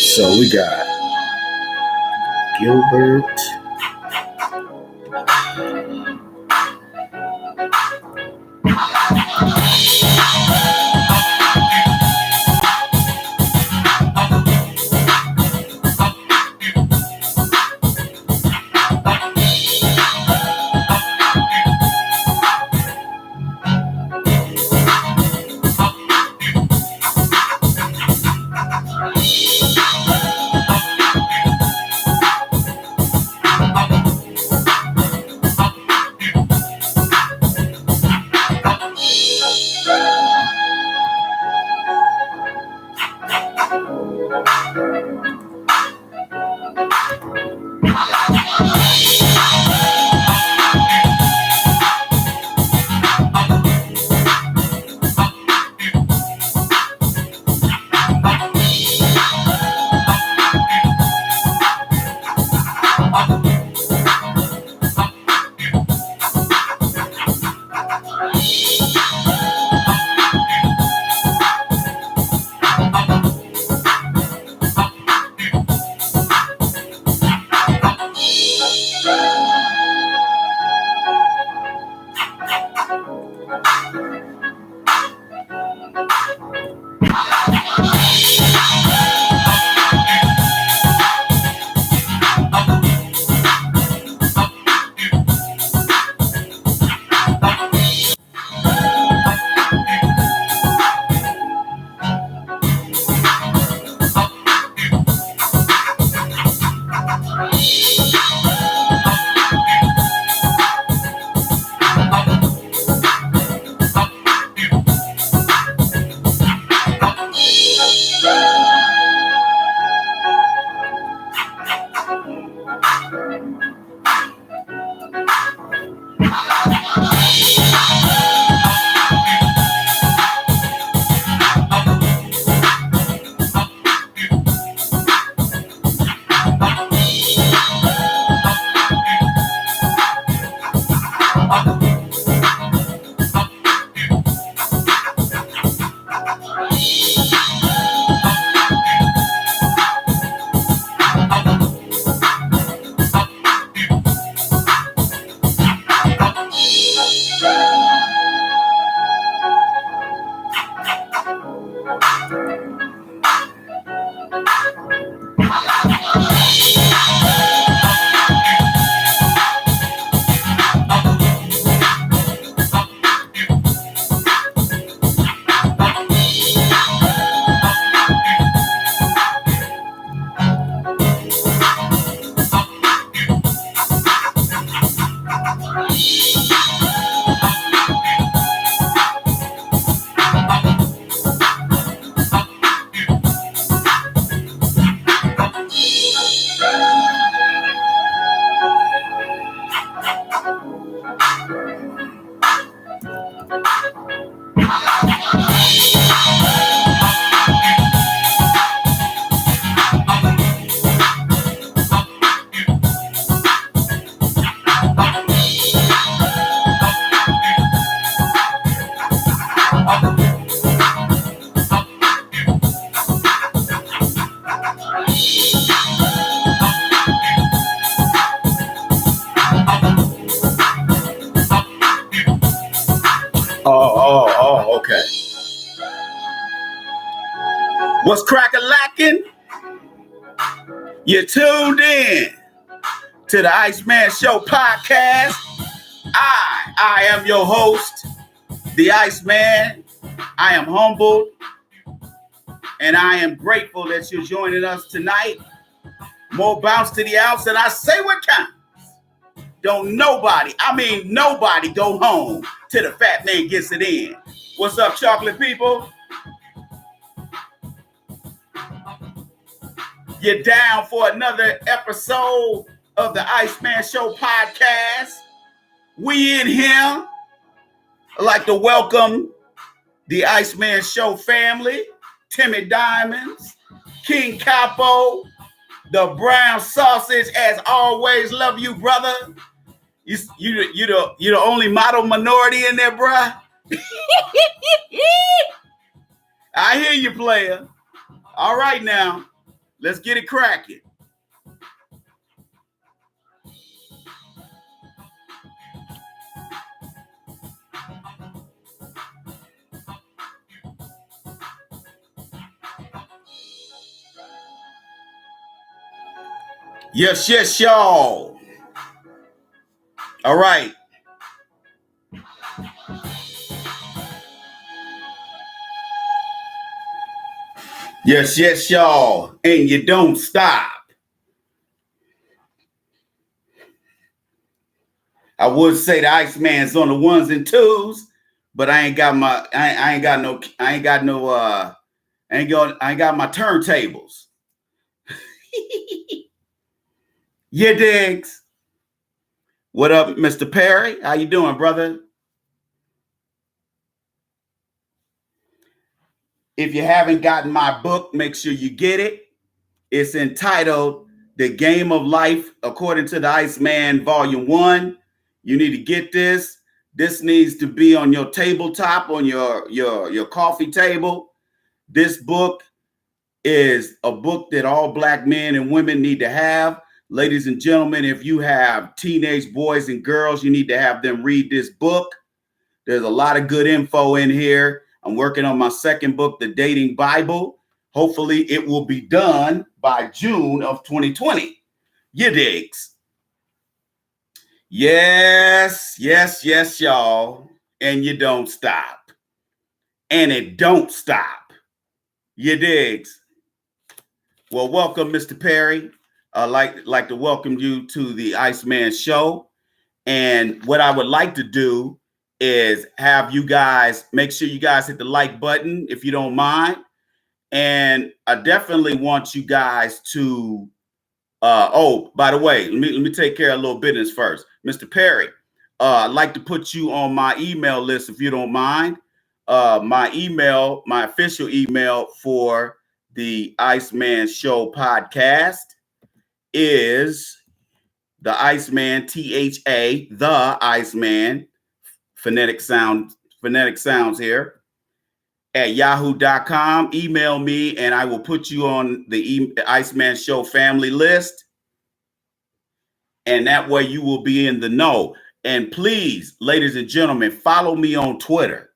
So we got Gilbert. Okay. What's crack-a-lacking? You tuned in to the Iceman Show podcast. I am your host, the Iceman. I am humbled and I am grateful that you're joining us tonight. More bounce to the ounce, and I say what counts. Don't nobody go home till the fat man gets it in. What's up, chocolate people? You're down for another episode of the Iceman Show podcast. We in here. I'd like to welcome the Iceman Show family, Timmy Diamonds, King Capo, the brown sausage, as always. Love you, brother. You the only model minority in there, bruh. I hear you, player. All right now. Let's get it cracking. Yes, y'all. All right. Yes, y'all. And you don't stop. I would say the Iceman's on the ones and twos, but I ain't got my I ain't got no I ain't got no I ain't got my turntables. Yeah, digs. What up, Mr. Perry? How you doing, brother? If you haven't gotten my book, make sure you get it. It's entitled The Game of Life According to the Iceman, Volume 1. You need to get this. This needs to be on your tabletop, on your coffee table. This book is a book that all Black men and women need to have. Ladies and gentlemen, if you have teenage boys and girls, you need to have them read this book. There's a lot of good info in here. I'm working on my second book, The Dating Bible. Hopefully it will be done by June of 2020. You digs? Yes, y'all. And you don't stop. And it don't stop. You digs? Well, welcome, Mr. Perry. I'd like to welcome you to the Iceman Show. And what I would like to do is have you guys, make sure you guys hit the like button if you don't mind. And I definitely want you guys to, oh, by the way, let me take care of a little business first. Mr. Perry, I'd like to put you on my email list if you don't mind. My official email for the Iceman Show podcast is the Iceman, THA, the Iceman, phonetic sounds here, at yahoo.com. Email me and I will put you on the Iceman Show family list. And that way you will be in the know. And please, ladies and gentlemen, follow me on Twitter.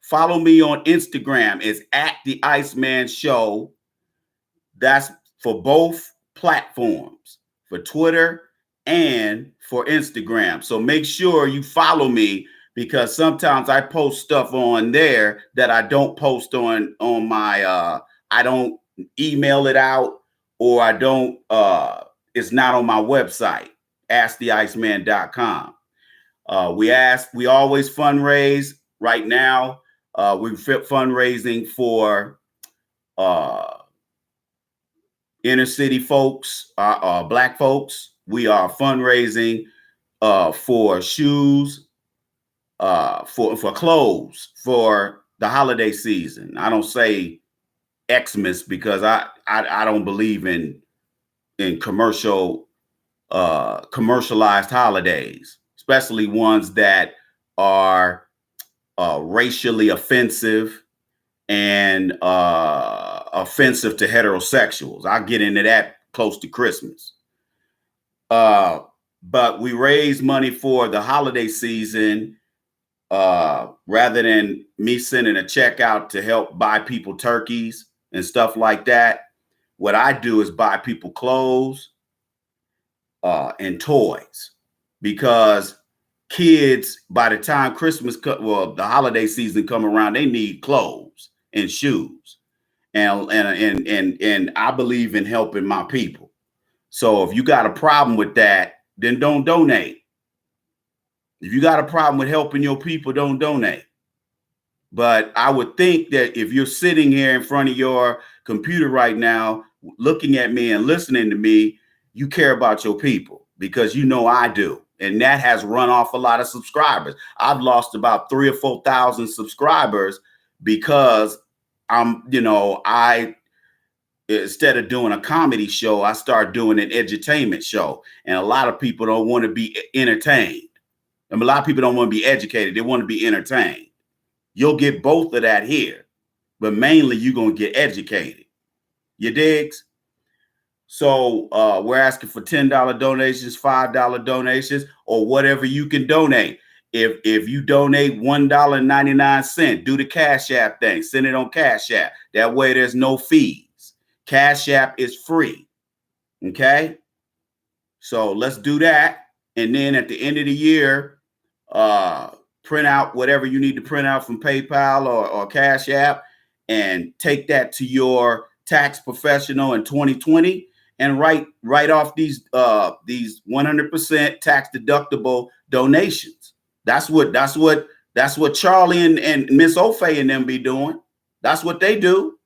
Follow me on Instagram. It's at the Iceman Show. That's for both platforms, for Twitter and for Instagram. So make sure you follow me, because sometimes I post stuff on there that I don't post on my I don't email it out, or I don't it's not on my website, asktheiceman.com. We always fundraise. Right now, we're fundraising for inner city folks, Black folks. We are fundraising for shoes, for clothes for the holiday season. I don't say Xmas because I don't believe in commercialized holidays, especially ones that are racially offensive and offensive to heterosexuals. I'll get into that close to Christmas. But we raise money for the holiday season. Rather than me sending a check out to help buy people turkeys and stuff like that, what I do is buy people clothes and toys, because kids, by the time the holiday season come around, they need clothes and shoes, and I believe in helping my people. So if you got a problem with that, then don't donate. If you got a problem with helping your people, don't donate. But I would think that if you're sitting here in front of your computer right now, looking at me and listening to me, you care about your people, because you know I do. And that has run off a lot of subscribers. I've lost about 3,000 or 4,000 subscribers because instead of doing a comedy show, I start doing an edutainment show. And a lot of people don't want to be entertained. And a lot of people don't want to be educated. They want to be entertained. You'll get both of that here, but mainly you're going to get educated. You digs? So we're asking for $10 donations, $5 donations, or whatever you can donate. If you donate $1.99, do the Cash App thing. Send it on Cash App. That way there's no fees. Cash App is free. Okay? So let's do that. And then at the end of the year, print out whatever you need to print out from PayPal or Cash App and take that to your tax professional in 2020 and write off these 100% tax deductible donations. That's what Charlie and Miss Ofe and them be doing. That's what they do.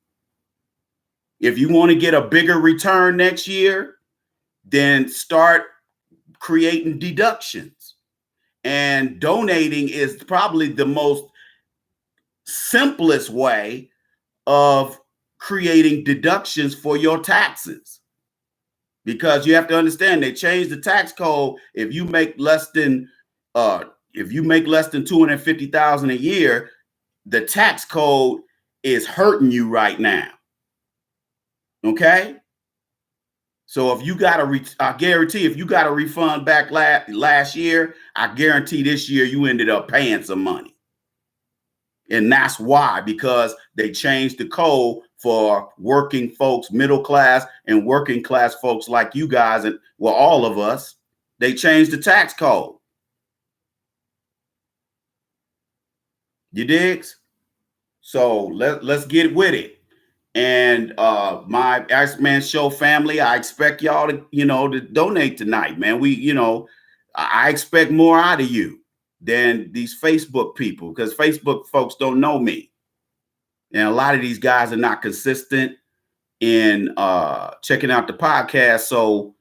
If you want to get a bigger return next year, then start creating deductions. And donating is probably the most simplest way of creating deductions for your taxes. Because you have to understand they changed the tax code. If you make less than $250,000 a year, the tax code is hurting you right now. Okay? So if you got I guarantee if you got a refund back last year, I guarantee this year you ended up paying some money. And that's why, because they changed the code for working folks, middle class and working class folks like you guys, and well, all of us, they changed the tax code. You digs? So let's get with it. And my Iceman Show family, I expect y'all to donate tonight, man. I expect more out of you than these Facebook people, because Facebook folks don't know me. And a lot of these guys are not consistent in checking out the podcast. So,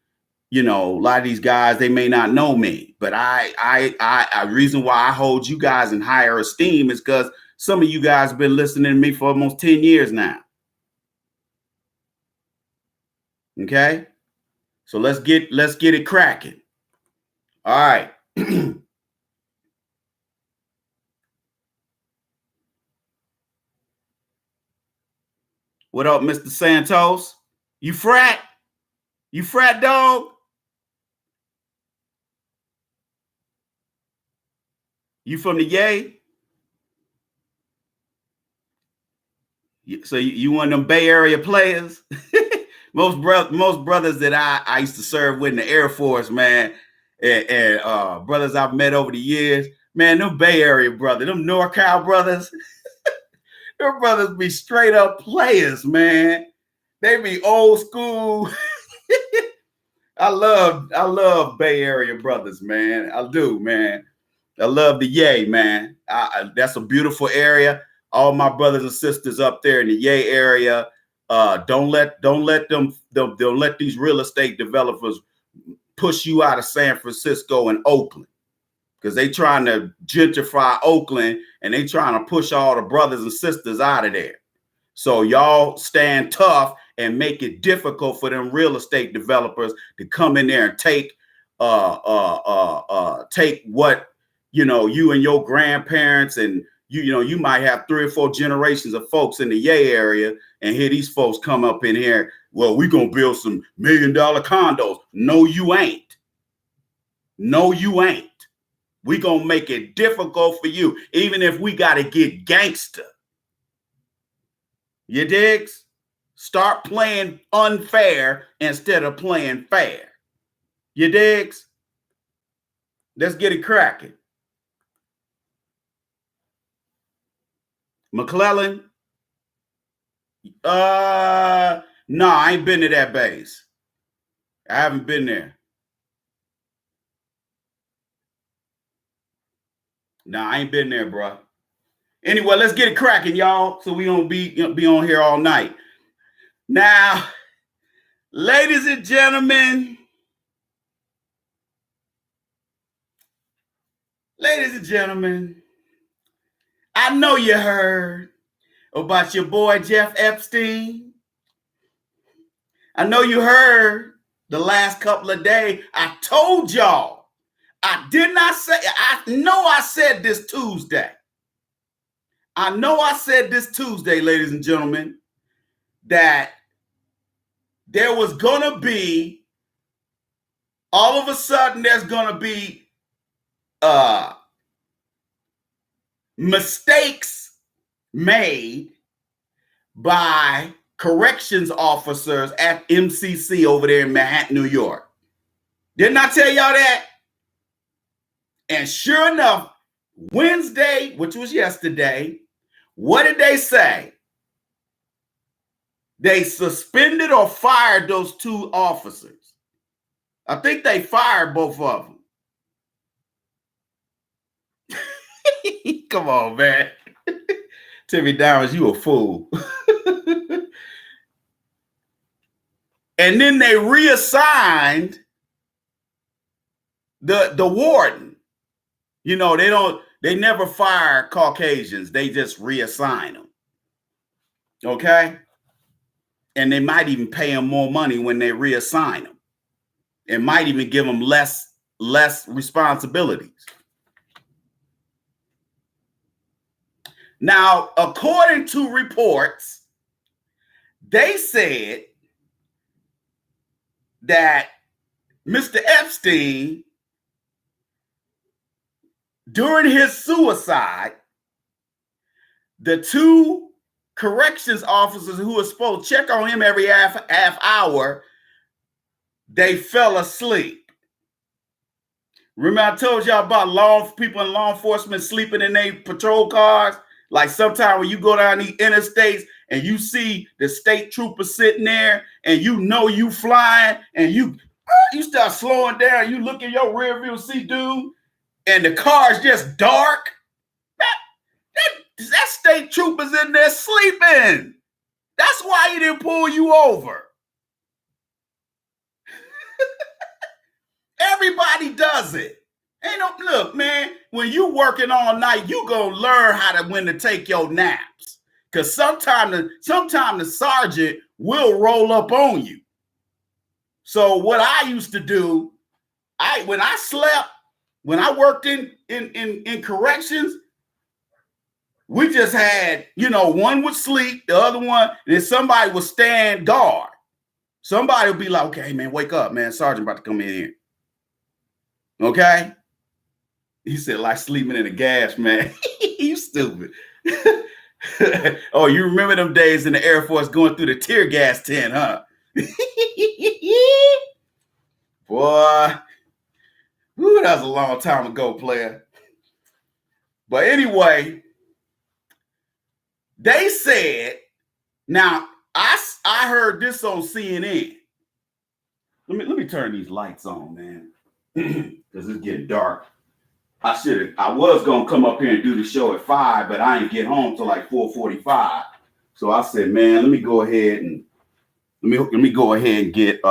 a lot of these guys, they may not know me, but I reason why I hold you guys in higher esteem is because some of you guys have been listening to me for almost 10 years now. Okay, so let's get it cracking. All right. What up, Mr. Santos? You frat? You frat dog? You from the Yay? So you one of them Bay Area players? most brothers that I used to serve with in the Air Force, man, and brothers I've met over the years, man, them Bay Area brothers, them NorCal brothers, them brothers be straight up players, man. They be old school. I love Bay Area brothers, man. I do, man. I love the Yay, man. That's a beautiful area. All my brothers and sisters up there in the Yay area, don't let these real estate developers push you out of San Francisco and Oakland, because they trying to gentrify Oakland and they trying to push all the brothers and sisters out of there. So y'all stand tough and make it difficult for them real estate developers to come in there and take what you and your grandparents and you might have 3 or 4 generations of folks in the Yay area, and here these folks come up in here. Well, we're gonna build some $1 million condos. No, you ain't. No, you ain't. We're gonna make it difficult for you, even if we gotta get gangster. You digs? Start playing unfair instead of playing fair. You digs? Let's get it cracking. McClellan? No, I ain't been to that base. I haven't been there. No, I ain't been there, bro. Anyway, let's get it cracking, y'all, so we don't be on here all night. Now, ladies and gentlemen, I know you heard about your boy Jeff Epstein. I know you heard the last couple of days. I told y'all. I did not say, I know I said this Tuesday. I know I said this Tuesday, ladies and gentlemen, that there was going to be, all of a sudden, there's going to be mistakes made by corrections officers at MCC over there in Manhattan, New York. Didn't I tell y'all that? And sure enough, Wednesday, which was yesterday, what did they say? They suspended or fired those two officers. I think they fired both of them. Come on, man. Timmy Downs, you a fool. And then they reassigned the warden. You know, they never fire Caucasians. They just reassign them. Okay? And they might even pay them more money when they reassign them. It might even give them less responsibilities. Now, according to reports, they said that Mr. Epstein, during his suicide, the two corrections officers who were supposed to check on him every half hour, they fell asleep. Remember I told y'all about people in law enforcement sleeping in their patrol cars? Like sometimes when you go down the interstates and you see the state trooper sitting there and you know you flying and you start slowing down, you look in your rear view, see dude, and the car's just dark. That state trooper's in there sleeping. That's why he didn't pull you over. Everybody does it. Look, man, when you working all night, you gonna learn when to take your naps. Because sometime the sergeant will roll up on you. So what I used to do, when I worked in corrections, we just had, one would sleep, the other one, and then somebody would stand guard. Somebody would be like, okay, man, wake up, man. Sergeant about to come in here. Okay? He said, like sleeping in a gas, man. You stupid. Oh, you remember them days in the Air Force going through the tear gas tent, huh? Boy. Whew, that was a long time ago, player. But anyway, they said, now I heard this on CNN. Let me turn these lights on, man. Because it's getting dark. I was gonna come up here and do the show at 5, but I ain't get home till like 4:45. So I said, man, let me go ahead and get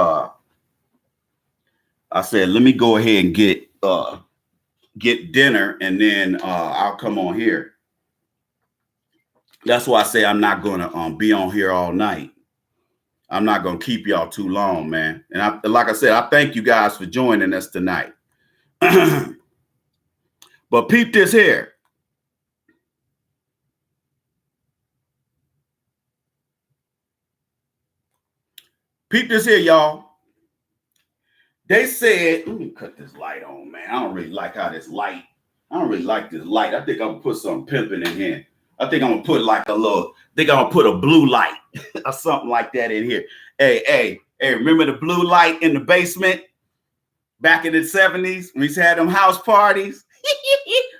get dinner, and then I'll come on here. That's why I say I'm not gonna be on here all night. I'm not gonna keep y'all too long, man. And like I said, I thank you guys for joining us tonight. But peep this here. Peep this here, y'all. They said, let me cut this light on, man. I don't really like this light. I think I'm gonna put some pimping in here. I think I'm gonna put a blue light or something like that in here. Hey, remember the blue light in the basement back in the 70s? We used to have them house parties.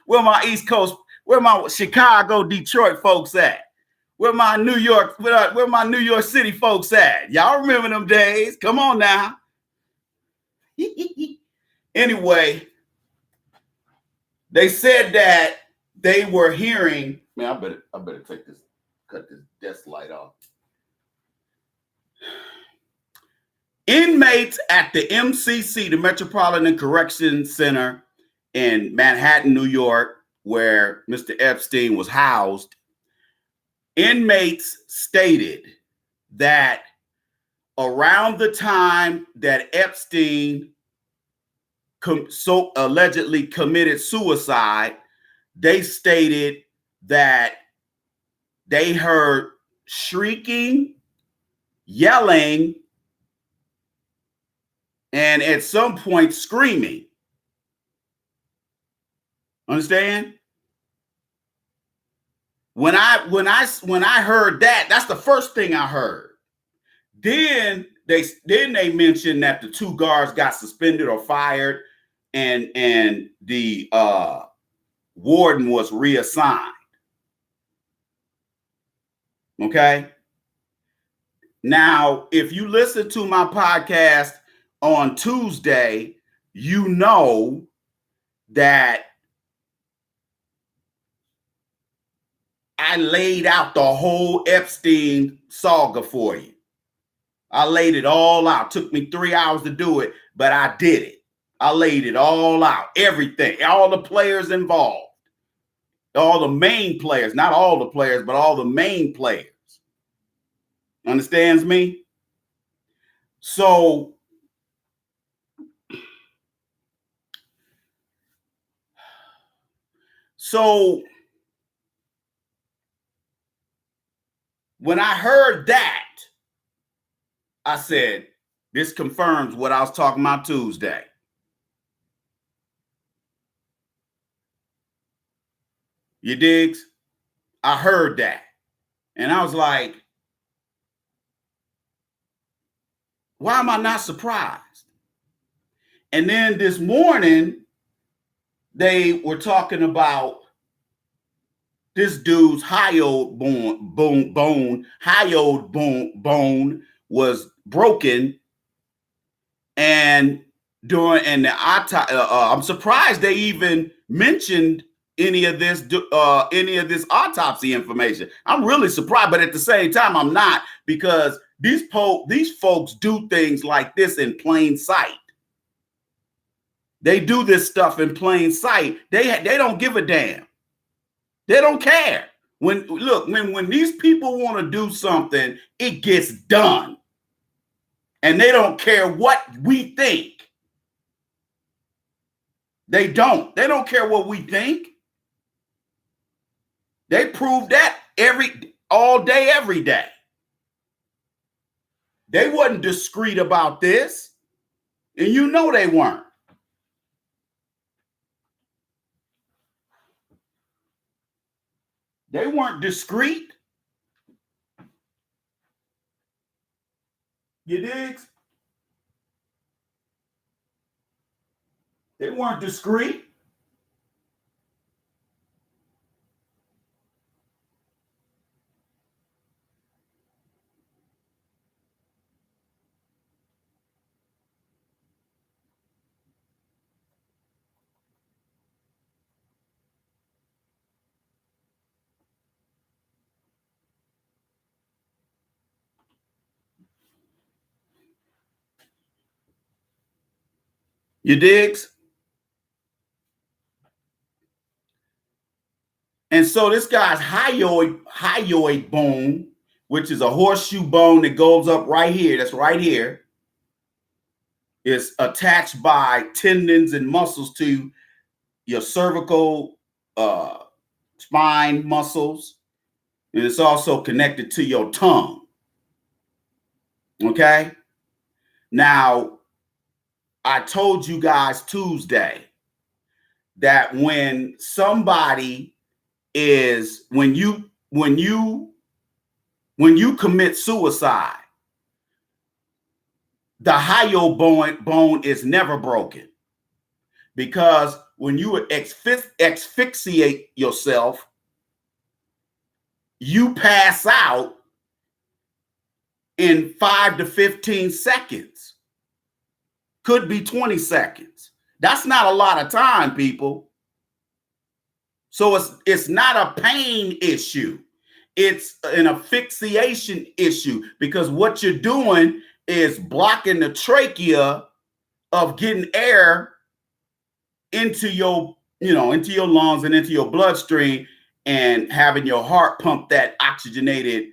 Where my East Coast, where my Chicago, Detroit folks at? Where my New York City folks at? Y'all remember them days? Come on now. Anyway, they said that they were hearing. Man, I better cut this desk light off. Inmates at the MCC, the Metropolitan Correction Center in Manhattan, New York, where Mr. Epstein was housed, inmates stated that around the time that Epstein so allegedly committed suicide, they stated that they heard shrieking, yelling, and at some point screaming. Understand? When I heard that, that's the first thing I heard. Then they mentioned that the two guards got suspended or fired, and the warden was reassigned. Okay. Now, if you listen to my podcast on Tuesday, you know that I laid out the whole Epstein saga for you. I laid it all out. Took me 3 hours to do it, but I did it. I laid it all out. Everything, all the players involved, all the main players, not all the players, but all the main players. Understands me? So when I heard that, I said, this confirms what I was talking about Tuesday. You digs? I heard that. And I was like, why am I not surprised? And then this morning, they were talking about this dude's hyoid bone was broken, and the I'm surprised they even mentioned any of this autopsy information. I'm really surprised, but at the same time, I'm not, because these folks do things like this in plain sight. They do this stuff in plain sight. They don't give a damn. They don't care. When these people want to do something, it gets done. And they don't care what we think. They don't care what we think. They prove that all day, every day. They wasn't discreet about this. And you know they weren't. They weren't discreet. You digs? They weren't discreet. You digs? And so this guy's hyoid bone, which is a horseshoe bone that goes up right here, that's right here, is attached by tendons and muscles to your cervical spine muscles. And it's also connected to your tongue. Okay? Now, I told you guys Tuesday that when you commit suicide, the hyoid bone is never broken, because when you asphyxiate yourself, you pass out in 5 to 15 seconds. Could be 20 seconds. That's not a lot of time, people. So it's not a pain issue. It's an asphyxiation issue, because what you're doing is blocking the trachea of getting air into your lungs and into your bloodstream, and having your heart pump that oxygenated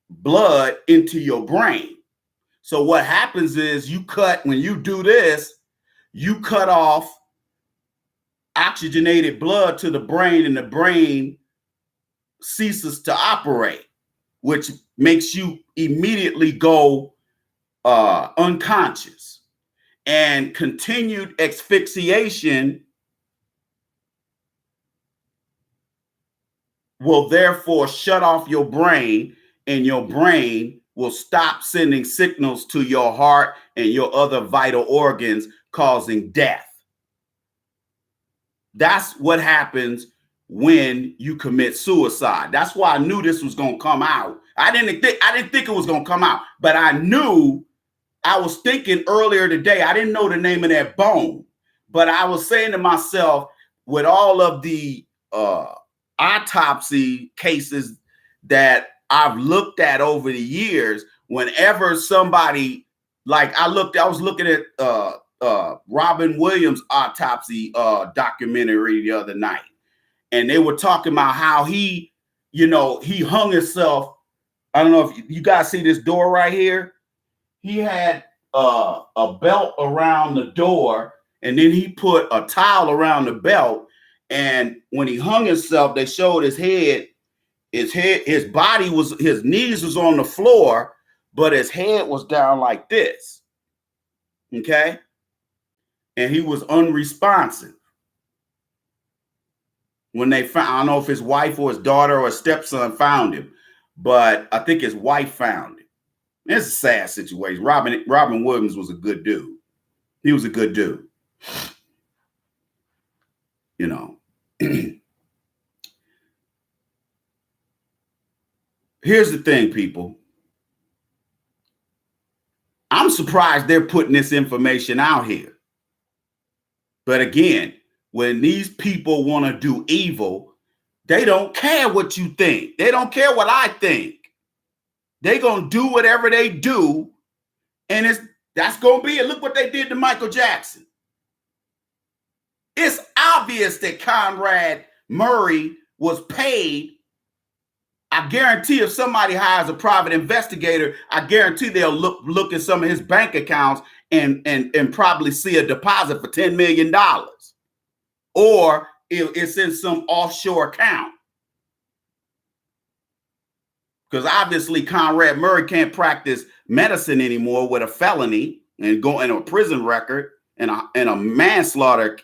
blood into your brain. So what happens is when you do this, you cut off oxygenated blood to the brain, and the brain ceases to operate, which makes you immediately go unconscious. And continued asphyxiation will therefore shut off your brain, and your brain will stop sending signals to your heart and your other vital organs, causing death. That's what happens when you commit suicide. That's why I knew this was going to come out. I didn't think it was going to come out, but I knew. I was thinking earlier today, I didn't know the name of that bone, but I was saying to myself, with all of the autopsy cases that I've looked at over the years, whenever somebody, like I was looking at Robin Williams' autopsy documentary the other night, and they were talking about how he hung himself. I don't know if you guys see this door right here. He had a belt around the door, and then he put a towel around the belt. And when he hung himself, they showed his head. His body was, his knees was on the floor, but his head was down like this. Okay. And he was unresponsive. When they found, I don't know if his wife or his daughter or his stepson found him, but I think his wife found him. It's a sad situation. Robin Williams was a good dude. He was a good dude. You know. Here's the thing, people. I'm surprised they're putting this information out here. But again, when these people want to do evil, they don't care what you think. They don't care what I think. They're going to do whatever they do. And that's going to be it. Look what they did to Michael Jackson. It's obvious that Conrad Murray was paid. I guarantee if somebody hires a private investigator, I guarantee they'll look at some of his bank accounts and probably see a deposit for $10 million. Or it's in some offshore account. Because obviously Conrad Murray can't practice medicine anymore with a felony and go in a prison record and a manslaughter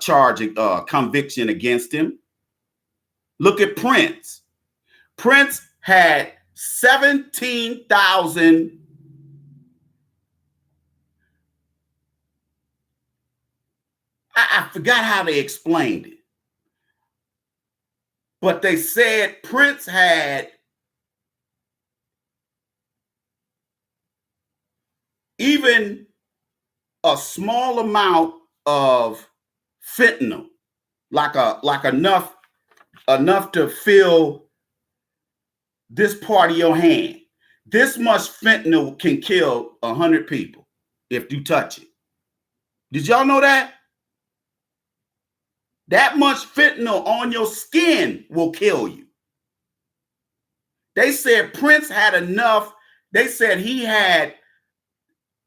charge conviction against him. Look at Prince. Prince had 17,000 I forgot how they explained it. But they said Prince had even a small amount of fentanyl, like enough to fill this part of your hand. This much fentanyl can kill 100 people if you touch it. Did y'all know that? That much fentanyl on your skin will kill you. They said Prince had enough. They said he had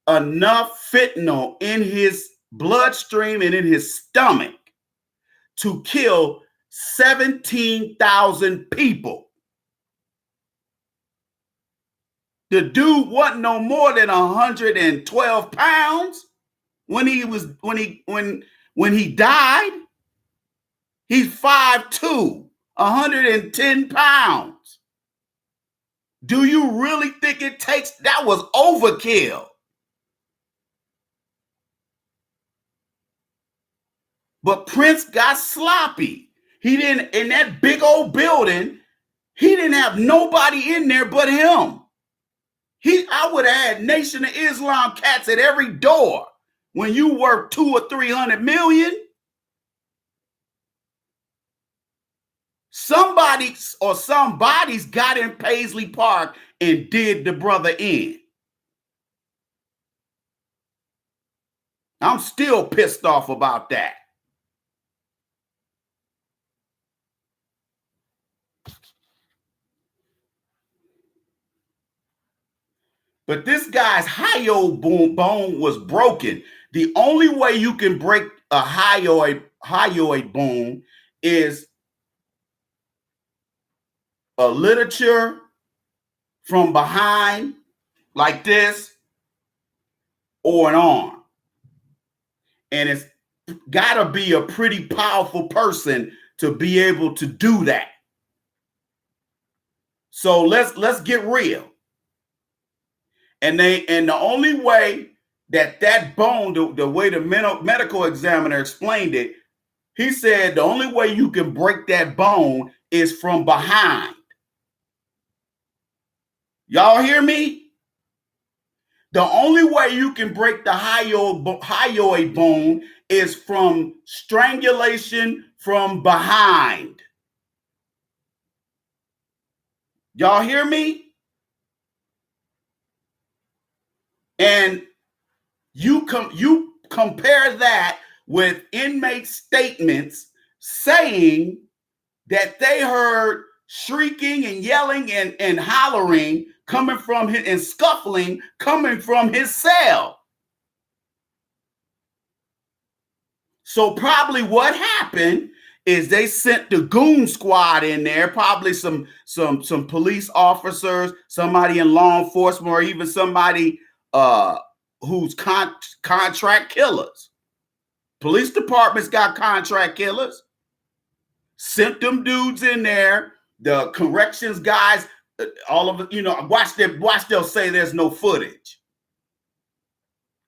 enough fentanyl in his bloodstream and in his stomach to kill 17,000 people. The dude wasn't no more than 112 pounds when he died. He's 5'2", 110 pounds. Do you really think it takes? That was overkill. But Prince got sloppy. He didn't, in that big old building, he didn't have nobody in there but him. I would have had Nation of Islam cats at every door. When you work 200 or 300 million, somebody's got in Paisley Park and did the brother in. I'm still pissed off about that. But this guy's hyoid bone was broken. The only way you can break a hyoid bone is a ligature from behind like this or an arm. And it's got to be a pretty powerful person to be able to do that. So let's get real. And the only way that bone, the way the medical examiner explained it, he said the only way you can break that bone is from behind. Y'all hear me? The only way you can break the hyoid bone is from strangulation from behind. Y'all hear me? And you compare that with inmate statements saying that they heard shrieking and yelling and hollering coming from his, and scuffling coming from his cell. So probably what happened is they sent the goon squad in there, probably some police officers, somebody in law enforcement, or even somebody who's contract killers. Police departments got contract killers. Sent them dudes in there. The corrections guys, all of it, watch they'll say there's no footage.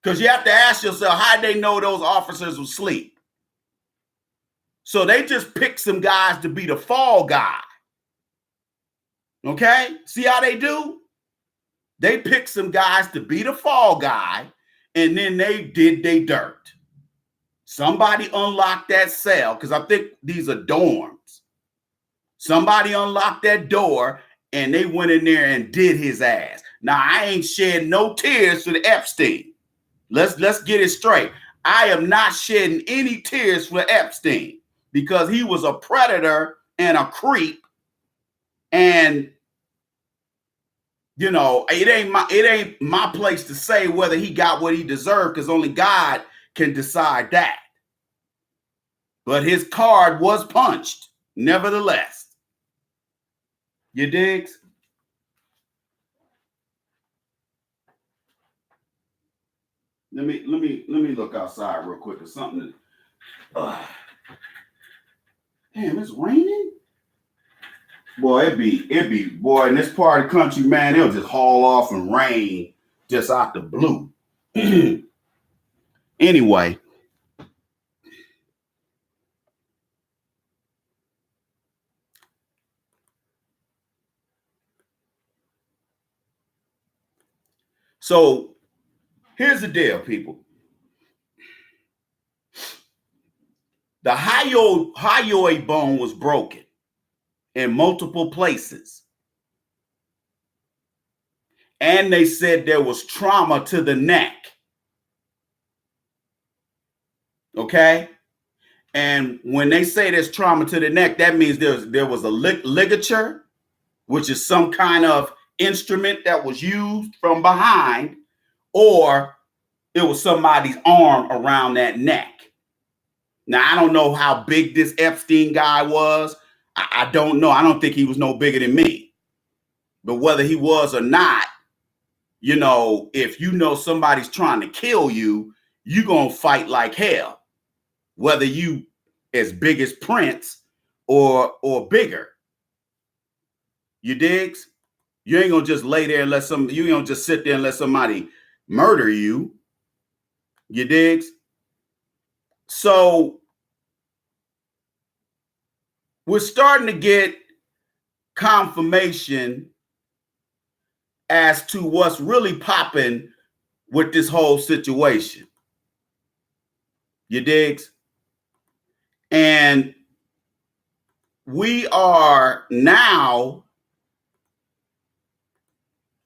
Because you have to ask yourself, how'd they know those officers were asleep? So they just picked some guys to be the fall guy. Okay? See how they do? They picked some guys to be the fall guy, and then they did their dirt. Somebody unlocked that cell, because I think these are dorms. Somebody unlocked that door, and they went in there and did his ass. Now, I ain't shed no tears for the Epstein. Let's get it straight. I am not shedding any tears for Epstein, because he was a predator and a creep. And, it ain't my place to say whether he got what he deserved, because only God can decide that. But his card was punched, nevertheless. You digs? Let me look outside real quick or something. Damn, it's raining? Boy, it be, boy, in this part of the country, man, it'll just haul off and rain just out the blue. Anyway. So here's the deal, people. The hyoid bone was broken in multiple places. And they said there was trauma to the neck. Okay? And when they say there's trauma to the neck, that means there was a ligature, which is some kind of instrument that was used from behind, or it was somebody's arm around that neck. Now, I don't know how big this Epstein guy was. I don't know. I don't think he was no bigger than me. But whether he was or not, if you know somebody's trying to kill you, you're going to fight like hell. Whether you as big as Prince or bigger. You digs? You ain't going to just lay there and you ain't going to just sit there and let somebody murder you. You digs? So we're starting to get confirmation as to what's really popping with this whole situation. You digs? And we are now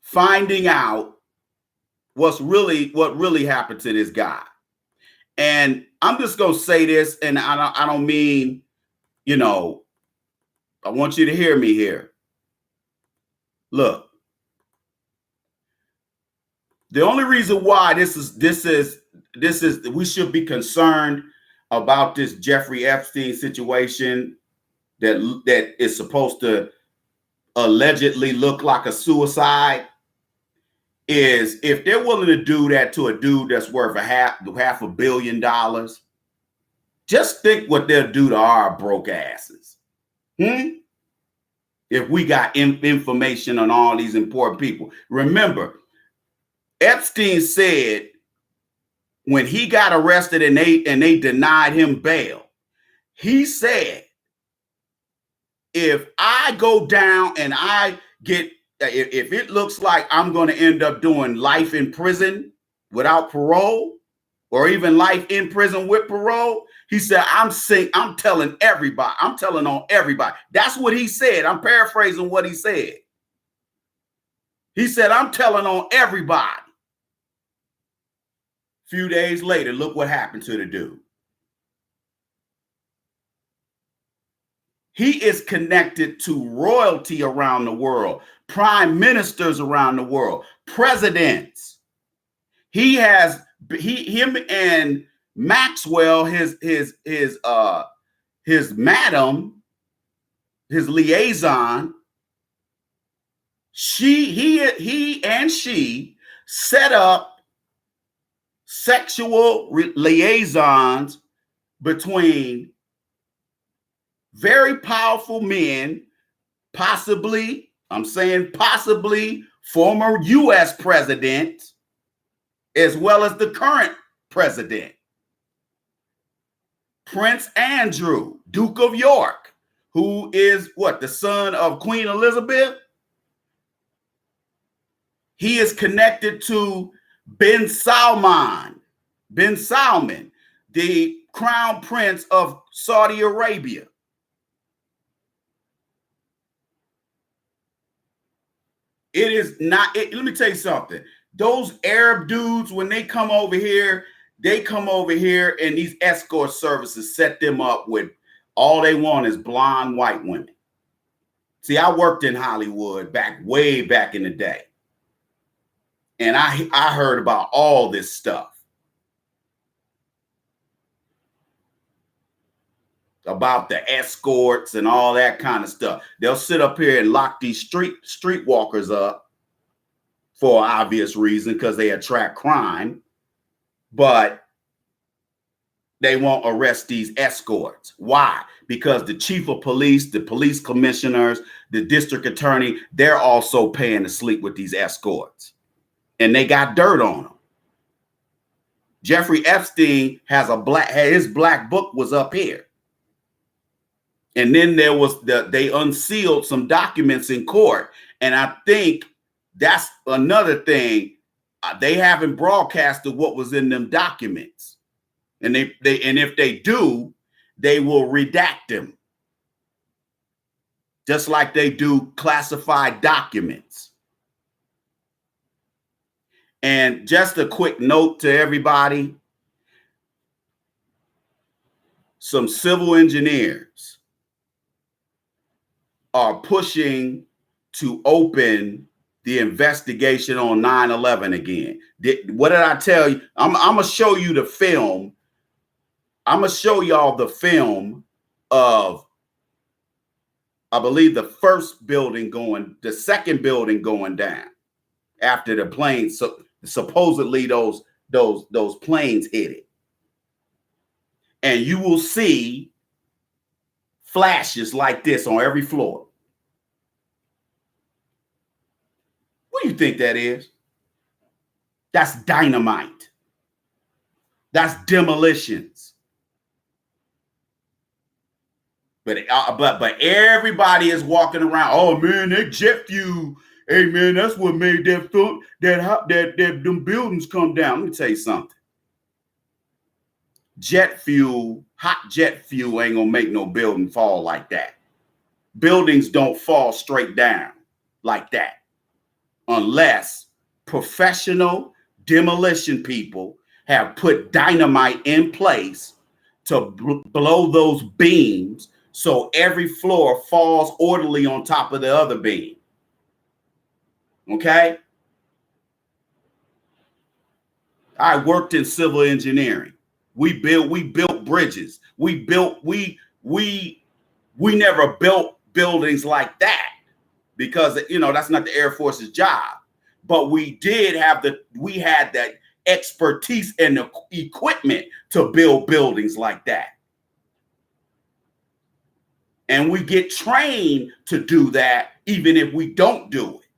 finding out what really happened to this guy. And I'm just going to say this, and I don't mean, I want you to hear me here. Look, the only reason why this is we should be concerned about this Jeffrey Epstein situation that is supposed to allegedly look like a suicide is if they're willing to do that to a dude that's worth half $500 million, just think what they'll do to our broke asses. If we got information on all these important people. Remember, Epstein said when he got arrested and they denied him bail, he said, if I go down and I get, if it looks like I'm going to end up doing life in prison without parole, or even life in prison with parole, he said, I'm telling everybody. I'm telling on everybody. That's what he said. I'm paraphrasing what he said. He said, I'm telling on everybody. A few days later, look what happened to the dude. He is connected to royalty around the world, prime ministers around the world, presidents. Him and Maxwell, his madam, his liaison, he and she set up sexual liaisons between very powerful men, possibly, I'm saying possibly, former U.S. president, as well as the current president. Prince Andrew, Duke of York, who is the son of Queen Elizabeth. He is connected to bin Salman, the crown prince of Saudi Arabia. It is not, let me tell you something. Those Arab dudes, when they come over here and these escort services set them up with all they want is blonde white women. See, I worked in Hollywood way back in the day. And I heard about all this stuff. About the escorts and all that kind of stuff. They'll sit up here and lock these streetwalkers up for obvious reason, because they attract crime, but they won't arrest these escorts. Why? Because the chief of police, the police commissioners, the district attorney, they're also paying to sleep with these escorts, and they got dirt on them. Jeffrey Epstein his black book was up here. And then there was they unsealed some documents in court. And I think that's another thing. They haven't broadcasted what was in them documents. And if they do, they will redact them. Just like they do classified documents. And just a quick note to everybody. Some civil engineers are pushing to open the investigation on 9/11 again. What did I tell you? I'm going to show you the film. I'm going to show y'all the film of, I believe, the second building going down after the plane. So supposedly those planes hit it. And you will see flashes like this on every floor. What do you think that is? That's dynamite. That's demolitions. But everybody is walking around. Oh man, that jet fuel. Hey man, that's what made them buildings come down. Let me tell you something. Hot jet fuel ain't gonna make no building fall like that. Buildings don't fall straight down like that unless professional demolition people have put dynamite in place to blow those beams so every floor falls orderly on top of the other beam. Okay? I worked in civil engineering. We built bridges. We never built buildings like that because, that's not the Air Force's job. but we had the expertise and the equipment to build buildings like that. And we get trained to do that even if we don't do it.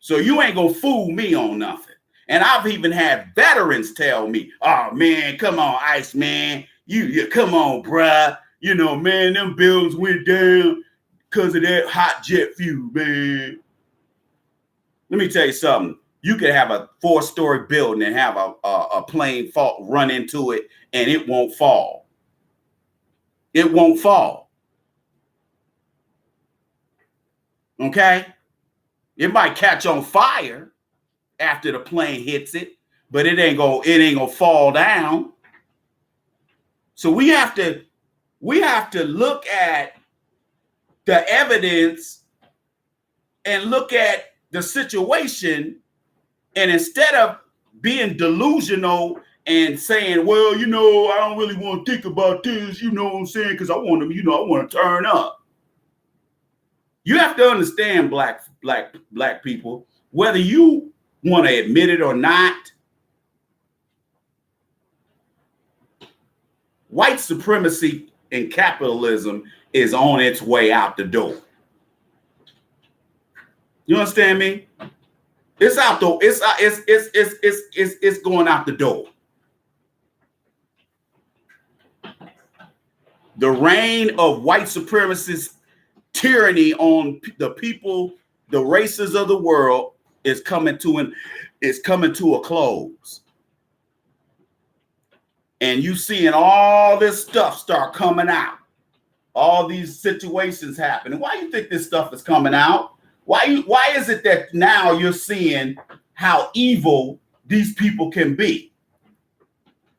So you ain't gonna fool me on nothing. And I've even had veterans tell me, oh man, come on, Ice Man. You come on, bruh. You know, man, them buildings went down because of that hot jet fuel, man. Let me tell you something. You could have a 4-story building and have a plane run into it and it won't fall. It won't fall. Okay? It might catch on fire after the plane hits it, but it ain't gonna fall down. So we have to look at the evidence and look at the situation, and instead of being delusional and saying, well, you know, I don't really want to think about this, you know what I'm saying, because I want to turn up. You have to understand, black people, whether you want to admit it or not, white supremacy and capitalism is on its way out the door. You understand me? It's out the it's going out the door. The reign of white supremacist tyranny on the people, the races of the world is coming to a close. And you seeing all this stuff start coming out. All these situations happening. Why do you think this stuff is coming out? Why is it that now you're seeing how evil these people can be?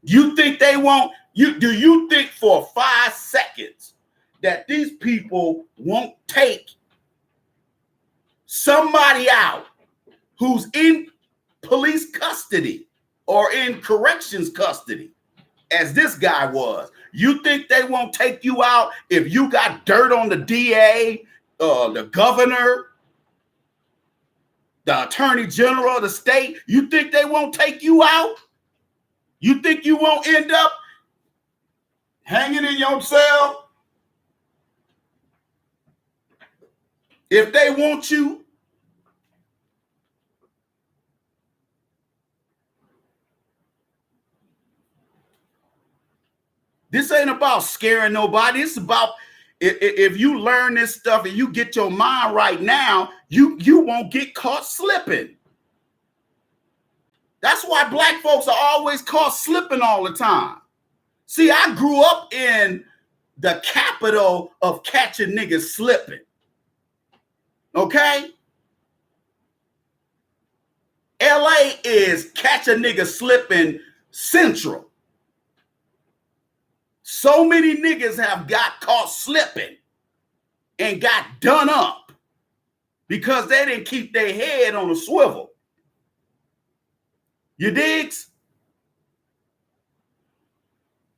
You think they won't? Do you think for 5 seconds that these people won't take somebody out who's in police custody or in corrections custody, as this guy was? You think they won't take you out if you got dirt on the DA, the governor, the attorney general of the state? You think they won't take you out? You think you won't end up hanging in your cell if they want you? This ain't about scaring nobody. It's about if you learn this stuff and you get your mind right now, you won't get caught slipping. That's why black folks are always caught slipping all the time. See, I grew up in the capital of catching niggas slipping. Okay? LA is catch a nigga slipping central. So many niggas have got caught slipping and got done up because they didn't keep their head on a swivel. You digs?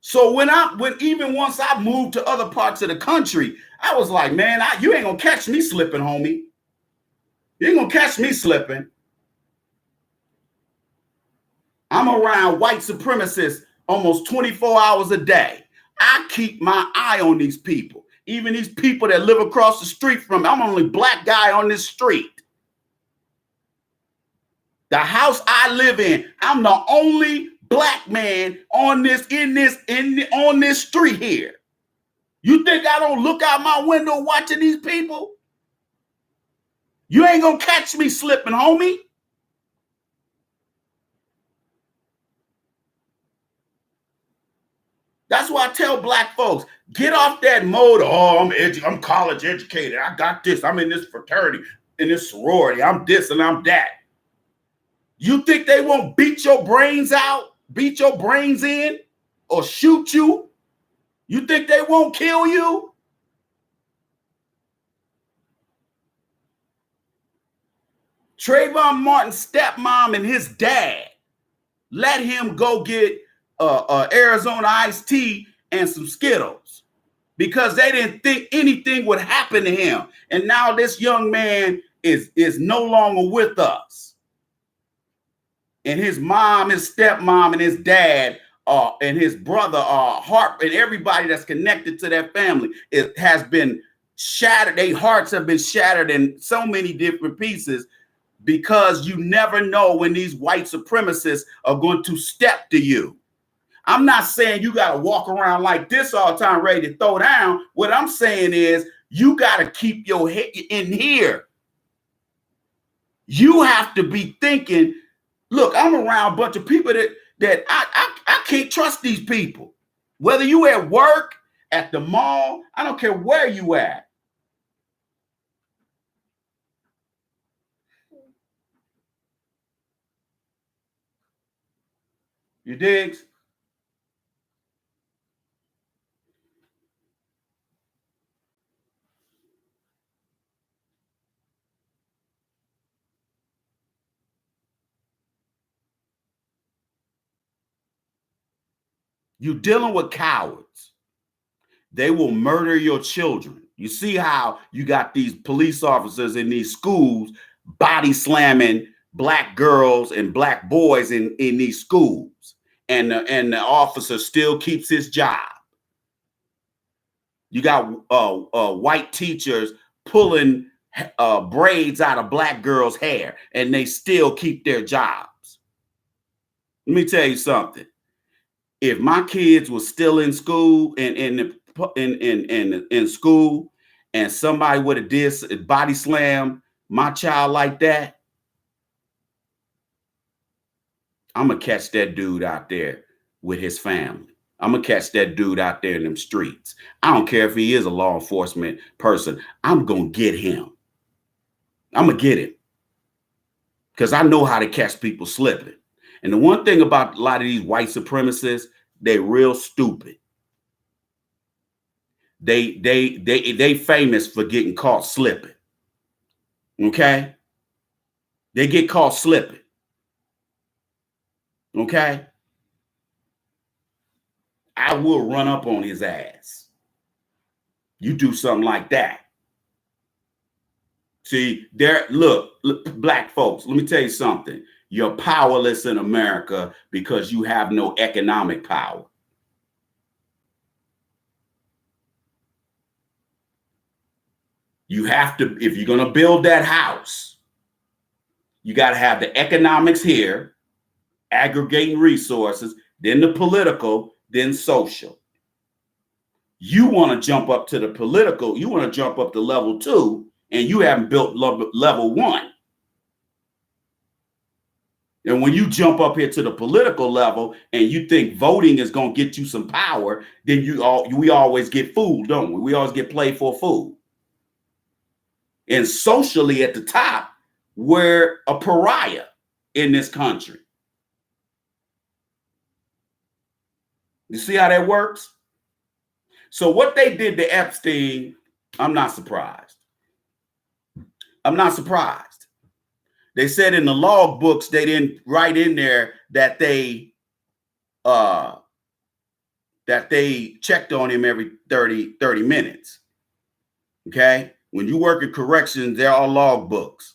So even once I moved to other parts of the country, I was like, man, you ain't gonna catch me slipping, homie. You ain't gonna catch me slipping. I'm around white supremacists almost 24 hours a day. I keep my eye on these people, even these people that live across the street from me. I'm the only black guy on this street. The house I live in, I'm the only black man on this street here. You think I don't look out my window watching these people? You ain't gonna catch me slipping, homie. That's why I tell black folks, get off that mode. Oh, I'm college educated. I got this. I'm in this fraternity, in this sorority. I'm this and I'm that. You think they won't beat your brains out, beat your brains in, or shoot you? You think they won't kill you? Trayvon Martin's stepmom and his dad let him go get Arizona iced tea and some Skittles because they didn't think anything would happen to him. And now this young man is no longer with us. And his mom, his stepmom, and his dad and his brother heart, and everybody that's connected to that family, it has been shattered. Their hearts have been shattered in so many different pieces, because you never know when these white supremacists are going to step to you. I'm not saying you got to walk around like this all the time, ready to throw down. What I'm saying is you got to keep your head in here. You have to be thinking, look, I'm around a bunch of people that I can't trust these people. Whether you at work, at the mall, I don't care where you at. You digs? You're dealing with cowards. They will murder your children. You see how you got these police officers in these schools body slamming black girls and black boys in these schools, and the officer still keeps his job. You got white teachers pulling braids out of black girls' hair, and they still keep their jobs. Let me tell you something. If my kids were still in school and in school, and somebody would have did body slam my child like that, I'm gonna catch that dude out there with his family. I'm gonna catch that dude out there in them streets. I don't care if he is a law enforcement person. I'm gonna get him. I'm gonna get him, because I know how to catch people slipping. And the one thing about a lot of these white supremacists, they real stupid. They famous for getting caught slipping. Okay? They get caught slipping. Okay? I will run up on his ass. You do something like that. See, look, black folks, let me tell you something. You're powerless in America because you have no economic power. You have to, if you're going to build that house, you got to have the economics here, aggregating resources, then the political, then social. You want to jump up to the political, you want to jump up to level 2, and you haven't built level 1. And when you jump up here to the political level and you think voting is going to get you some power, then we always get fooled, don't we? We always get played for a fool. And socially at the top, we're a pariah in this country. You see how that works? So what they did to Epstein, I'm not surprised. I'm not surprised. They said in the log books, they didn't write in there that they checked on him every 30 minutes. Okay? When you work at corrections, there are log books.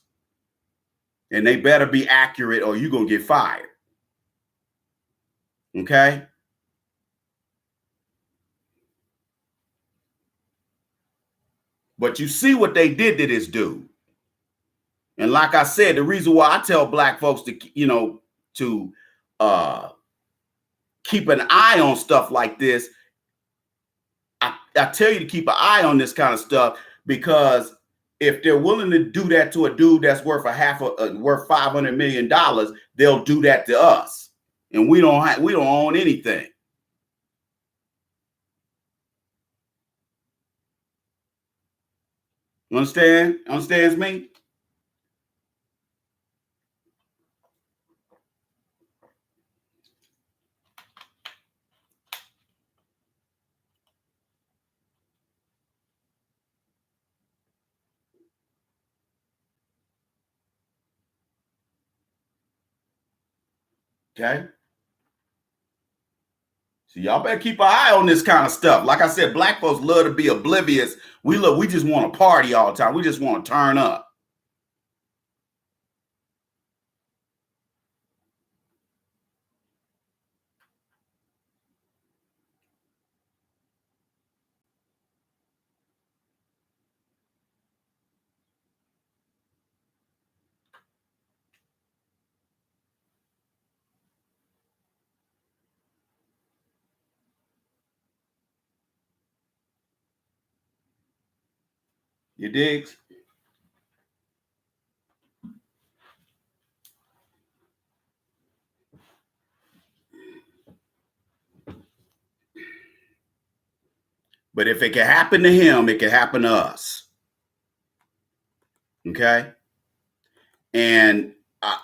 And they better be accurate or you're going to get fired. Okay? But you see what they did to this dude. And like I said, the reason why I tell black folks to, to keep an eye on stuff like this, I tell you to keep an eye on this kind of stuff, because if they're willing to do that to a dude that's worth worth $500 million, they'll do that to us, and we don't own anything. You understand? Understands me? Okay. So y'all better keep an eye on this kind of stuff. Like I said, black folks love to be oblivious. We just want to party all the time. We just want to turn up. You dig? But if it can happen to him, it can happen to us. Okay? And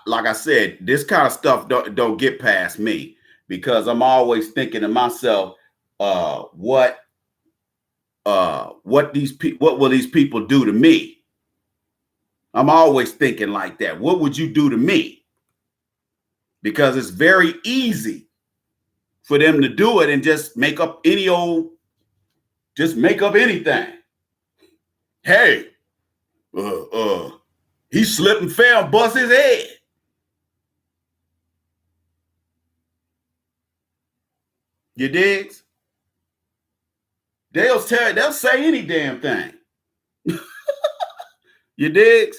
like I said, this kind of stuff don't get past me because I'm always thinking to myself, what will these people do to me? I'm always thinking like that. What would you do to me? Because it's very easy for them to do it and just make up anything. Hey, he slipped and fell and bust his head. You digs? They'll say any damn thing. You digs?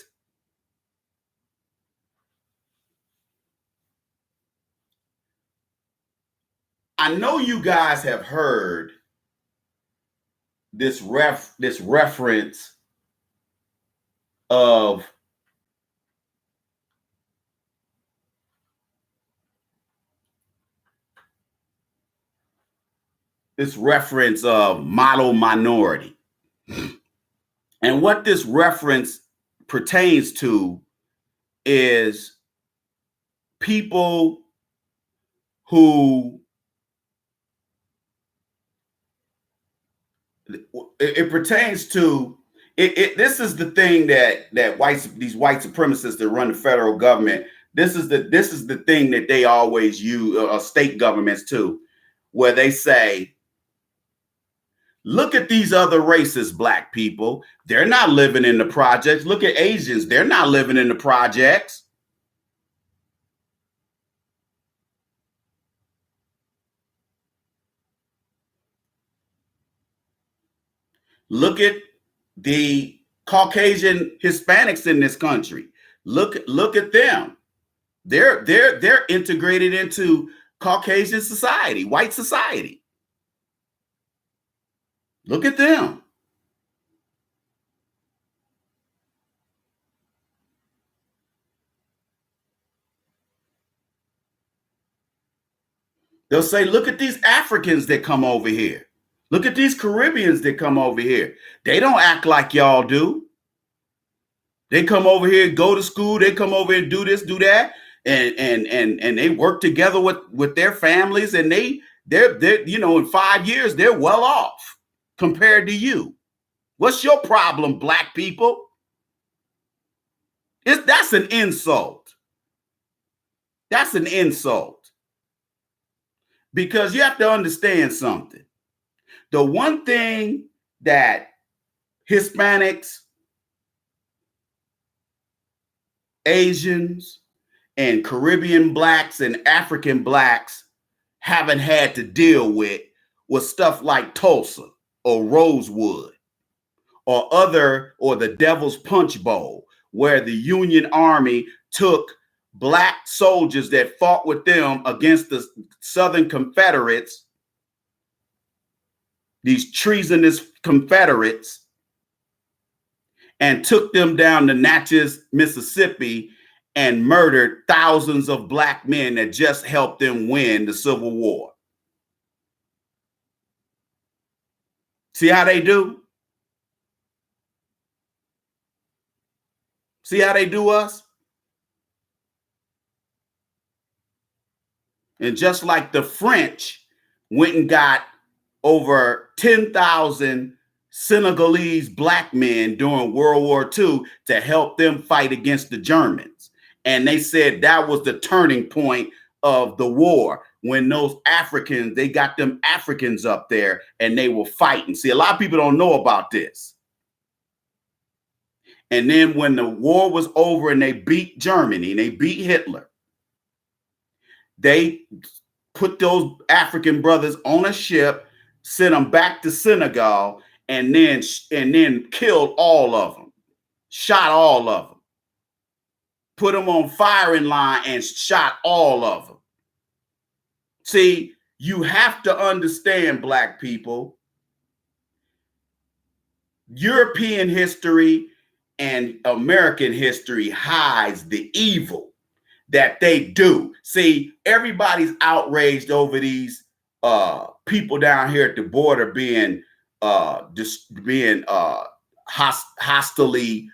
I know you guys have heard this reference of model minority. And what this reference pertains to is people who it pertains to this is the thing that these white supremacists that run the federal government, this is the thing that they always use, state governments too, where they say, look at these other races, black people, they're not living in the projects. Look at Asians, they're not living in the projects. Look at the Caucasian Hispanics in this country. Look at them. They're integrated into Caucasian society, white society. Look at them. They'll say, look at these Africans that come over here. Look at these Caribbeans that come over here. They don't act like y'all do. They come over here, go to school. They come over here and do this, do that, and they work together with their families, and they're in 5 years they're well off compared to you. What's your problem, black people? That's an insult. That's an insult. Because you have to understand something. The one thing that Hispanics, Asians, and Caribbean blacks and African blacks haven't had to deal with was stuff like Tulsa or Rosewood or the Devil's Punch Bowl, where the Union Army took black soldiers that fought with them against the Southern Confederates, these treasonous Confederates, and took them down to Natchez, Mississippi, and murdered thousands of black men that just helped them win the Civil War. See how they do? See how they do us? And just like the French went and got over 10,000 Senegalese black men during World War II to help them fight against the Germans. And they said that was the turning point of the war, when those Africans, they got them Africans up there and they were fighting. See, a lot of people don't know about this. And then when the war was over and they beat Germany, they beat Hitler, they put those African brothers on a ship, sent them back to Senegal, and then killed all of them, shot all of them, put them on firing line and shot all of them. See, you have to understand, black people, European history and American history hides the evil that they do. See, everybody's outraged over these people down here at the border being hostilely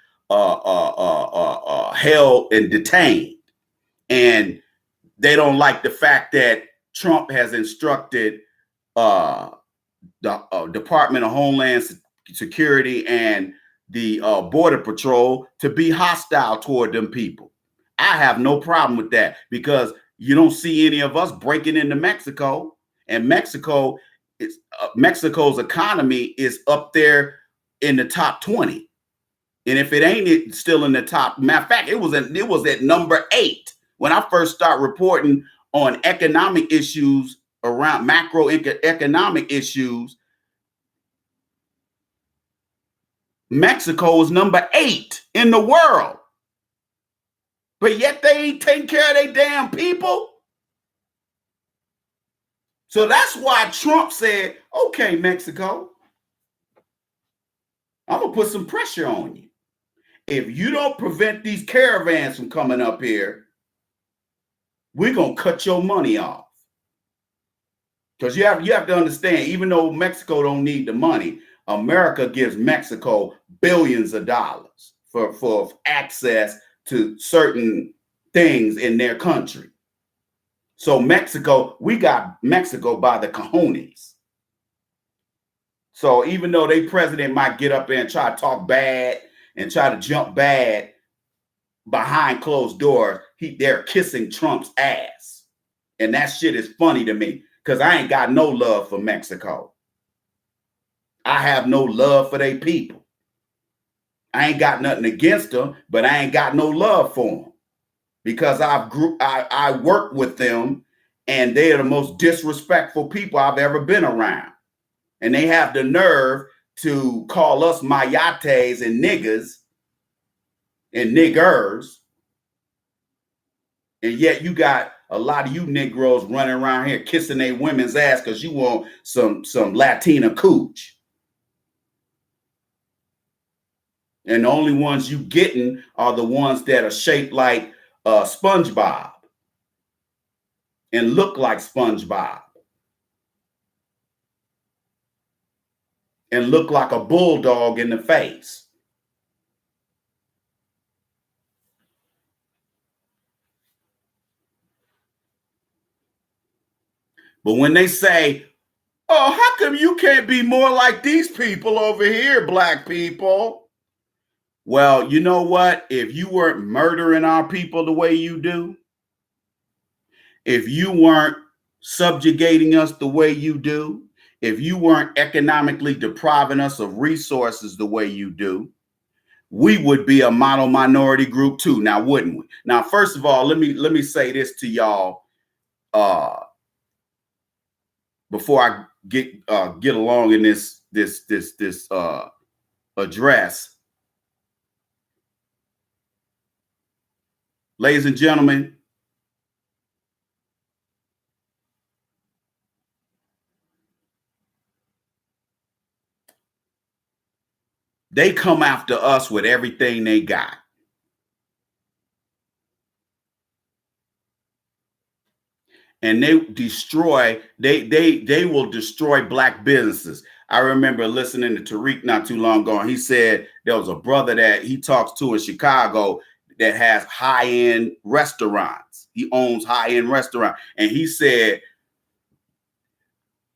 held and detained, and they don't like the fact that Trump has instructed the Department of Homeland Security and the Border Patrol to be hostile toward them people. I have no problem with that because you don't see any of us breaking into Mexico, and Mexico's economy is up there in the top 20. And if it ain't it still in the top, matter of fact, it was at number 8 when I first started reporting on economic issues around macroeconomic issues. Mexico is number 8 in the world, but yet they ain't taking care of their damn people. So that's why Trump said, "Okay, Mexico, I'm gonna put some pressure on you. If you don't prevent these caravans from coming up here, we're gonna cut your money off." Because you have to understand, even though Mexico don't need the money, America gives Mexico billions of dollars for access to certain things in their country. So Mexico, we got Mexico by the cojones. So even though their president might get up there and try to talk bad and try to jump bad behind closed doors, they're kissing Trump's ass. And that shit is funny to me because I ain't got no love for Mexico. I have no love for their people. I ain't got nothing against them, but I ain't got no love for them because I work with them, and they are the most disrespectful people I've ever been around. And they have the nerve to call us mayates and niggas and niggers. And yet you got a lot of you Negroes running around here kissing their women's ass because you want some Latina cooch. And the only ones you getting are the ones that are shaped like SpongeBob and look like SpongeBob and look like a bulldog in the face. But when they say, "Oh, how come you can't be more like these people over here, black people?" Well, you know what? If you weren't murdering our people the way you do, if you weren't subjugating us the way you do, if you weren't economically depriving us of resources the way you do, we would be a model minority group too. Now, wouldn't we? Now, first of all, let me say this to y'all before I get along in this address. Ladies and gentlemen, they come after us with everything they got. And they will destroy black businesses. I remember listening to Tariq not too long ago, and he said there was a brother that he talks to in Chicago that has high-end restaurants. He owns high-end restaurants. And he said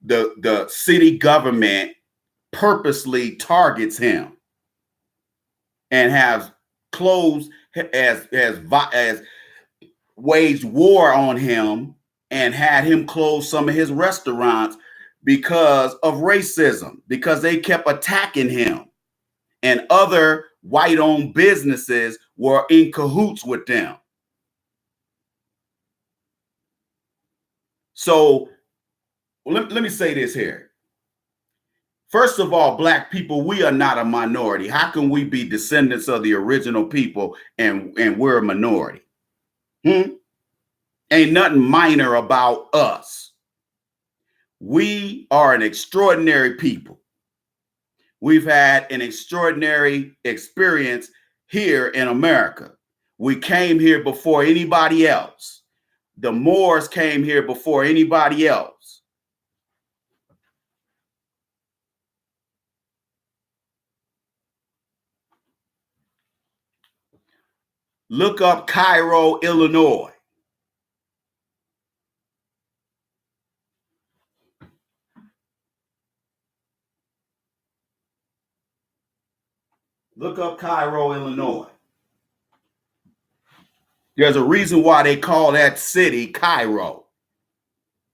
the city government purposely targets him and has closed, as waged war on him and had him close some of his restaurants because of racism, because they kept attacking him. And other white-owned businesses were in cahoots with them. So let me say this here. First of all, black people, we are not a minority. How can we be descendants of the original people and we're a minority? Ain't nothing minor about us. We are an extraordinary people. we've had an extraordinary experience here in America. We came here before anybody else. The Moors came here before anybody else. Look up Cairo, Illinois. Look up Cairo, Illinois. There's a reason why they call that city Cairo.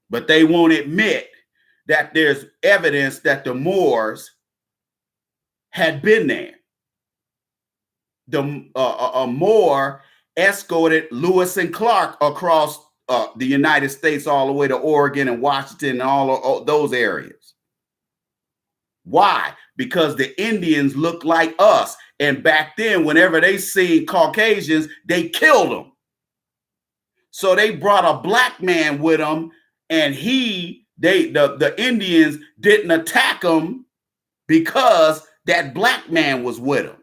But they won't admit that there's evidence that the Moors had been there. A Moor escorted Lewis and Clark across the United States all the way to Oregon and Washington and all those areas. Why? Because the Indians looked like us. And back then, whenever they seen Caucasians, they killed them. So they brought a black man with them, and the Indians didn't attack him because that black man was with him.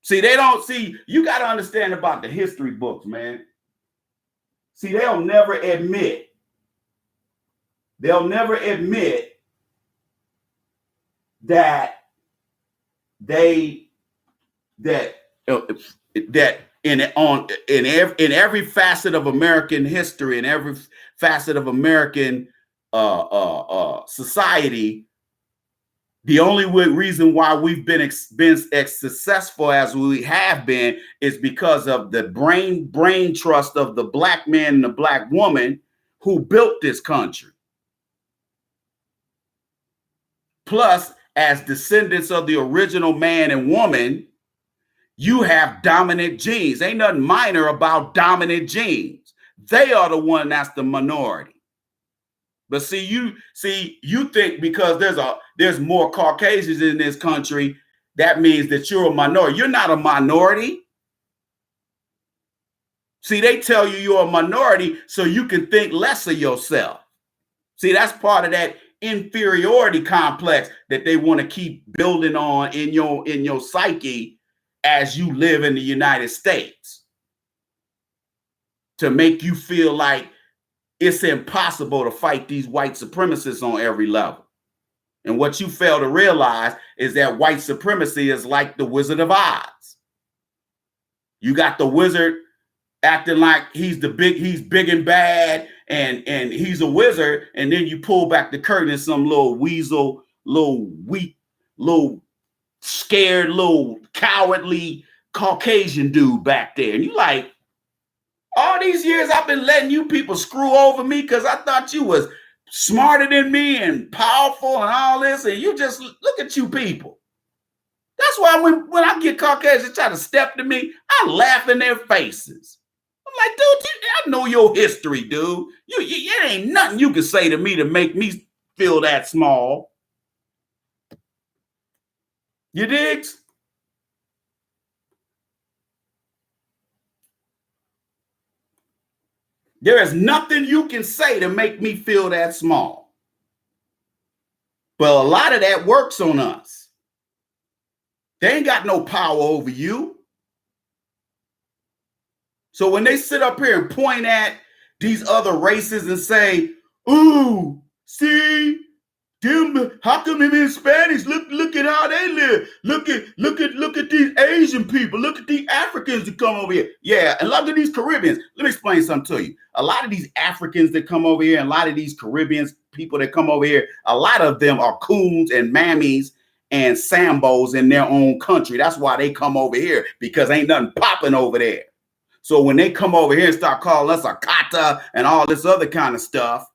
See, you got to understand about the history books, man. See, they'll never admit that in every facet of American history, in every facet of American society, the only reason why we've been as successful as we have been is because of the brain trust of the black man and the black woman who built this country. Plus, as descendants of the original man and woman, you have dominant genes. Ain't nothing minor about dominant genes. They are the one that's the minority. But you think because there's more Caucasians in this country, that means that you're a minority. You're not a minority. See, they tell you you're a minority so you can think less of yourself. See, that's part of that inferiority complex that they want to keep building on in your psyche as you live in the United States, to make you feel like it's impossible to fight these white supremacists on every level. And what you fail to realize is that white supremacy is like the Wizard of Oz. You got the wizard acting like he's big and bad, and he's a wizard, and then you pull back the curtain and some little weasel, little weak, little scared, little cowardly Caucasian dude back there. And you like, all these years I've been letting you people screw over me because I thought you was smarter than me and powerful and all this, and you just look at you people. That's why when I get Caucasians try to step to me, I laugh in their faces. I'm like, dude, I know your history, dude. It ain't nothing you can say to me to make me feel that small. You digs? There is nothing you can say to make me feel that small. But a lot of that works on us. They ain't got no power over you. So when they sit up here and point at these other races and say, ooh, see, them, how come them Hispanics look at how they live? Look at these Asian people. Look at these Africans that come over here. Yeah, and look at these Caribbeans. Let me explain something to you. A lot of these Africans that come over here and a lot of these Caribbeans people that come over here, a lot of them are coons and mammies and sambos in their own country. That's why they come over here, because ain't nothing popping over there. So when they come over here and start calling us a kata and all this other kind of stuff,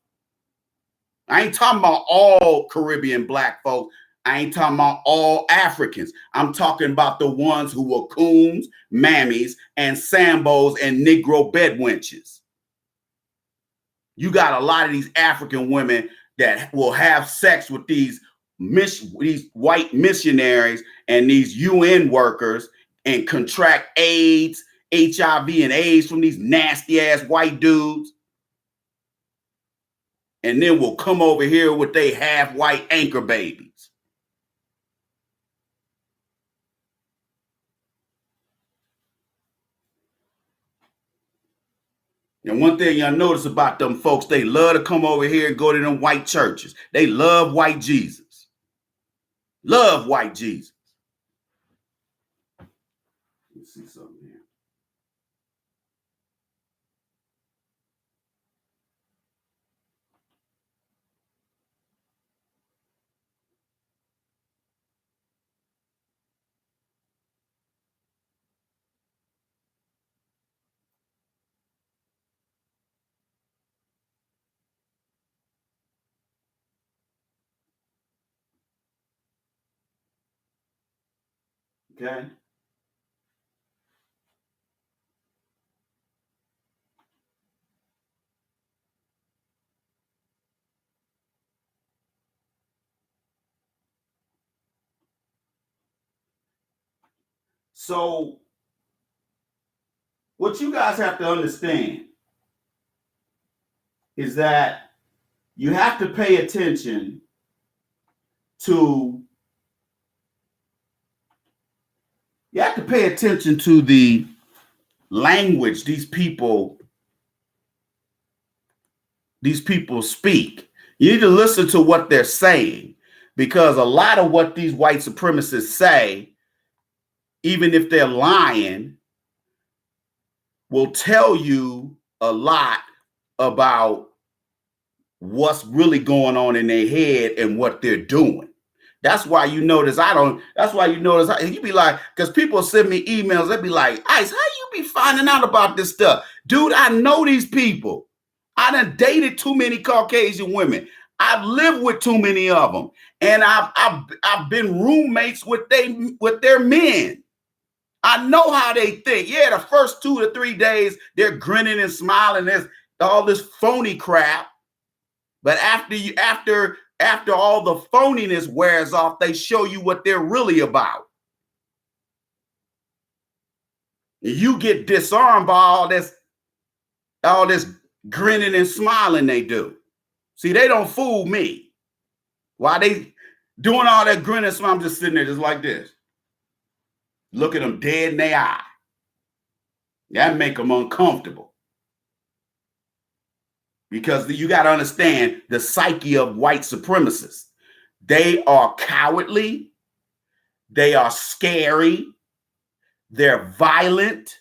I ain't talking about all Caribbean black folks. I ain't talking about all Africans. I'm talking about the ones who were coons, mammies, and sambos and Negro bedwenches. You got a lot of these African women that will have sex with these white missionaries and these UN workers and contract AIDS, HIV and AIDS from these nasty ass white dudes. And then will come over here with they half white anchor babies. And one thing y'all notice about them folks, they love to come over here and go to them white churches. They love white Jesus. Love white Jesus. Let's see something here. Okay. So what you guys have to understand is that you have to pay attention to the language these people speak. You need to listen to what they're saying, because a lot of what these white supremacists say, even if they're lying, will tell you a lot about what's really going on in their head and what they're doing. That's why you notice you be like, because people send me emails, they be like, Ice, how you be finding out about this stuff? Dude, I know these people. I done dated too many Caucasian women. I've lived with too many of them. And I've been roommates with their men. I know how they think. Yeah, the first 2 to 3 days, they're grinning and smiling. There's all this phony crap. But after all the phoniness wears off, they show you what they're really about. You get disarmed by all this grinning and smiling they do. See, they don't fool me. While they doing all that grinning and smiling, I'm just sitting there just like this. Look at them dead in their eye. That make them uncomfortable. Because you got to understand the psyche of white supremacists. They are cowardly. They are scary. They're violent.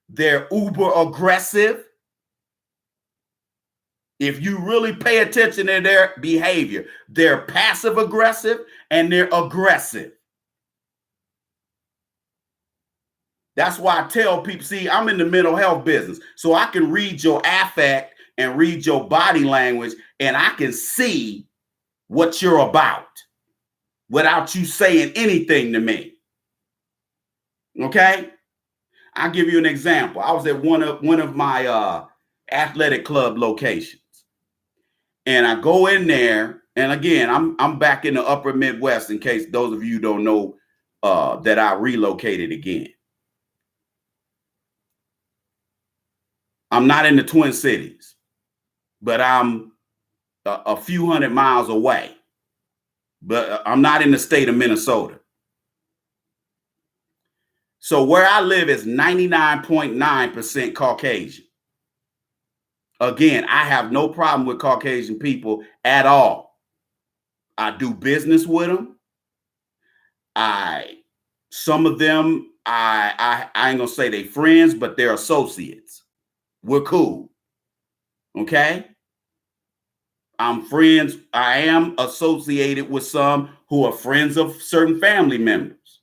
They're uber aggressive. If you really pay attention to their behavior, they're passive aggressive and they're aggressive. That's why I tell people, see, I'm in the mental health business, so I can read your affect and read your body language, and I can see what you're about without you saying anything to me. Okay? I'll give you an example. I was at one of my athletic club locations, and I go in there, and again, I'm back in the upper Midwest in case those of you don't know that I relocated again. I'm not in the Twin Cities, but I'm a few hundred miles away. But I'm not in the state of Minnesota. So where I live is 99.9% Caucasian. Again, I have no problem with Caucasian people at all. I do business with them. Some of them, I ain't gonna say they friends, but they're associates. We're cool. Okay? I'm friends. I am associated with some who are friends of certain family members.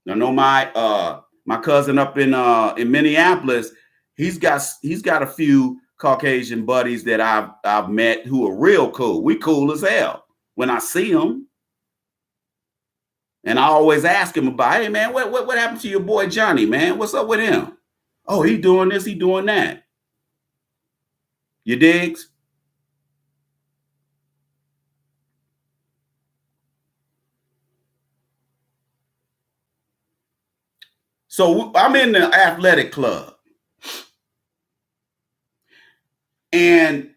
I know my cousin up in Minneapolis. He's got a few Caucasian buddies that I've met who are real cool. We cool as hell when I see them, and I always ask him about, hey man, what happened to your boy Johnny, man? What's up with him? Oh, he doing this, he doing that. You digs? So I'm in the athletic club, and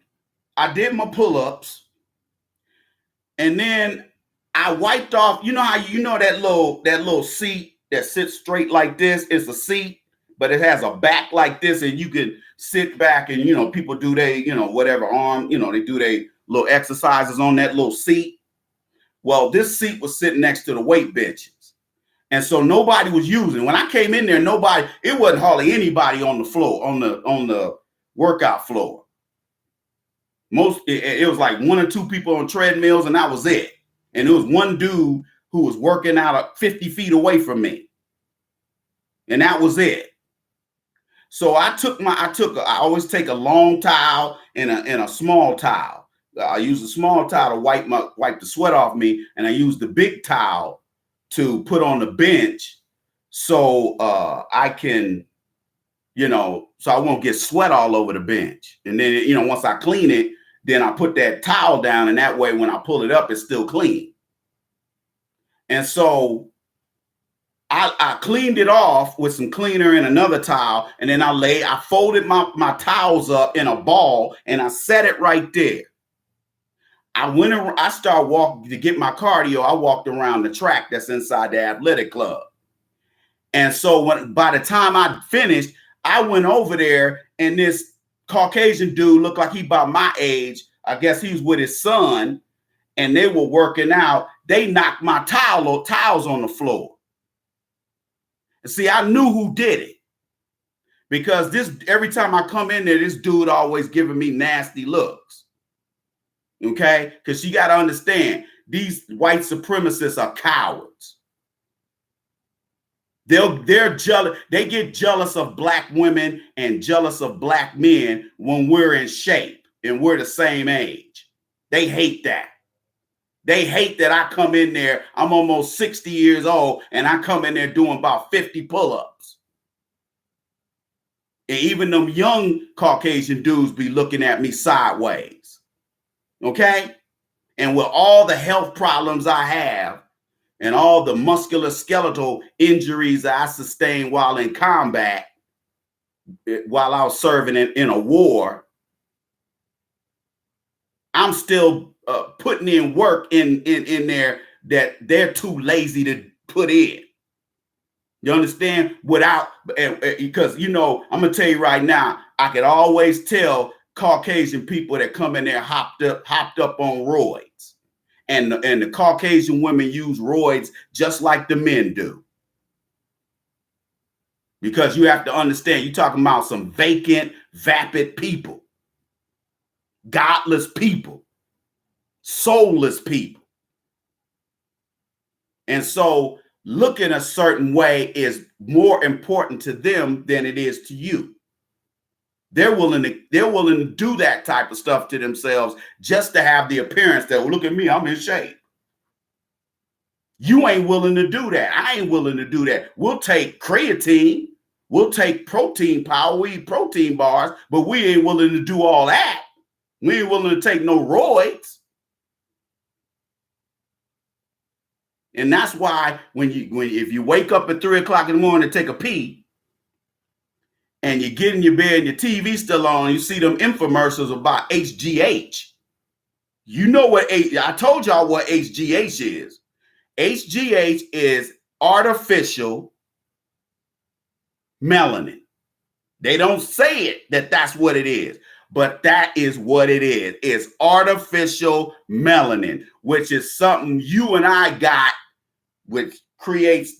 I did my pull-ups, and then I wiped off. You know how that little seat that sits straight like this is a seat but it has a back like this, and you can sit back and, you know, people do they, you know, whatever arm, you know, they do their little exercises on that little seat. Well, this seat was sitting next to the weight benches. And so nobody was using. When I came in there, it wasn't hardly anybody on the floor, on the workout floor. It was like one or two people on treadmills, and that was it. And there was one dude who was working out 50 feet away from me. And that was it. So I always take a long towel and a small towel. I use the small towel to wipe the sweat off me, and I use the big towel to put on the bench so I can, you know, so I won't get sweat all over the bench. And then, you know, once I clean it, then I put that towel down, and that way when I pull it up, it's still clean. And so I cleaned it off with some cleaner and another towel, and then I folded my towels up in a ball, and I set it right there. I started walking to get my cardio. I walked around the track that's inside the athletic club. And so by the time I finished, I went over there, and this Caucasian dude looked like he about my age. I guess he was with his son, and they were working out. They knocked my towels on the floor. And see, I knew who did it, because every time I come in there, this dude always giving me nasty looks. Okay? Because you got to understand, these white supremacists are cowards. They're jealous. They get jealous of black women and jealous of black men when we're in shape and we're the same age. They hate that. They hate that I come in there, I'm almost 60 years old, and I come in there doing about 50 pull-ups. And even them young Caucasian dudes be looking at me sideways. Okay? And with all the health problems I have and all the musculoskeletal injuries that I sustained while in combat, while I was serving in a war, I'm still putting in work in there that they're too lazy to put in. You understand? Because, you know, I'm going to tell you right now, I could always tell Caucasian people that come in there hopped up on roids. And the Caucasian women use roids just like the men do. Because you have to understand, you're talking about some vacant, vapid people. Godless people. Soulless people. And so looking a certain way is more important to them than it is to you. They're willing to do that type of stuff to themselves just to have the appearance that, well, look at me, I'm in shape. You ain't willing to do that. I ain't willing to do that. We'll take creatine. We'll take protein powder. We eat protein bars, but we ain't willing to do all that. We ain't willing to take no roids. And that's why if you wake up at 3 o'clock in the morning to take a pee, and you get in your bed and your TV's still on, and you see them infomercials about HGH. You know what I told y'all what HGH is. HGH is artificial melanin. They don't say it that's what it is, but that is what it is. It's artificial melanin, which is something you and I got, which creates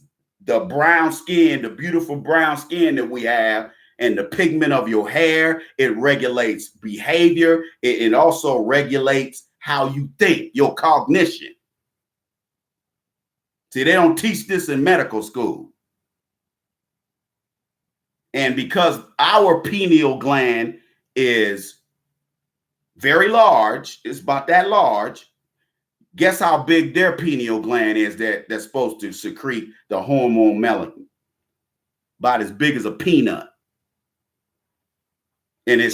the brown skin, the beautiful brown skin that we have, and the pigment of your hair. It regulates behavior. It also regulates how you think, your cognition. See, they don't teach this in medical school. And because our pineal gland is very large, it's about that large, guess how big their pineal gland is that's supposed to secrete the hormone melanin? About as big as a peanut. And it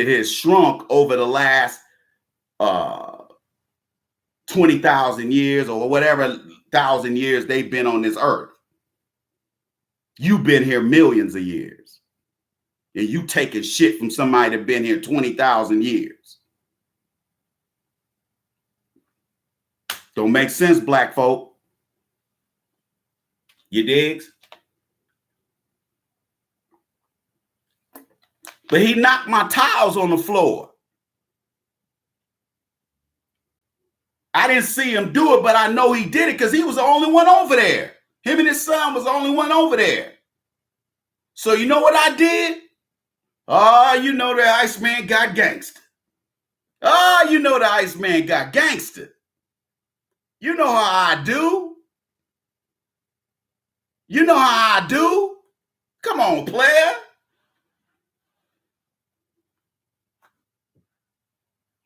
has shrunk over the last 20,000 years or whatever 1,000 years they've been on this earth. You've been here millions of years. And you taking shit from somebody that been here 20,000 years. Don't make sense, black folk. You digs? But he knocked my tiles on the floor. I didn't see him do it, but I know he did it because he was the only one over there. Him and his son was the only one over there. So you know what I did? Oh, you know the Iceman got gangster. Oh, you know the Iceman got gangster. You know how I do. You know how I do. Come on, player.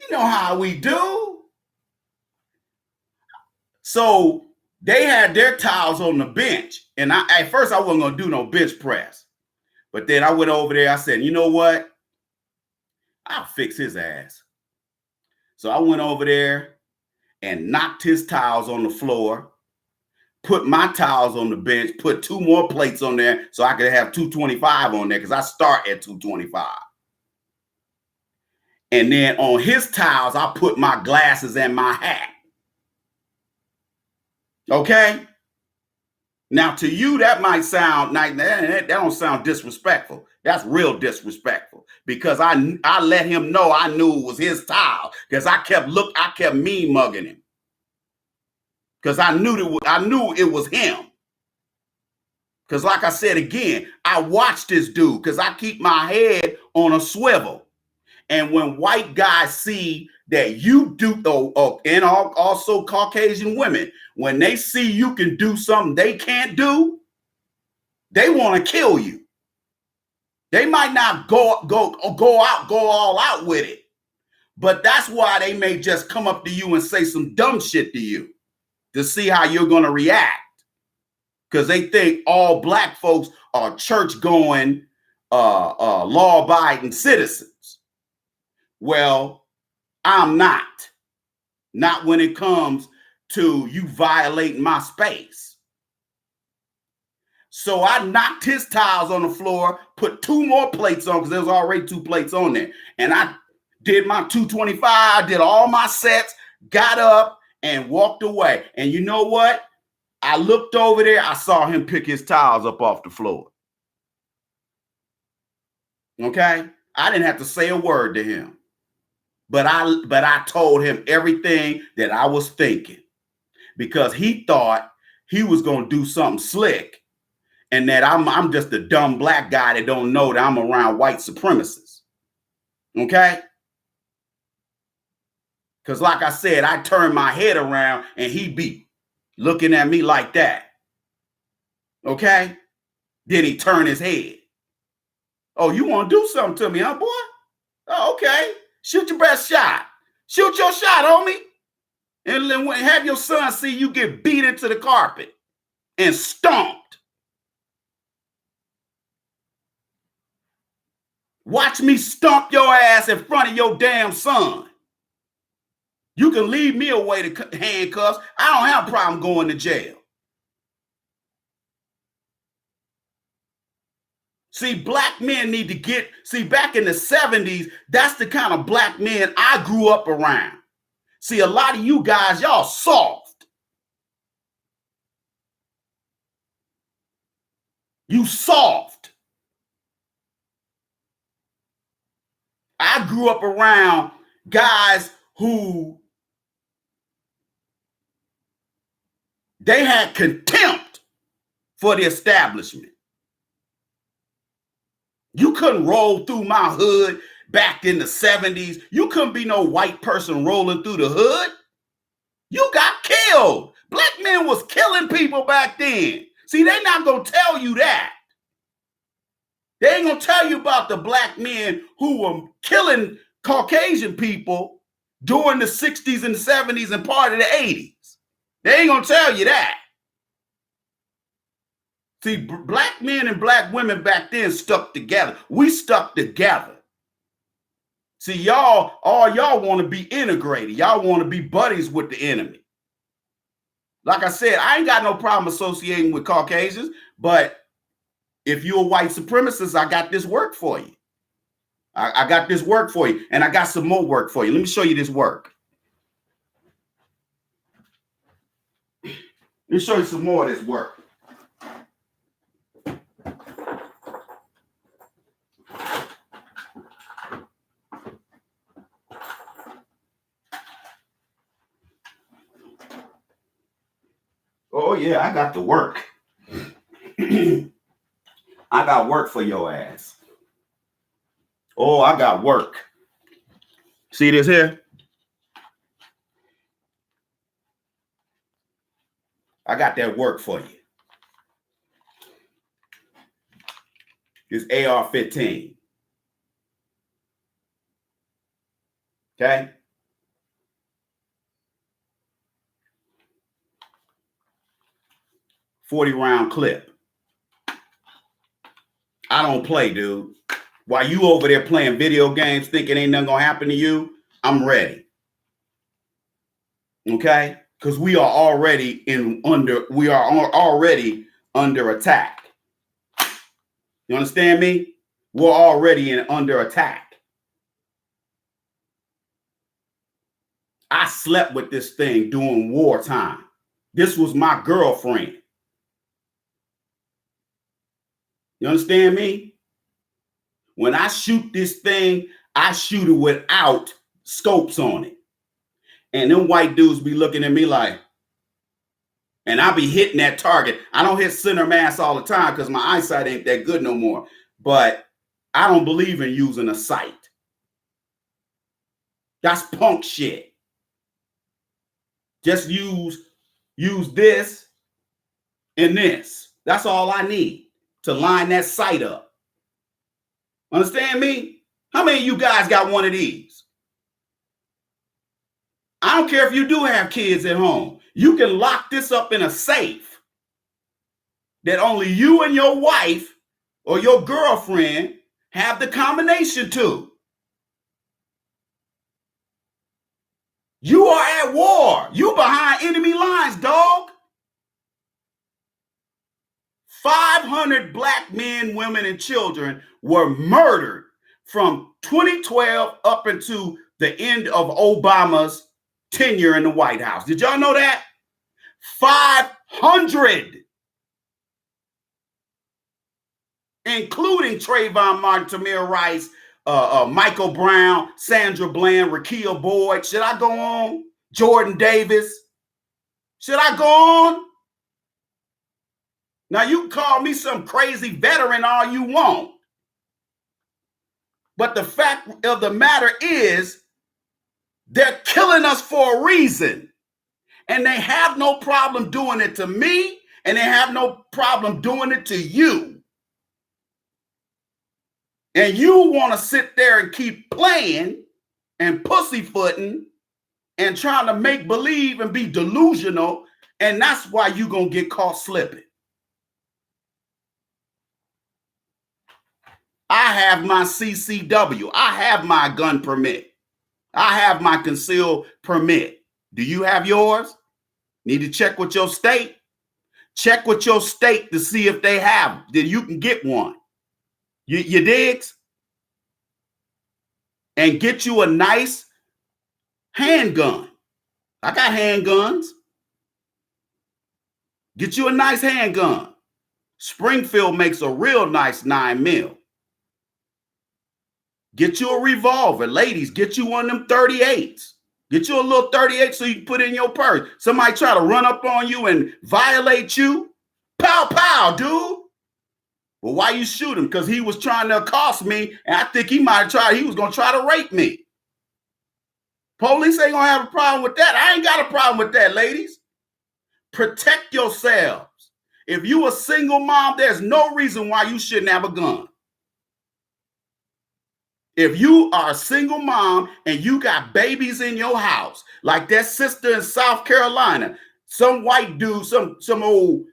You know how we do. So they had their towels on the bench. And at first I wasn't going to do no bench press. But then I went over there. I said, you know what? I'll fix his ass. So I went over there and knocked his towels on the floor, put my towels on the bench, put 2 more plates on there so I could have 225 on there because I start at 225. And then on his towels, I put my glasses and my hat. Okay? Now, to you, that might sound like that don't sound disrespectful. That's real disrespectful because I let him know I knew it was his towel because I kept mean mugging him because I knew it was him. Because like I said again, I watched this dude because I keep my head on a swivel. And when white guys see that you do, and also Caucasian women, when they see you can do something they can't do, they want to kill you. They might not go all out with it, but that's why they may just come up to you and say some dumb shit to you to see how you're going to react. Because they think all black folks are church-going, law-abiding citizens. Well, I'm not. Not when it comes to you violating my space. So I knocked his tiles on the floor, put 2 more plates on because there was already 2 plates on there. And I did my 225, did all my sets, got up and walked away. And you know what? I looked over there. I saw him pick his tiles up off the floor. Okay? I didn't have to say a word to him. But I told him everything that I was thinking because he thought he was going to do something slick and that I'm just a dumb black guy that don't know that I'm around white supremacists. Okay? Because like I said, I turned my head around and he be looking at me like that. Okay? Then he turned his head. Oh, you want to do something to me, huh, boy? Oh, okay. Shoot your best shot. Shoot your shot, homie. And then have your son see you get beat into the carpet and stomped. Watch me stomp your ass in front of your damn son. You can leave me away to handcuffs. I don't have a problem going to jail. See, black men need to back in the 70s, that's the kind of black men I grew up around. See, a lot of you guys, y'all soft. You soft. I grew up around guys who they had contempt for the establishment. You couldn't roll through my hood back in the 70s. You couldn't be no white person rolling through the hood. You got killed. Black men was killing people back then. See, they're not going to tell you that. They ain't going to tell you about the black men who were killing Caucasian people during the 60s and 70s and part of the 80s. They ain't going to tell you that. See, black men and black women back then stuck together. We stuck together. See, all y'all want to be integrated. Y'all want to be buddies with the enemy. Like I said, I ain't got no problem associating with Caucasians, but if you're a white supremacist, I got this work for you. I got this work for you, and I got some more work for you. Let me show you this work. Let me show you some more of this work. Oh, yeah, I got to work. I got work for your ass. Oh, I got work. See this here? I got that work for you. This AR-15. Okay? .40-round clip. I don't play, dude. While you over there playing video games thinking ain't nothing gonna happen to you, I'm ready. Okay? Because we are already under attack. You understand me? We're already under attack. I slept with this thing during wartime. This was my girlfriend. You understand me? When I shoot this thing, I shoot it without scopes on it. And them white dudes be looking at me like, and I be hitting that target. I don't hit center mass all the time because my eyesight ain't that good no more. But I don't believe in using a sight. That's punk shit. Just use this and this. That's all I need to line that sight up. Understand me? How many of you guys got one of these? I don't care if you do have kids at home. You can lock this up in a safe that only you and your wife or your girlfriend have the combination to. You are at war. You behind enemy lines, dog. 500 black men, women, and children were murdered from 2012 up into the end of Obama's tenure in the White House. Did y'all know that? 500, including Trayvon Martin, Tamir Rice, Michael Brown, Sandra Bland, Raquel Boyd. Should I go on? Jordan Davis. Should I go on? Now, you can call me some crazy veteran all you want. But the fact of the matter is, they're killing us for a reason. And they have no problem doing it to me, and they have no problem doing it to you. And you want to sit there and keep playing and pussyfooting and trying to make believe and be delusional, and that's why you're going to get caught slipping. I have my CCW. I have my gun permit. I have my concealed permit. Do you have yours? Need to check with your state. Check with your state to see if they have. Then you can get one. You digs? And get you a nice handgun. I got handguns. Get you a nice handgun. Springfield makes a real nice 9mm. Get you a revolver. Ladies, get you one of them 38s. Get you a little 38 so you can put it in your purse. Somebody try to run up on you and violate you. Pow, pow, dude. Well, why you shoot him? Because he was trying to accost me, and I think he was going to try to rape me. Police ain't going to have a problem with that. I ain't got a problem with that, ladies. Protect yourselves. If you a single mom, there's no reason why you shouldn't have a gun. If you are a single mom and you got babies in your house, like that sister in South Carolina, some white dude, some old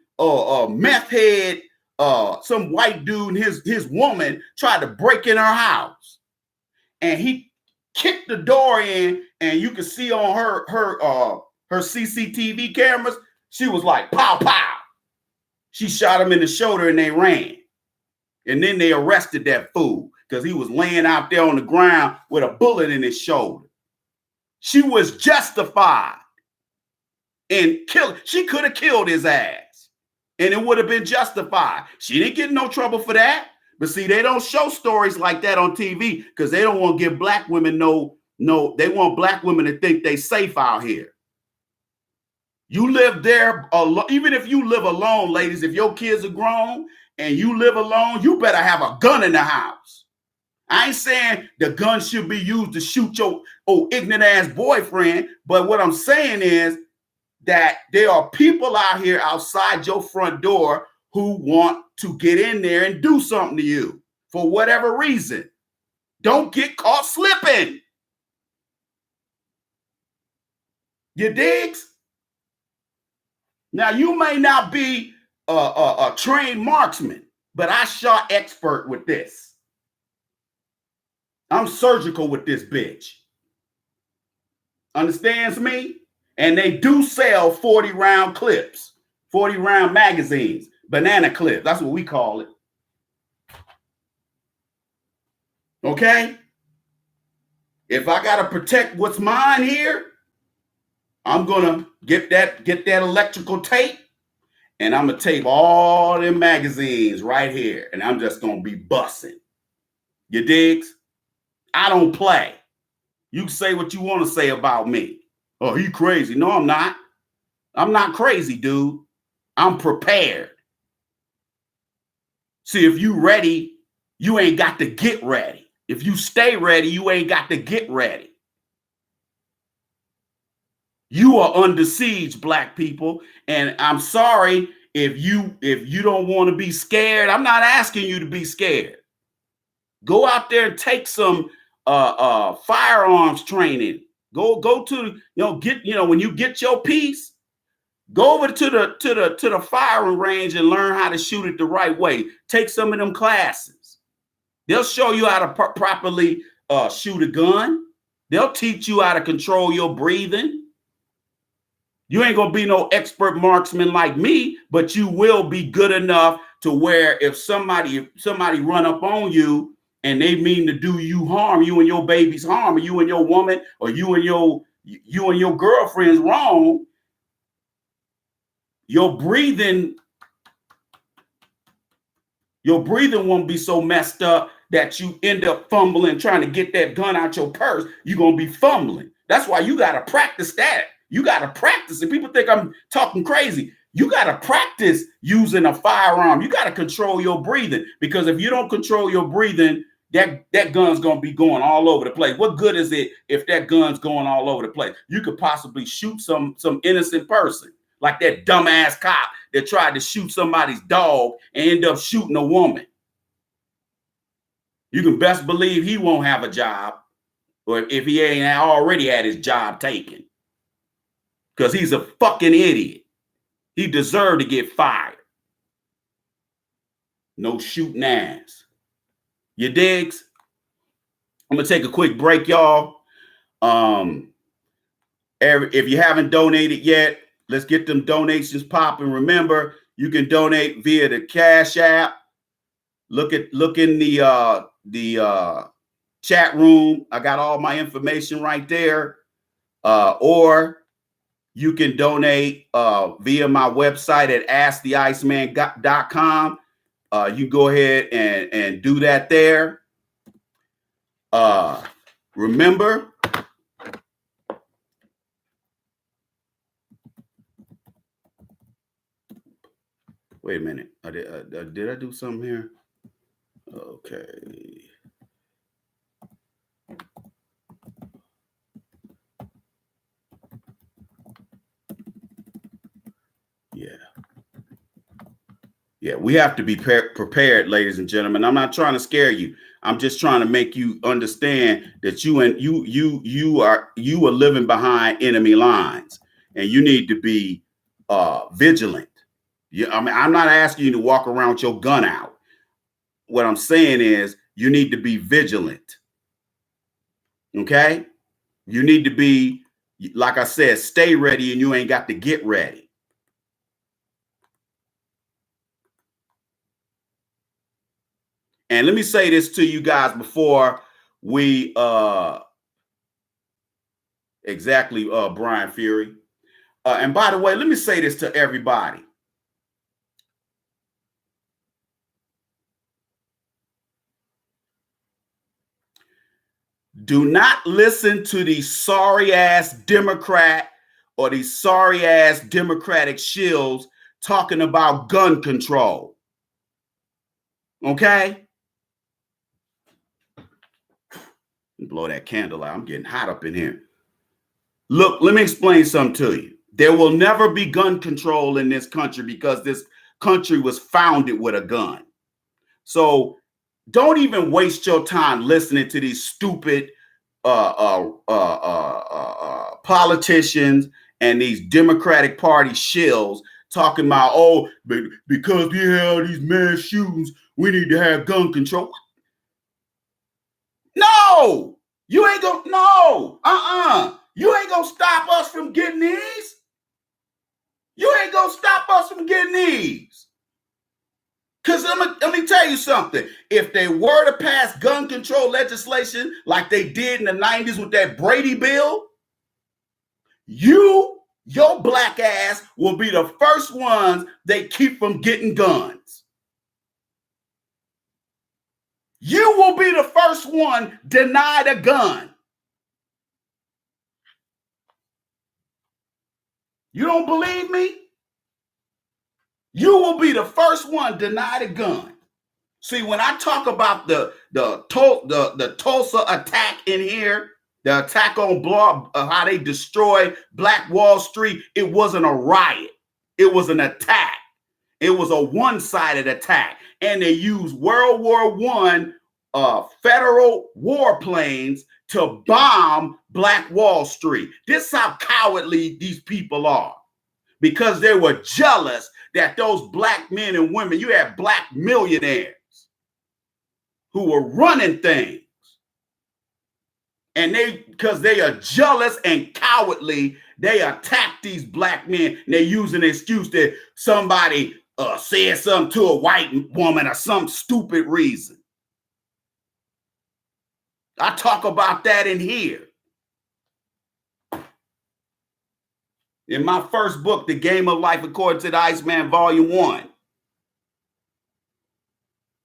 meth head, some white dude and his woman tried to break in her house, and he kicked the door in, and you can see on her CCTV cameras, she was like, pow, pow. She shot him in the shoulder and they ran. And then they arrested that fool because he was laying out there on the ground with a bullet in his shoulder. She was justified in killing. She could have killed his ass and it would have been justified. She didn't get in no trouble for that. But see, they don't show stories like that on TV because they don't want to give black women they want black women to think they safe out here. You live there, even if you live alone, ladies, if your kids are grown and you live alone, you better have a gun in the house. I ain't saying the gun should be used to shoot your ignorant ass boyfriend, but what I'm saying is that there are people out here outside your front door who want to get in there and do something to you for whatever reason. Don't get caught slipping. You digs? Now, you may not be a trained marksman, but I shot expert with this. I'm surgical with this bitch. Understands me? And they do sell 40-round clips, 40-round magazines, banana clips. That's what we call it. Okay? If I got to protect what's mine here, I'm going to get that electrical tape, and I'm going to tape all them magazines right here, and I'm just going to be busting. You digs? I don't play. You can say what you want to say about me. Oh, he crazy. No, I'm not. I'm not crazy, dude. I'm prepared. See, if you ready, you ain't got to get ready. If you stay ready, you ain't got to get ready. You are under siege, black people. And I'm sorry if you don't want to be scared. I'm not asking you to be scared. Go out there and take some firearms training. Go to, when you get your piece, go over to the firing range and learn how to shoot it the right way. Take some of them classes. They'll show you how to properly shoot a gun. They'll teach you how to control your breathing. You ain't gonna be no expert marksman like me, but you will be good enough to where if somebody run up on you and they mean to do you harm, you and your baby's harm, or you and your woman, or you and your girlfriend's wrong, your breathing won't be so messed up that you end up fumbling trying to get that gun out your purse. You're gonna be fumbling. That's why you gotta practice that. You gotta practice it. People think I'm talking crazy. You gotta practice using a firearm. You gotta control your breathing, because if you don't control your breathing, that gun's gonna be going all over the place. What good is it if that gun's going all over the place? You could possibly shoot some innocent person, like that dumbass cop that tried to shoot somebody's dog and end up shooting a woman. You can best believe he won't have a job, or if he ain't already had his job taken, because he's a fucking idiot. He deserved to get fired. No shooting ass. You digs? I'm gonna take a quick break, y'all. If you haven't donated yet, let's get them donations popping. Remember, you can donate via the Cash App. Look in the chat room. I got all my information right there. Or you can donate via my website at asktheiceman.com. You go ahead and do that there. Remember, wait a minute. Did I do something here? Okay. Yeah, we have to be prepared, ladies and gentlemen. I'm not trying to scare you. I'm just trying to make you understand that you are living behind enemy lines, and you need to be vigilant. I'm not asking you to walk around with your gun out. What I'm saying is you need to be vigilant. Okay? You need to be, like I said, stay ready, and you ain't got to get ready. And let me say this to you guys before we Brian Fury. And by the way, let me say this to everybody. Do not listen to the sorry ass Democrat or these sorry ass Democratic shills talking about gun control. Okay? Blow that candle out. I'm getting hot up in here. Look, let me explain something to you. There will never be gun control in this country because this country was founded with a gun. So don't even waste your time listening to these stupid politicians and these Democratic Party shills talking about, oh, because we have these mass shootings, we need to have gun control. No, you ain't gonna, no, you ain't gonna stop us from getting these. You ain't gonna stop us from getting these. Because let me tell you something. If they were to pass gun control legislation like they did in the 90s with that Brady bill, your black ass will be the first ones they keep from getting guns. You will be the first one denied a gun. You don't believe me? You will be the first one denied a gun. See, when I talk about the Tulsa attack in here, the attack on how they destroyed Black Wall Street, it wasn't a riot. It was an attack. It was a one-sided attack. And they used World War I federal warplanes to bomb Black Wall Street. This is how cowardly these people are. Because they were jealous that those black men and women, you had black millionaires who were running things. And because they are jealous and cowardly, they attack these black men. And they use an excuse that somebody said something to a white woman or some stupid reason. I talk about that in here. In my first book, The Game of Life According to the Iceman, Volume 1.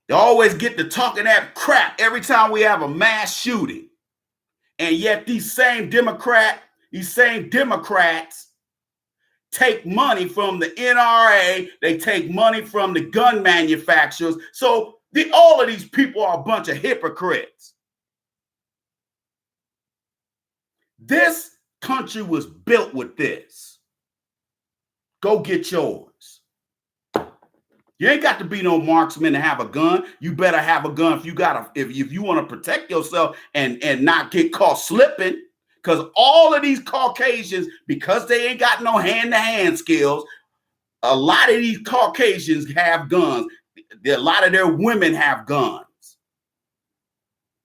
They always get to talking that crap every time we have a mass shooting. And yet these same Democrats take money from the NRA. They take money from the gun manufacturers. So all of these people are a bunch of hypocrites. This country was built with this. Go get yours. You ain't got to be no marksman to have a gun. You better have a gun if you want to protect yourself and not get caught slipping. Because all of these Caucasians, because they ain't got no hand-to-hand skills, a lot of these Caucasians have guns. A lot of their women have guns.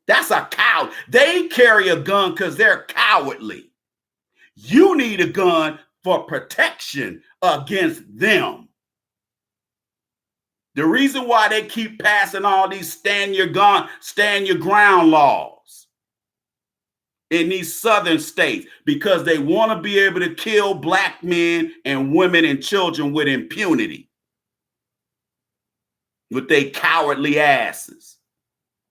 That's a cow. They carry a gun because they're cowardly. You need a gun for protection against them. The reason why they keep passing all these stand your ground laws in these southern states, because they want to be able to kill black men and women and children with impunity. With their cowardly asses.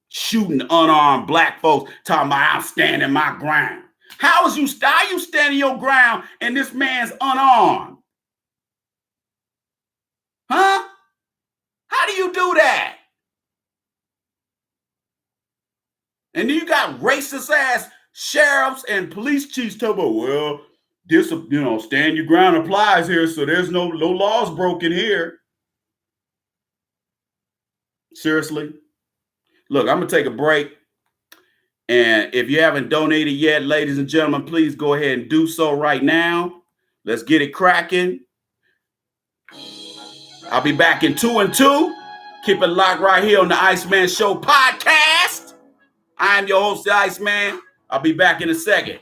Shooting unarmed black folks, talking about I'm standing my ground. How are you standing your ground and this man's unarmed? Huh? How do you do that? And then you got racist ass sheriffs and police chiefs talking about, well, this, stand your ground applies here, so there's no laws broken here. Seriously? Look, I'm going to take a break. And if you haven't donated yet, ladies and gentlemen, please go ahead and do so right now. Let's get it cracking. I'll be back in 2 and 2. Keep it locked right here on the Iceman Show podcast. I am your host, the Iceman. I'll be back in a second.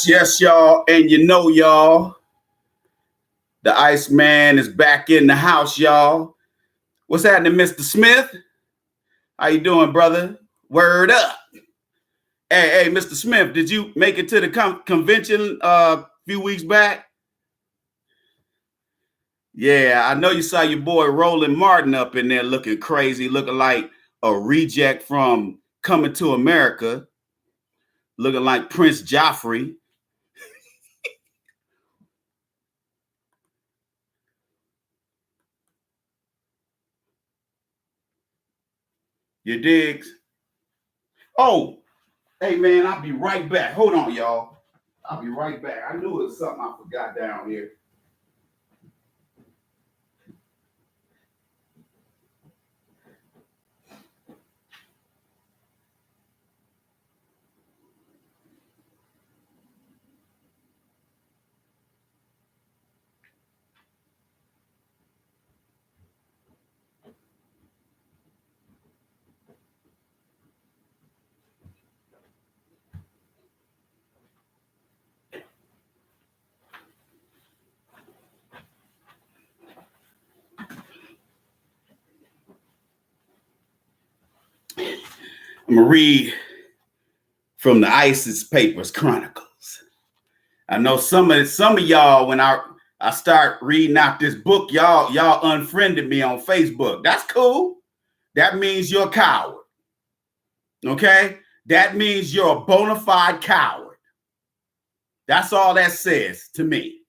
Yes, y'all. And you know, y'all, the Iceman is back in the house, y'all. What's happening, Mr. Smith? How you doing, brother? Word up. Hey, Mr. Smith, did you make it to the convention a few weeks back? Yeah, I know you saw your boy Roland Martin up in there looking crazy, looking like a reject from Coming to America, looking like Prince Joffrey. You digs? Oh, hey, man, I'll be right back. Hold on, y'all. I'll be right back. I knew it was something I forgot down here. I'm going to read from the ISIS Papers Chronicles. I know some of y'all, when I start reading out this book, y'all unfriended me on Facebook. That's cool. That means you're a coward. Okay? That means you're a bona fide coward. That's all that says to me.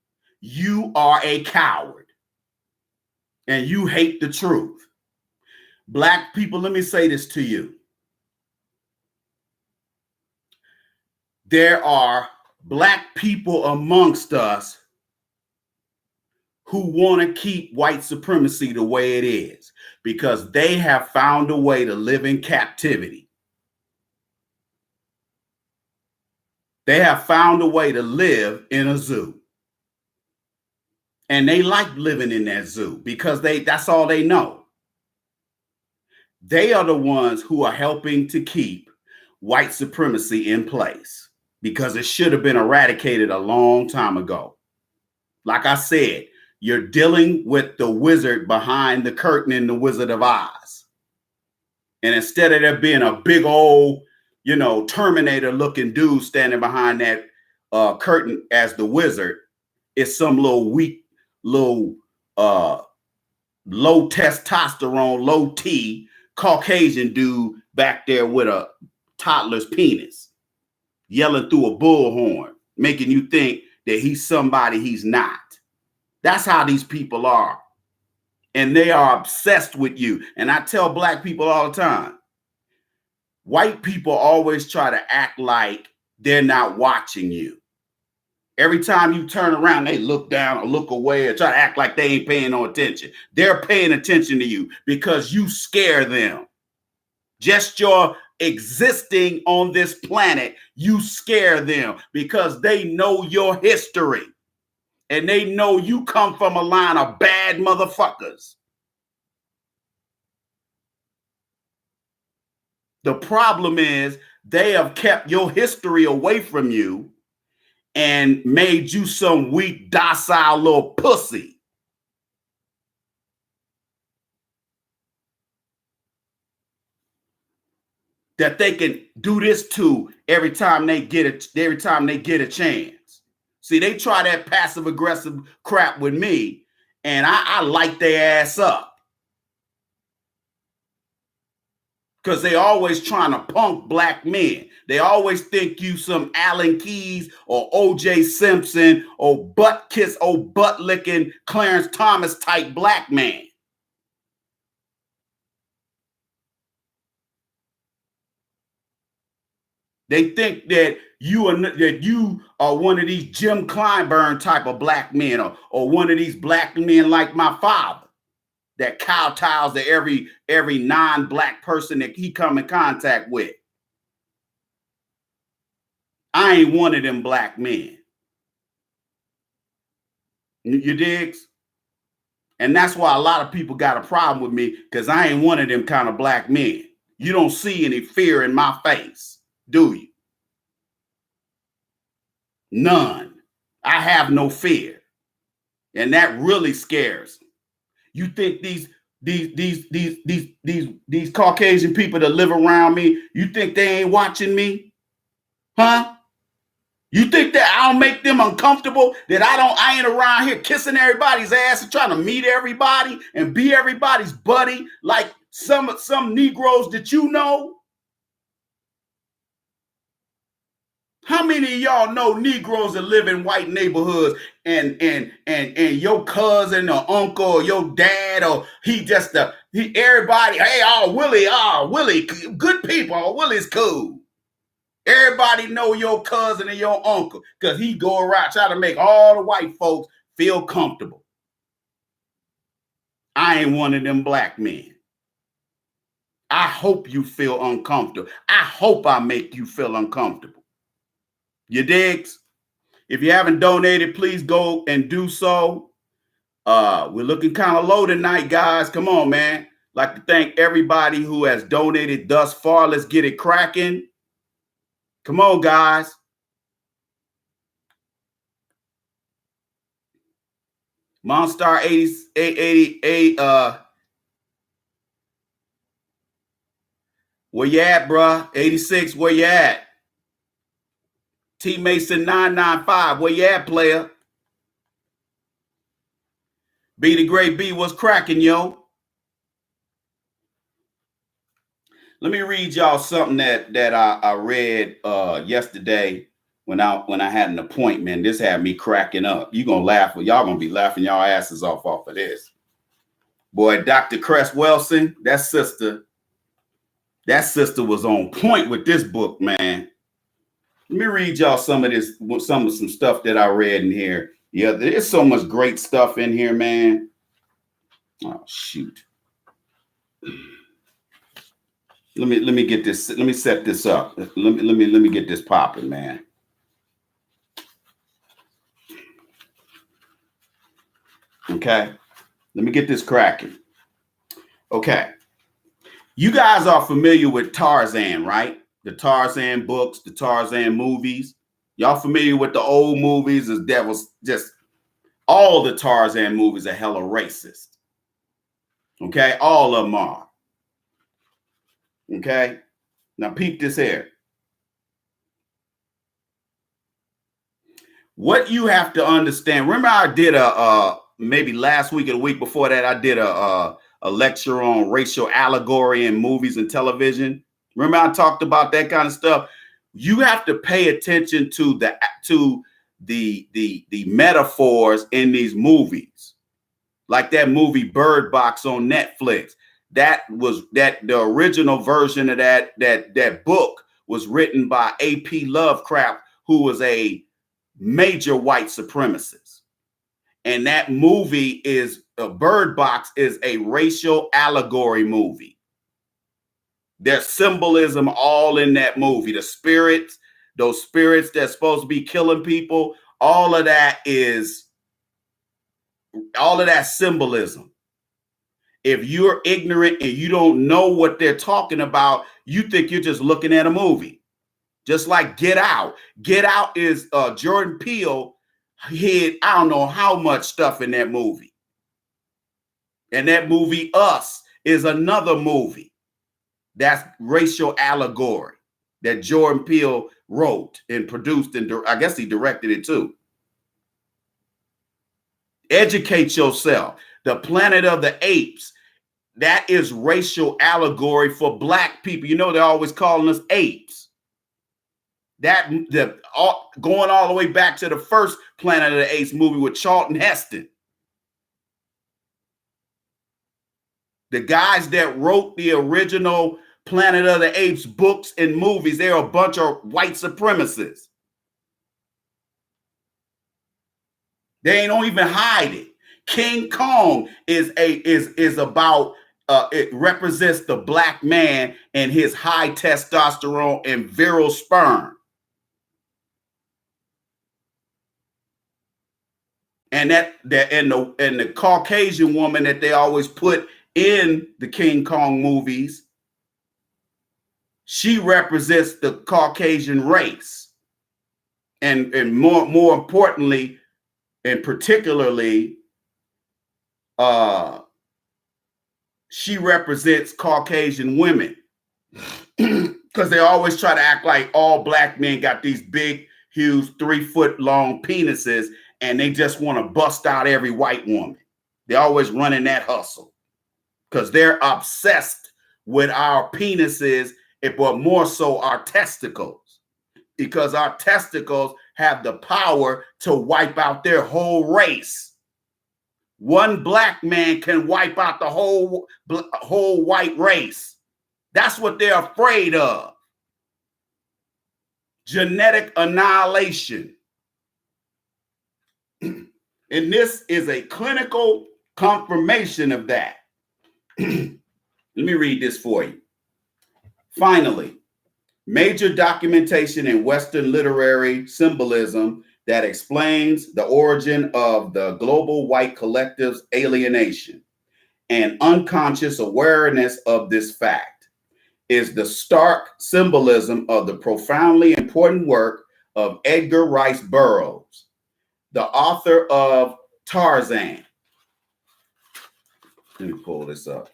You are a coward. And you hate the truth. Black people, let me say this to you. There are Black people amongst us who want to keep white supremacy the way it is because they have found a way to live in captivity. They have found a way to live in a zoo. And they like living in that zoo because that's all they know. They are the ones who are helping to keep white supremacy in place. because it should have been eradicated a long time ago. Like I said, you're dealing with the wizard behind the curtain in The Wizard of Oz. And instead of there being a big old, Terminator looking dude standing behind that curtain as the wizard, it's some little weak, little low testosterone, low T Caucasian dude back there with a toddler's penis, yelling through a bullhorn, making you think that he's somebody he's not. That's how these people are. And they are obsessed with you. And I tell black people all the time, white people always try to act like they're not watching you. Every time you turn around, they look down or look away or try to act like they ain't paying no attention. They're paying attention to you because you scare them. Just your existing on this planet, you scare them because they know your history and they know you come from a line of bad motherfuckers. The problem is they have kept your history away from you and made you some weak, docile little pussy. That they can do this to every time they get a chance. See, they try that passive aggressive crap with me, and I light their ass up. Because they always trying to punk black men. They always think you some Alan Keyes or O.J. Simpson or butt licking Clarence Thomas type black man. They think that you are one of these Jim Clyburn type of black men or one of these black men like my father that kowtows to every non-black person that he come in contact with. I ain't one of them black men. You digs? And that's why a lot of people got a problem with me, because I ain't one of them kind of black men. You don't see any fear in my face, do you? None. I have no fear. And that really scares me. You think these Caucasian people that live around me, you think they ain't watching me? Huh? You think that I'll make them uncomfortable? That I ain't around here kissing everybody's ass and trying to meet everybody and be everybody's buddy like some Negroes that you know? How many of y'all know Negroes that live in white neighborhoods and your cousin or uncle or your dad or everybody, hey, Willie, good people, Willie's cool. Everybody know your cousin and your uncle because he go around trying to make all the white folks feel comfortable. I ain't one of them black men. I hope you feel uncomfortable. I hope I make you feel uncomfortable. You digs? If you haven't donated, please go and do so. We're looking kind of low tonight, guys. Come on, man. Like to thank everybody who has donated thus far. Let's get it cracking. Come on, guys. Monstar 88, where you at, bruh? 86, where you at? T Mason 995, where you at, player? B the Great B, what's cracking, yo? Let me read y'all something that I read yesterday when I had an appointment. This had me cracking up. You gonna laugh, y'all gonna be laughing y'all asses off of this. Boy, Dr. Cress Wilson, that sister was on point with this book, man. Let me read y'all some stuff that I read in here. Yeah, there's so much great stuff in here, man. Oh, shoot. Let me get this. Let me set this up. Let me get this popping, man. Okay. Let me get this cracking. Okay. You guys are familiar with Tarzan, right? The Tarzan books, the Tarzan movies. Y'all familiar with the old movies? That was just all the Tarzan movies are hella racist. Okay, all of them are. Okay, now peep this here. What you have to understand. Remember, I did maybe last week or the week before that, I did a lecture on racial allegory in movies and television. Remember, I talked about that kind of stuff. You have to pay attention to the metaphors in these movies, like that movie Bird Box on Netflix. The original version of that book was written by A.P. Lovecraft, who was a major white supremacist. And that movie is Bird Box is a racial allegory movie. There's symbolism all in that movie. The spirits, those spirits that's supposed to be killing people, all of that symbolism. If you're ignorant and you don't know what they're talking about, you think you're just looking at a movie. Just like Get Out. Get Out is Jordan Peele hid I don't know how much stuff in that movie. And that movie Us is another movie that's racial allegory that Jordan Peele wrote and produced, and I guess he directed it too. Educate yourself. The Planet of the Apes, that is racial allegory for black people. You know, they're always calling us apes. Going all the way back to the first Planet of the Apes movie with Charlton Heston. The guys that wrote the original Planet of the Apes books and movies, they're a bunch of white supremacists. They don't even hide it. King Kong is about it represents the black man and his high testosterone and virile sperm. And the Caucasian woman that they always put in the King Kong movies, she represents the Caucasian race. And more importantly, and particularly, she represents Caucasian women. Because they always try to act like all black men got these big, huge, 3-foot long penises, and they just want to bust out every white woman. They're always running that hustle because they're obsessed with our penises, but more so our testicles, because our testicles have the power to wipe out their whole race. One black man can wipe out the whole white race. That's what they're afraid of. Genetic annihilation. And this is a clinical confirmation of that. Let me read this for you. Finally, major documentation in Western literary symbolism that explains the origin of the global white collective's alienation and unconscious awareness of this fact is the stark symbolism of the profoundly important work of Edgar Rice Burroughs, the author of Tarzan. Let me pull this up.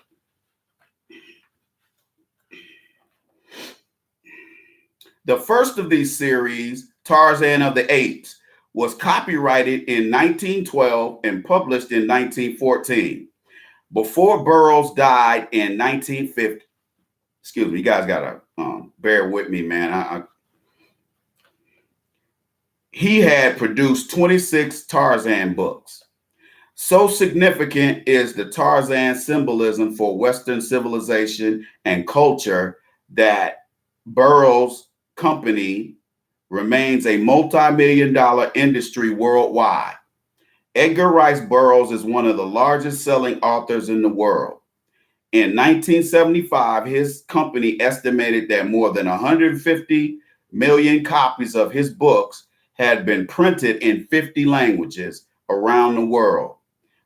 The first of these series, Tarzan of the Apes, was copyrighted in 1912 and published in 1914. Before Burroughs died in 1950, excuse me, you guys gotta bear with me, man. He had produced 26 Tarzan books. So significant is the Tarzan symbolism for Western civilization and culture that Burroughs' company remains a multi-million-dollar industry worldwide. Edgar Rice Burroughs is one of the largest selling authors in the world. In 1975, his company estimated that more than 150 million copies of his books had been printed in 50 languages around the world.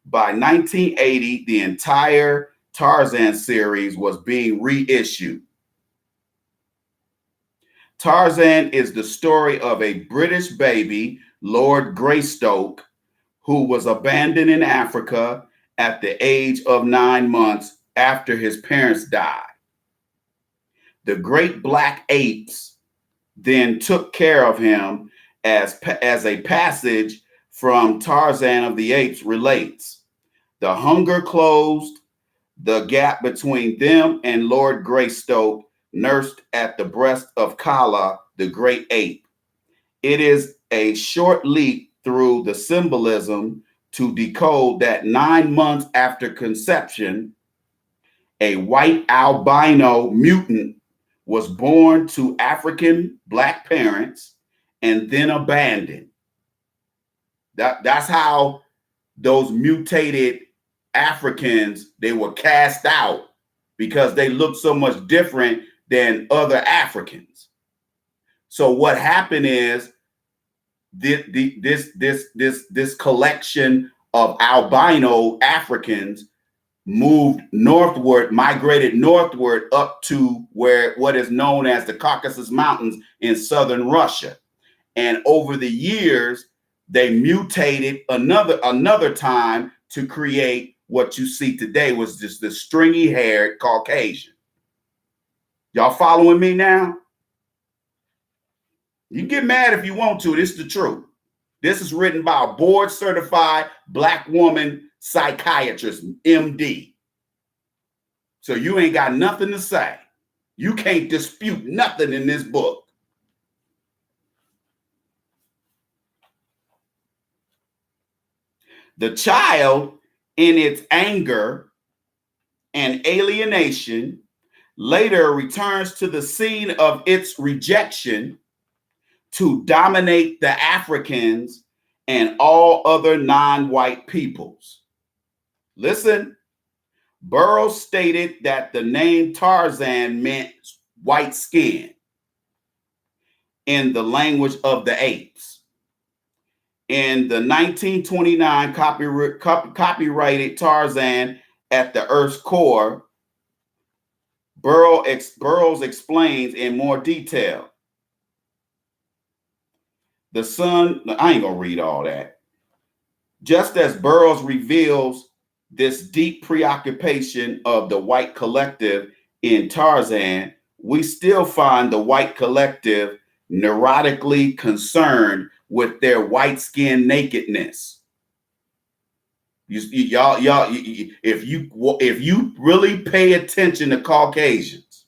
By 1980, the entire Tarzan series was being reissued. Tarzan is the story of a British baby, Lord Greystoke, who was abandoned in Africa at the age of 9 months after his parents died. The great black apes then took care of him, as a passage from Tarzan of the Apes relates. The hunger closed the gap between them and Lord Greystoke, nursed at the breast of Kala, the great ape. It is a short leap through the symbolism to decode that 9 months after conception, a white albino mutant was born to African black parents and then abandoned. That's how those mutated Africans, they were cast out because they looked so much different than other Africans. So what happened is this collection of albino Africans migrated northward up to what is known as the Caucasus Mountains in southern Russia. And over the years, they mutated another time to create what you see today, was just the stringy-haired Caucasian. Y'all following me now? You can get mad if you want to. This is the truth. This is written by a board-certified black woman psychiatrist, MD. So you ain't got nothing to say. You can't dispute nothing in this book. The child, in its anger and alienation, later returns to the scene of its rejection to dominate the Africans and all other non-white peoples. Listen, Burroughs stated that the name Tarzan meant white skin in the language of the apes. In the 1929 copyrighted Tarzan at the Earth's Core, Burroughs explains in more detail. The sun, I ain't gonna read all that. Just as Burroughs reveals this deep preoccupation of the white collective in Tarzan, we still find the white collective neurotically concerned with their white skin nakedness. Y'all, if you really pay attention to Caucasians,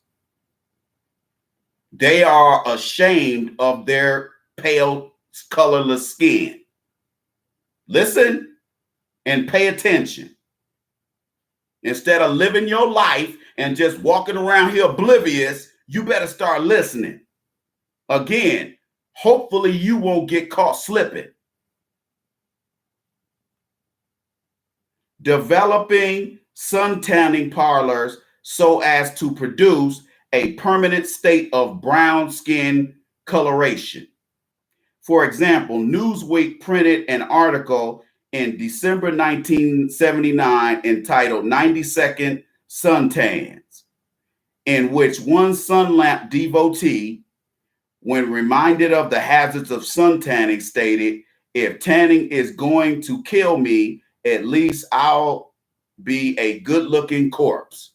they are ashamed of their pale, colorless skin. Listen and pay attention. Instead of living your life and just walking around here oblivious, you better start listening. Again, hopefully you won't get caught slipping. Developing sun tanning parlors so as to produce a permanent state of brown skin coloration. For example, Newsweek printed an article in December 1979 entitled 90-Second Suntans, in which one sun lamp devotee, when reminded of the hazards of suntanning, stated, "If tanning is going to kill me, at least I'll be a good-looking corpse."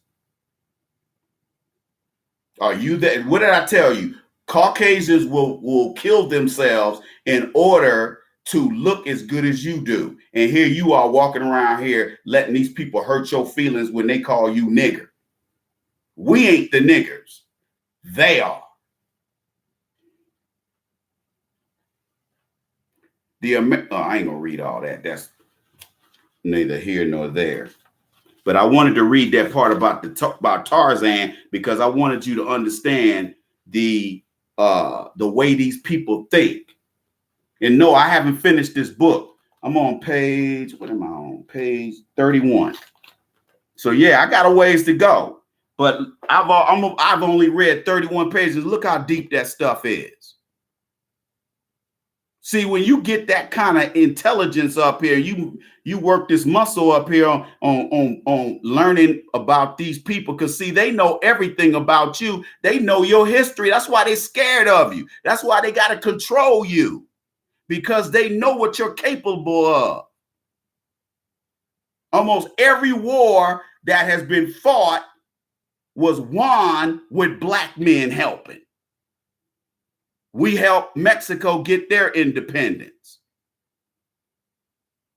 Are you that? What did I tell you? Caucasians will kill themselves in order to look as good as you do. And here you are walking around here letting these people hurt your feelings when they call you nigger. We ain't the niggers. They are. I ain't gonna read all that. That's neither here nor there. But I wanted to read that part about Tarzan because I wanted you to understand the way these people think. And no, I haven't finished this book. I'm on page, what am I on? Page 31. So yeah, I got a ways to go. But I've only read 31 pages. Look how deep that stuff is. See, when you get that kind of intelligence up here, you work this muscle up here on learning about these people. Because see, they know everything about you. They know your history. That's why they're scared of you. That's why they got to control you, because they know what you're capable of. Almost every war that has been fought was won with black men helping. We helped Mexico get their independence.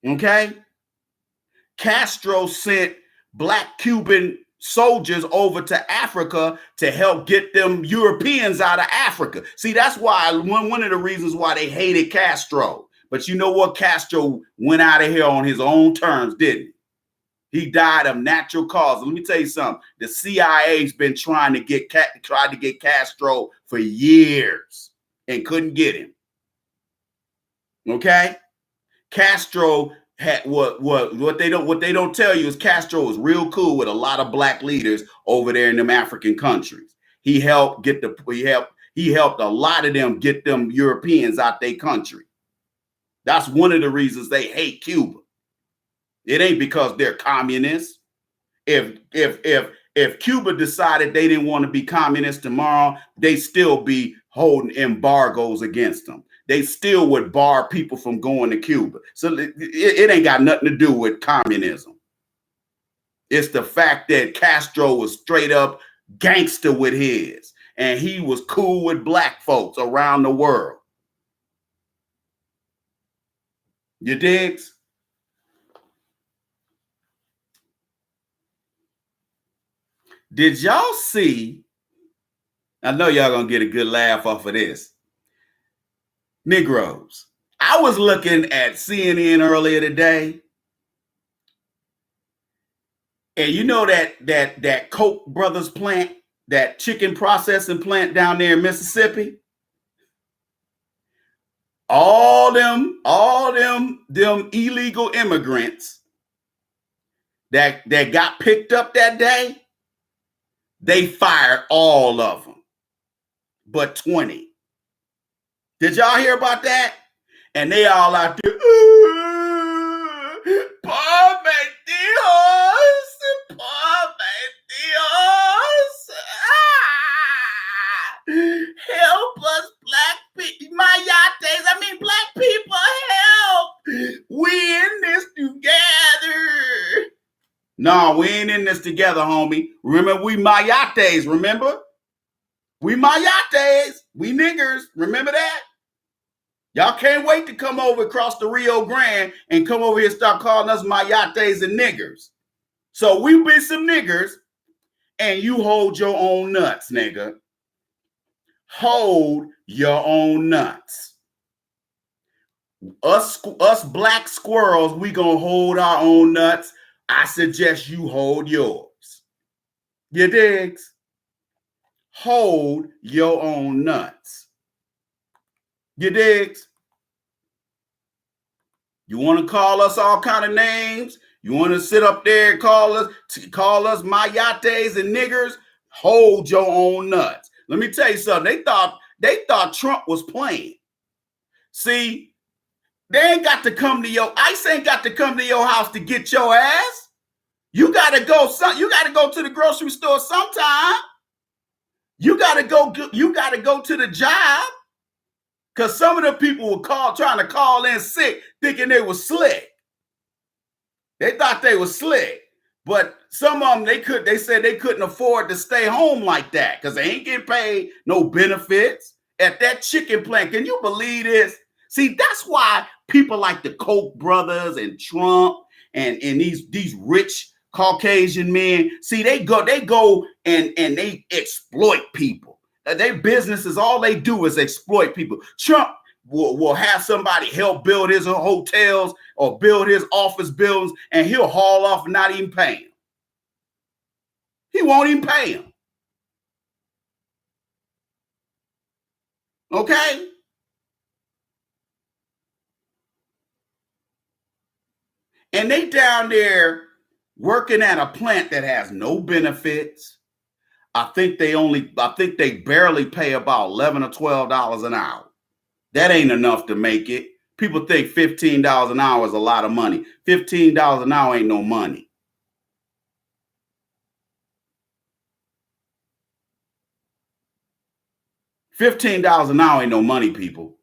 Okay? Castro sent black Cuban soldiers over to Africa to help get them Europeans out of Africa. See, that's why one of the reasons why they hated Castro. But you know what? Castro went out of here on his own terms, didn't he? He died of natural causes. Let me tell you something. The CIA's been trying to get Castro for years and couldn't get him. Okay? Castro had what they don't tell you is Castro was real cool with a lot of black leaders over there in them African countries. He helped a lot of them get them Europeans out their country. That's one of the reasons they hate Cuba. It ain't because they're communists. If Cuba decided they didn't want to be communist tomorrow, they still be holding embargoes against them. They still would bar people from going to Cuba. So it ain't got nothing to do with communism. It's the fact that Castro was straight up gangster with his, and he was cool with black folks around the world. You digs? Did y'all see? I know y'all gonna get a good laugh off of this. Negroes. I was looking at CNN earlier today, and you know that Koch brothers plant, that chicken processing plant down there in Mississippi. All them illegal immigrants that got picked up that day, they fired all of them, but 20. Did y'all hear about that? And they all out there, poor Dios, help us, black people, help. We in this together. No, we ain't in this together, homie. Remember, we Mayates, remember? We Mayates, we niggers, remember that? Y'all can't wait to come over across the Rio Grande and come over here and start calling us Mayates and niggers. So we be some niggers, and you hold your own nuts, nigga. Hold your own nuts. Us black squirrels, we gonna hold our own nuts. I suggest you hold yours. You digs? Hold your own nuts. You digs? You want to call us all kind of names? You want to sit up there and call us Mayates and niggers? Hold your own nuts. Let me tell you something. They thought Trump was playing. See, they ain't got to come to ICE ain't got to come to your house to get your ass. You gotta go to the grocery store sometime. You gotta go to the job. Because some of the people were trying to call in sick, thinking they were slick. They thought they were slick. But some of them, they said they couldn't afford to stay home like that because they ain't getting paid no benefits at that chicken plant. Can you believe this? See, that's why people like the Koch brothers and Trump and these rich Caucasian men, see, they go and they exploit people. Their businesses, all they do is exploit people. Trump will have somebody help build his hotels or build his office buildings, and he'll haul off and not even pay him. He won't even pay him. Okay? And they down there working at a plant that has no benefits. I think they barely pay about $11 or $12 an hour. That ain't enough to make it. People think $15 an hour is a lot of money. $15 an hour ain't no money. $15 an hour ain't no money, people.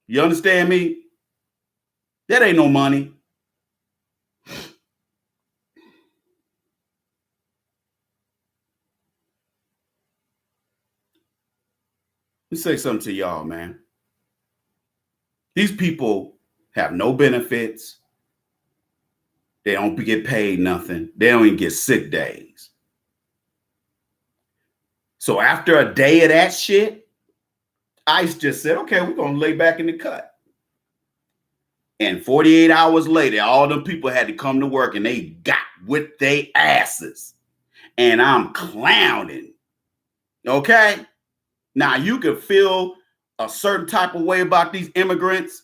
You understand me? That ain't no money. Let me say something to y'all, man. These people have no benefits. They don't get paid nothing. They don't even get sick days. So after a day of that shit, ICE just said, okay, we're going to lay back in the cut. And 48 hours later, all them people had to come to work and they got with their asses. And I'm clowning. Okay? Now, you can feel a certain type of way about these immigrants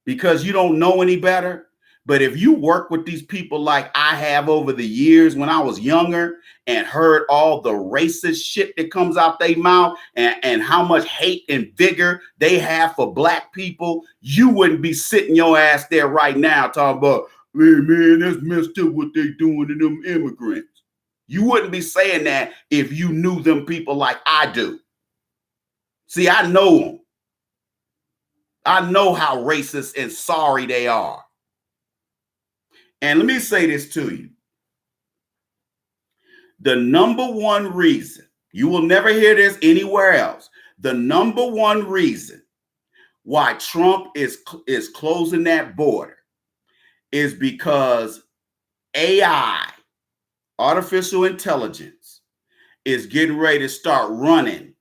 because you don't know any better. But if you work with these people like I have over the years when I was younger and heard all the racist shit that comes out their mouth and how much hate and vigor they have for black people, you wouldn't be sitting your ass there right now talking about, man, that's messed up what they doing to them immigrants. You wouldn't be saying that if you knew them people like I do. See, I know them. I know how racist and sorry they are. And let me say this to you. The number one reason, you will never hear this anywhere else. The number one reason why Trump is closing that border is because AI, artificial intelligence, is getting ready to start running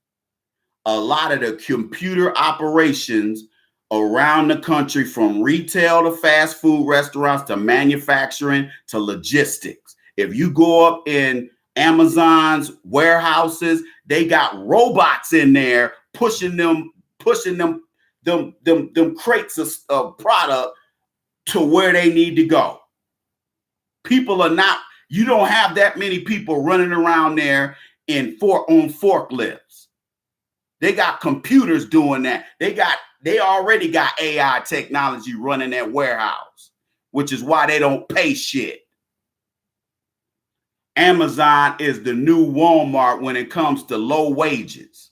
a lot of the computer operations around the country, from retail to fast food restaurants to manufacturing to logistics. If you go up in Amazon's warehouses, they got robots in there pushing them crates of product to where they need to go. People are not, you don't have that many people running around there on forklifts. They got computers doing that. They already got AI technology running that warehouse, which is why they don't pay shit. Amazon is the new Walmart when it comes to low wages.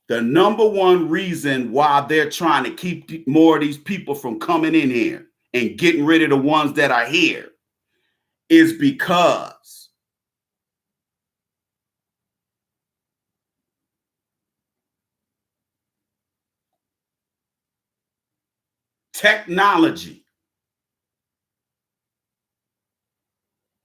The number one reason why they're trying to keep more of these people from coming in here and getting rid of the ones that are here is because technology.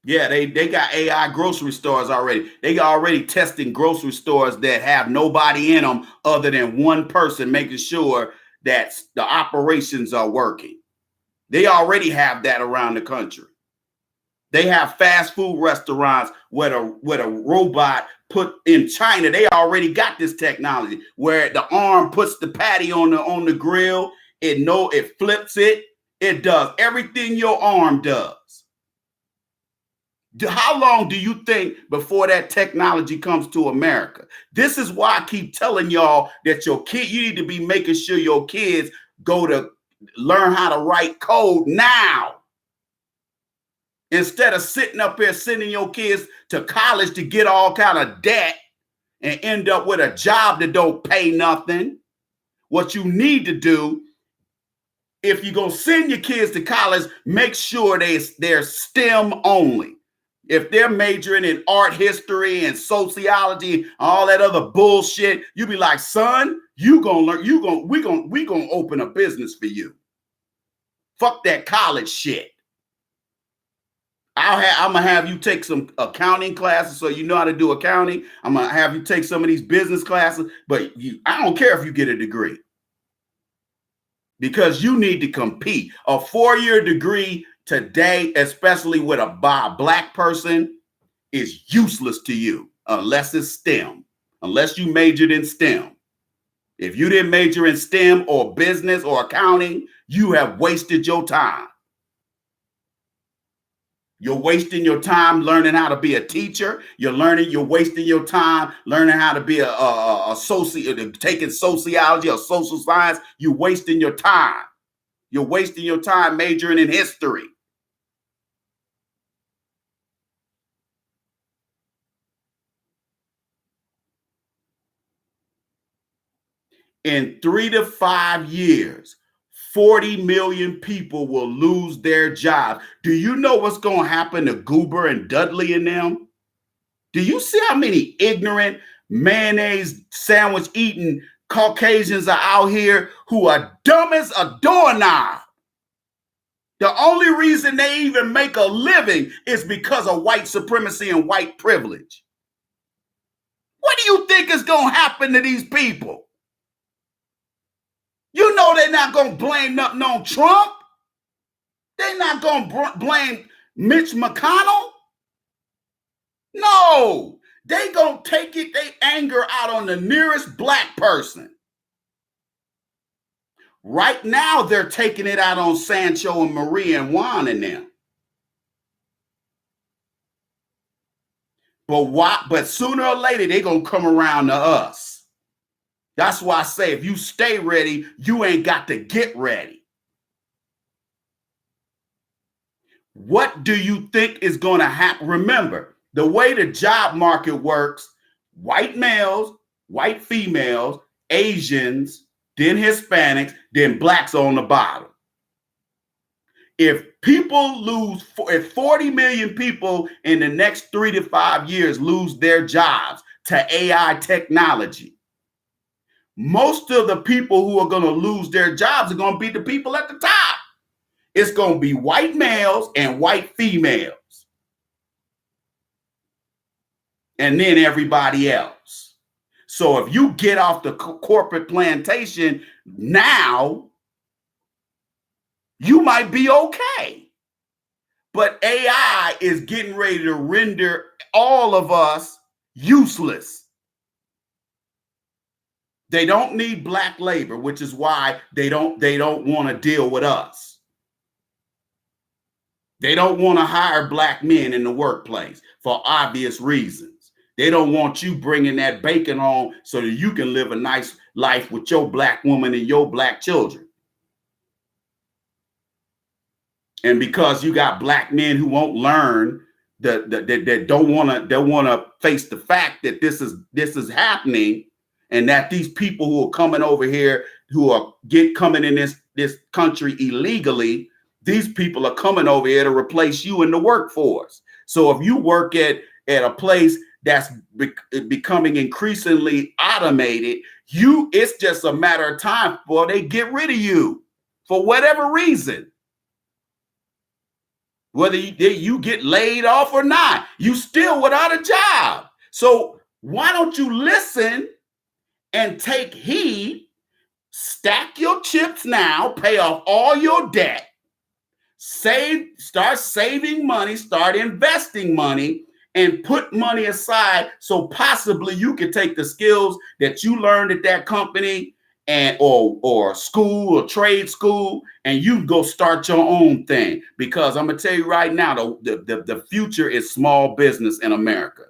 Yeah, they got AI grocery stores already. They got already testing grocery stores that have nobody in them other than one person making sure that the operations are working. They already have that around the country. They have fast food restaurants where a robot put in China. They already got this technology where the arm puts the patty on the grill. It flips it. It does everything your arm does. How long do you think before that technology comes to America? This is why I keep telling y'all that you need to be making sure your kids go to learn how to write code now. Instead of sitting up here sending your kids to college to get all kind of debt and end up with a job that don't pay nothing. What you need to do, if you're going to send your kids to college, make sure they're STEM only. If they're majoring in art history and sociology, all that other bullshit, you be like, son, we're gonna open a business for you. Fuck that college shit. I'm gonna have you take some accounting classes so you know how to do accounting. I'm gonna have you take some of these business classes, but I don't care if you get a degree because you need to compete. A 4-year degree today, especially with a black person, is useless to you unless it's STEM, unless you majored in STEM. If you didn't major in STEM or business or accounting, you have wasted your time. You're wasting your time learning how to be a teacher. You're wasting your time learning how to be taking sociology or social science. You're wasting your time. You're wasting your time majoring in history. In 3 to 5 years, 40 million people will lose their jobs. Do you know what's going to happen to Goober and Dudley and them? Do you see how many ignorant mayonnaise sandwich eating Caucasians are out here who are dumb as a doorknob? The only reason they even make a living is because of white supremacy and white privilege. What do you think is going to happen to these people? You know they're not going to blame nothing on Trump. They're not going to blame Mitch McConnell. No, they going to take their anger out on the nearest black person. Right now, they're taking it out on Sancho and Maria and Juan and them. But sooner or later, they're going to come around to us. That's why I say, if you stay ready, you ain't got to get ready. What do you think is going to happen? Remember, the way the job market works, white males, white females, Asians, then Hispanics, then blacks on the bottom. If 40 million people in the next 3 to 5 years lose their jobs to AI technology, most of the people who are going to lose their jobs are going to be the people at the top. It's going to be white males and white females. And then everybody else. So if you get off the corporate plantation now, you might be okay. But AI is getting ready to render all of us useless. They don't need black labor, which is why they don't want to deal with us. They don't want to hire black men in the workplace for obvious reasons. They don't want you bringing that bacon home so that you can live a nice life with your black woman and your black children. And because you got black men who won't learn, that don't want to face the fact that this is happening, and that these people who are coming over here, who are coming in this country illegally, these people are coming over here to replace you in the workforce. So if you work at a place that's becoming increasingly automated, it's just a matter of time before they get rid of you for whatever reason. Whether you get laid off or not, you still without a job. So why don't you listen and take heed, stack your chips now, pay off all your debt, start saving money, start investing money, and put money aside so possibly you can take the skills that you learned at that company or school or trade school, and you go start your own thing. Because I'm gonna tell you right now, the future is small business in America.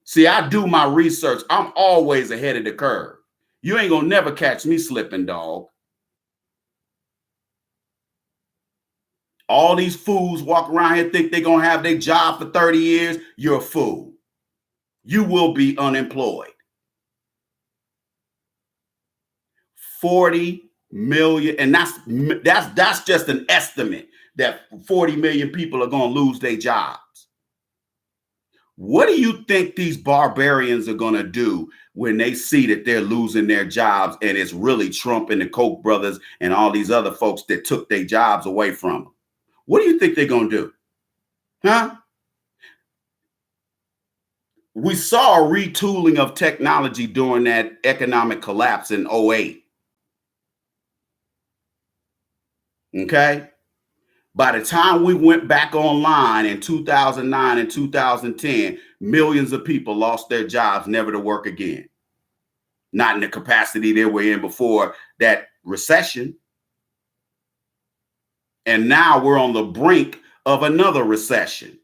See, I do my research. I'm always ahead of the curve. You ain't gonna never catch me slipping, dog. All these fools walk around here think they're gonna have their job for 30 years. You're a fool. You will be unemployed. 40 million, and that's just an estimate that 40 million people are going to lose their jobs. What do you think these barbarians are going to do when they see that they're losing their jobs, and it's really Trump and the Koch brothers and all these other folks that took their jobs away from them? What do you think they're going to do? Huh? We saw a retooling of technology during that economic collapse in 2008. Okay. By the time we went back online in 2009 and 2010, millions of people lost their jobs, never to work again. Not in the capacity they were in before that recession. And now we're on the brink of another recession.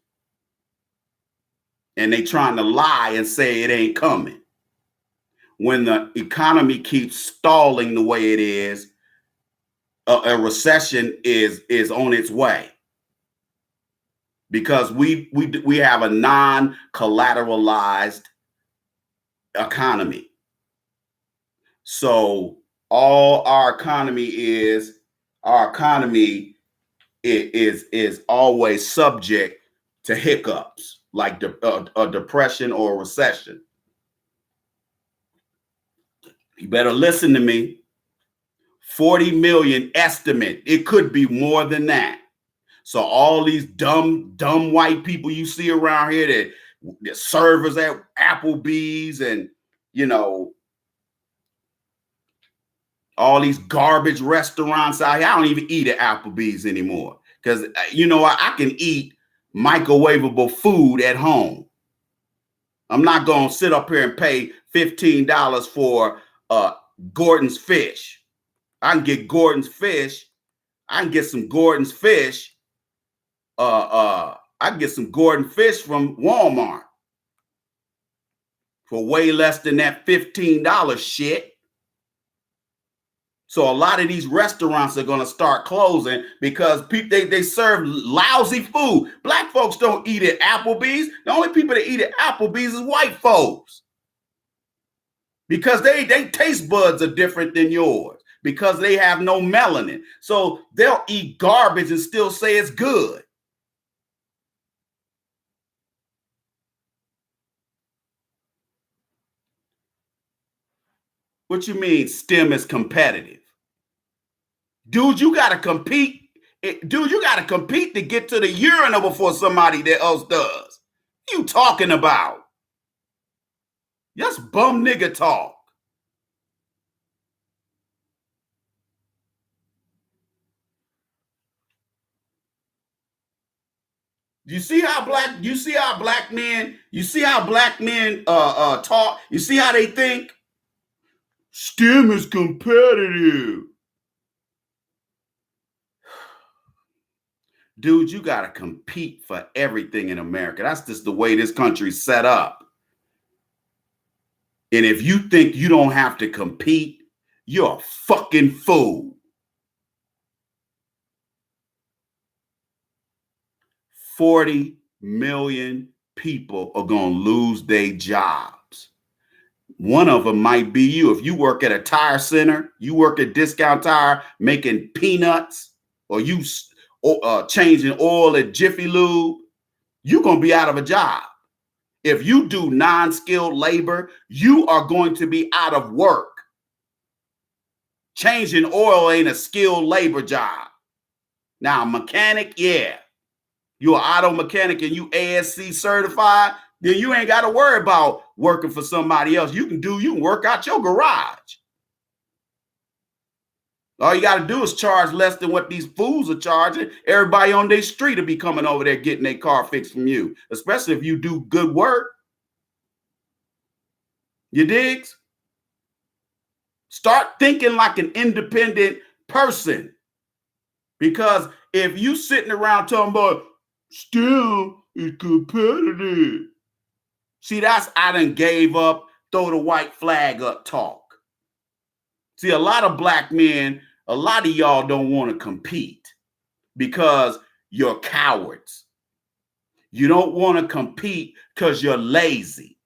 And they trying to lie and say it ain't coming. When the economy keeps stalling the way it is, a recession is on its way. Because we have a non-collateralized economy. So all our economy is always subject to hiccups like a depression or a recession. You better listen to me. 40 million estimate. It could be more than that. So all these dumb white people you see around here that servers at Applebee's and, you know, all these garbage restaurants out here. I don't even eat at Applebee's anymore because, you know, I can eat microwavable food at home. I'm not going to sit up here and pay $15 for Gordon's fish. I can get Gordon's fish. I can get some Gordon's fish. I can get some Gordon fish from Walmart for way less than that $15 shit. So a lot of these restaurants are going to start closing because they serve lousy food. Black folks don't eat at Applebee's. The only people that eat at Applebee's is white folks because they taste buds are different than yours because they have no melanin. So they'll eat garbage and still say it's good. What you mean STEM is competitive? Dude, you got to compete. Dude, you got to compete to get to the urinal before somebody else does. What you talking about? Just bum nigga talk. You see how black men talk? You see how they think? STEM is competitive. Dude, you got to compete for everything in America. That's just the way this country's set up. And if you think you don't have to compete, you're a fucking fool. 40 million people are going to lose their jobs. One of them might be you. If you work at a tire center, you work at Discount Tire making peanuts, or you changing oil at Jiffy Lube, you're going to be out of a job. If you do non-skilled labor, you are going to be out of work. Changing oil ain't a skilled labor job. Now, a mechanic, yeah. You're an auto mechanic and you ASC certified, then you ain't got to worry about working for somebody else. You can work out your garage. All you got to do is charge less than what these fools are charging. Everybody on their street will be coming over there getting their car fixed from you, especially if you do good work. You digs? Start thinking like an independent person. Because if you sitting around talking about STEM is competitive. See, that's I done gave up, throw the white flag up talk. See, a lot of black men, a lot of y'all don't want to compete because you're cowards. You don't want to compete because you're lazy.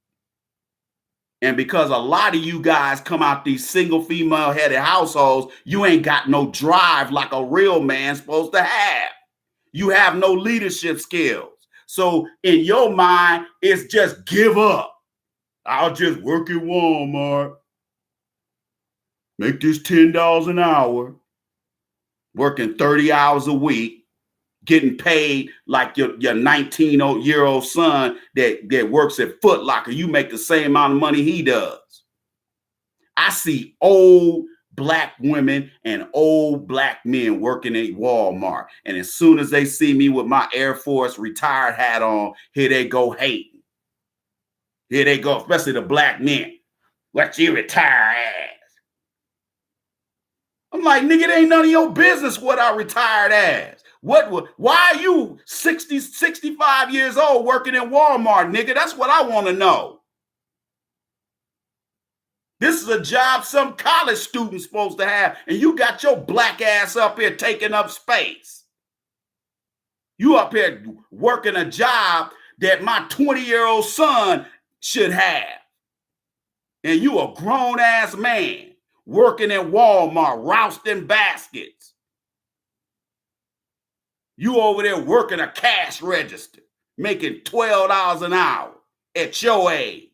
And because a lot of you guys come out these single female headed households, you ain't got no drive like a real man's supposed to have. You have no leadership skills. So in your mind, it's just give up. I'll just work at Walmart. Make this $10 an hour. Working 30 hours a week. Getting paid like your 19-year-old son that works at Foot Locker. You make the same amount of money he does. I see old black women and old black men working at Walmart. And as soon as they see me with my Air Force retired hat on, here they go hating. Here they go, especially the black men. What you retire as? I'm like, nigga, it ain't none of your business what I retired as. Why are you 60, 65 years old working in Walmart, nigga? That's what I want to know. This is a job some college student's supposed to have, and you got your black ass up here taking up space. You up here working a job that my 20-year-old son should have. And you a grown-ass man working in Walmart, rousting baskets. You over there working a cash register, making $12 an hour at your age.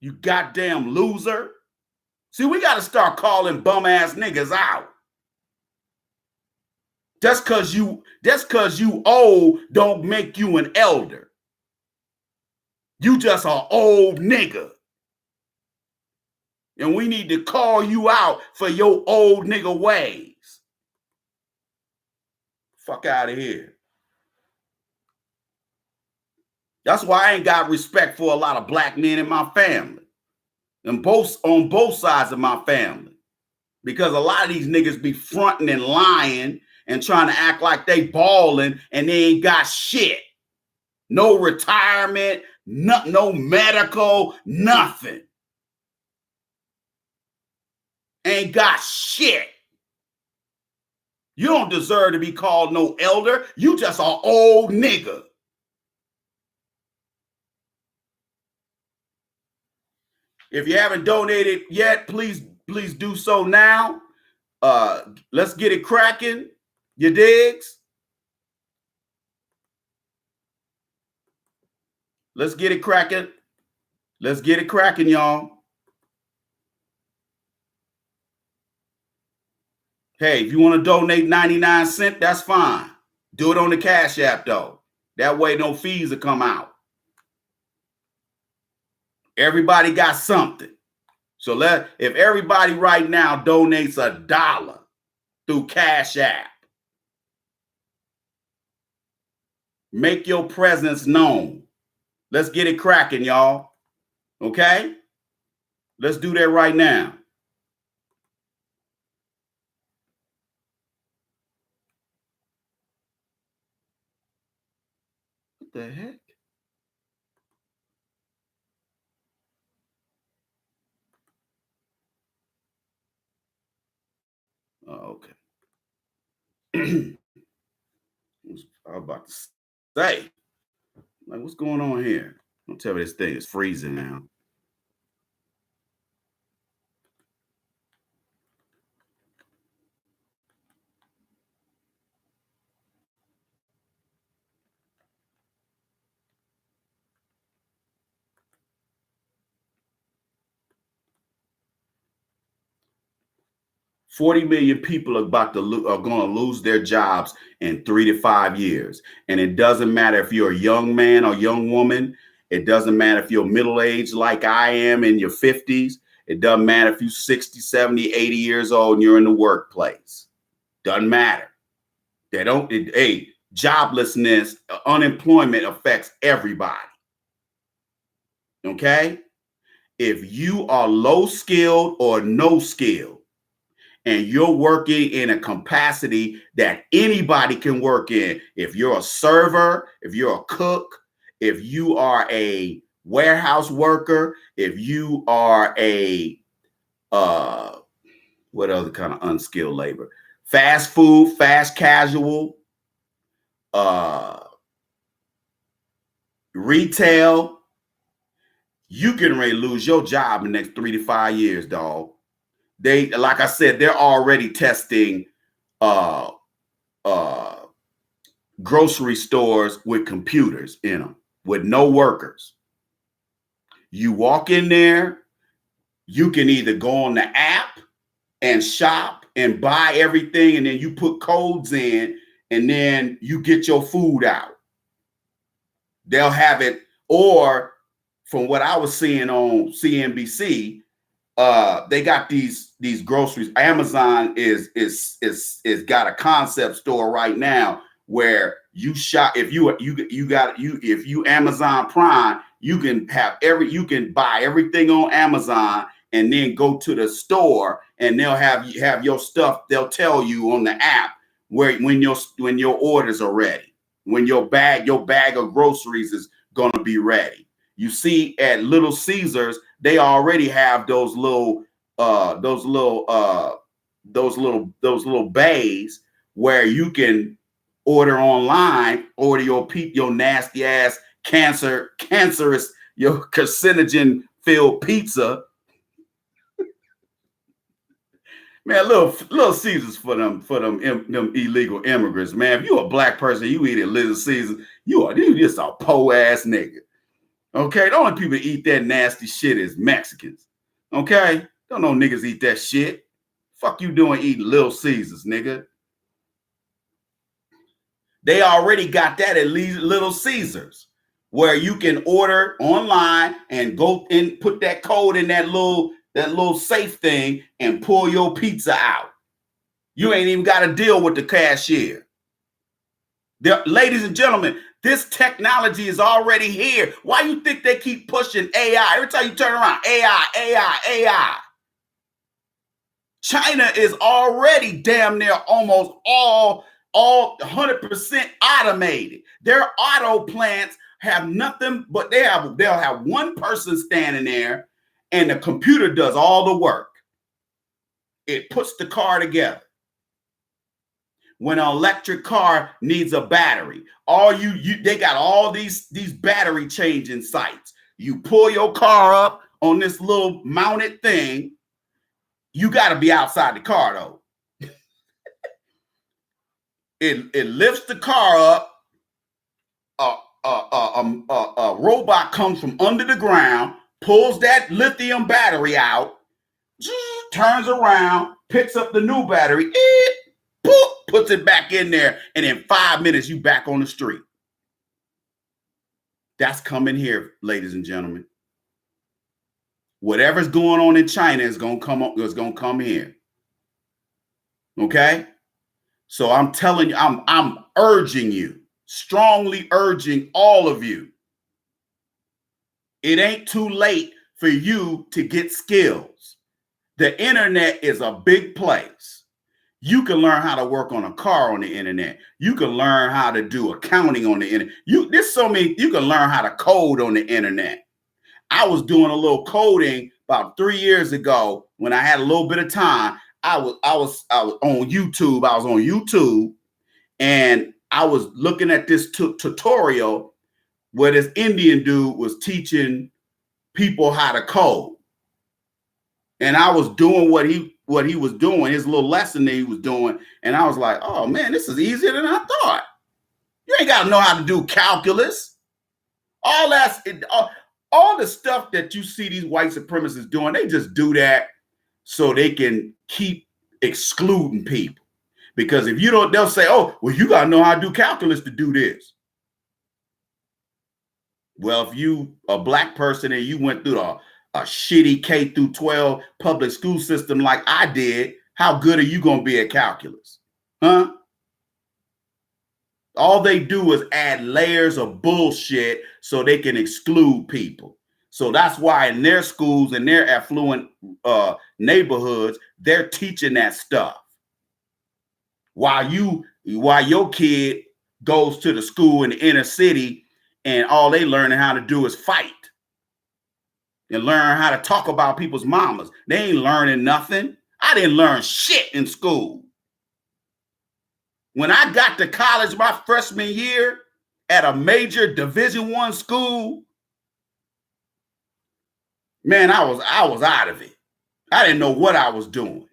You goddamn loser. See, we got to start calling bum-ass niggas out. Just cause you old don't make you an elder. You just an old nigga. And we need to call you out for your old nigga ways. Fuck out of here. That's why I ain't got respect for a lot of black men in my family. And on both sides of my family. Because a lot of these niggas be fronting and lying and trying to act like they balling and they ain't got shit. No retirement, no medical, nothing. Ain't got shit. You don't deserve to be called no elder. You just an old nigga. If you haven't donated yet, please do so now. Let's get it cracking. You digs? Let's get it cracking. Let's get it cracking, y'all. Hey, if you want to donate 99 cents, that's fine. Do it on the Cash App, though. That way no fees will come out. Everybody got something. So if everybody right now donates $1 through Cash App, make your presence known. Let's get it cracking, y'all. Okay? Let's do that right now. What the heck? Oh, okay. I was about to say, like, what's going on here? Don't tell me this thing is freezing now. $40 million people are going to lose their jobs in 3 to 5 years. And it doesn't matter if you're a young man or young woman. It doesn't matter if you're middle-aged like I am in your 50s. It doesn't matter if you're 60, 70, 80 years old and you're in the workplace. Doesn't matter. Joblessness, unemployment affects everybody. Okay? If you are low skilled or no skilled, and you're working in a capacity that anybody can work in. If you're a server, if you're a cook, if you are a warehouse worker, if you are a, what other kind of unskilled labor? Fast food, fast casual, retail, you can ready to lose your job in the next 3 to 5 years, dog. They, like I said, they're already testing grocery stores with computers in them, with no workers. You walk in there, you can either go on the app and shop and buy everything, and then you put codes in, and then you get your food out. They'll have it, or from what I was seeing on CNBC, they got these groceries. Amazon is got a concept store right now where you shop. If you Amazon Prime, you can buy everything on Amazon and then go to the store and they'll have your stuff. They'll tell you on the app when your orders are ready, when your bag of groceries is gonna be ready. You see, at Little Caesars, they already have those little bays where you can order online, order your nasty ass cancerous, your carcinogen filled pizza. Man, little Caesars for them illegal immigrants, man. If you a black person, you eat at Little Caesars, you just a po ass nigga. Okay, the only people that eat that nasty shit is Mexicans. Okay, don't know niggas eat that shit. Fuck you doing eating Little Caesars, nigga? They already got that at Little Caesars, where you can order online and go and put that code in that little safe thing and pull your pizza out. You ain't even got to deal with the cashier. Ladies and gentlemen, this technology is already here. Why you think they keep pushing AI? Every time you turn around, AI, AI, AI. China is already damn near almost all 100% automated. Their auto plants have nothing but they'll have one person standing there and the computer does all the work. It puts the car together. When an electric car needs a battery, they got all these battery changing sites. You pull your car up on this little mounted thing. You got to be outside the car though. It lifts the car up. A robot comes from under the ground, pulls that lithium battery out, turns around, picks up the new battery, puts it back in there, and in 5 minutes you back on the street. That's coming here, ladies and gentlemen. Whatever's going on in China is gonna come here. Okay? So I'm telling you, I'm urging you, strongly urging all of you. It ain't too late for you to get skills. The internet is a big place. You can learn how to work on a car on the internet. You can learn how to do accounting on the internet. You can learn how to code on the internet. I was doing a little coding about 3 years ago when I had a little bit of time. I was on YouTube. I was on YouTube and I was looking at this tutorial where this Indian dude was teaching people how to code. And I was doing what he was doing, his little lesson that he was doing. And I was like, oh man, this is easier than I thought. You ain't got to know how to do calculus. All the stuff that you see these white supremacists doing, they just do that so they can keep excluding people. Because if you don't, they'll say, oh, well, you got to know how to do calculus to do this. Well, if you a black person and you went through a shitty K through 12 public school system like I did, how good are you going to be at calculus? Huh? All they do is add layers of bullshit so they can exclude people. So that's why in their schools, in their affluent neighborhoods, they're teaching that stuff. While your kid goes to the school in the inner city and all they learning how to do is fight and learn how to talk about people's mamas. They ain't learning nothing. I didn't learn shit in school. When I got to college my freshman year at a major Division I school, man, I was out of it. I didn't know what I was doing.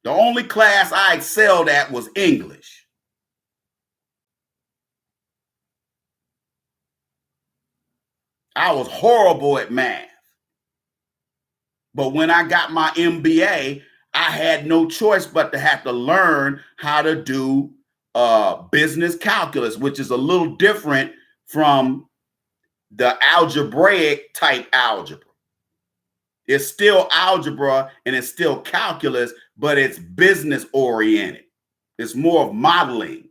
The only class I excelled at was English. I was horrible at math. But when I got my MBA, I had no choice but to have to learn how to do business calculus, which is a little different from the algebraic type algebra. It's still algebra and it's still calculus, but it's business oriented. It's more of modeling.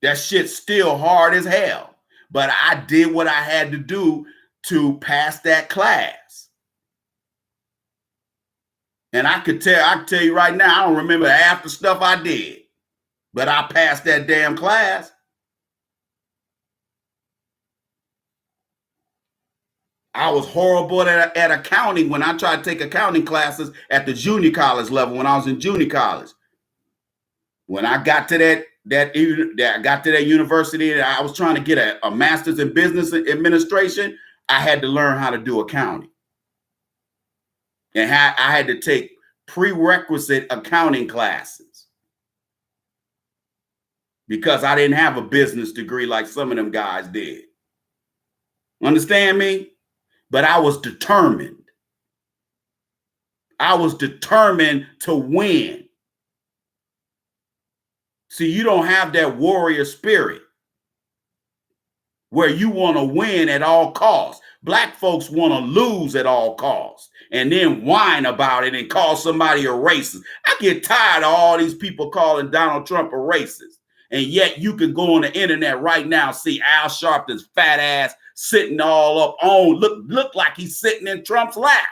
That shit's still hard as hell, but I did what I had to do to pass that class. And I can tell you right now, I don't remember half the stuff I did, but I passed that damn class. I was horrible at accounting when I tried to take accounting classes at the junior college level when I was in junior college. When I got to that university and I was trying to get a master's in business administration, I had to learn how to do accounting. And I had to take prerequisite accounting classes because I didn't have a business degree like some of them guys did. Understand me? But I was determined. I was determined to win. See, you don't have that warrior spirit where you want to win at all costs. Black folks want to lose at all costs and then whine about it and call somebody a racist. I get tired of all these people calling Donald Trump a racist. And yet you can go on the internet right now and see Al Sharpton's fat ass sitting all up on, look like he's sitting in Trump's lap.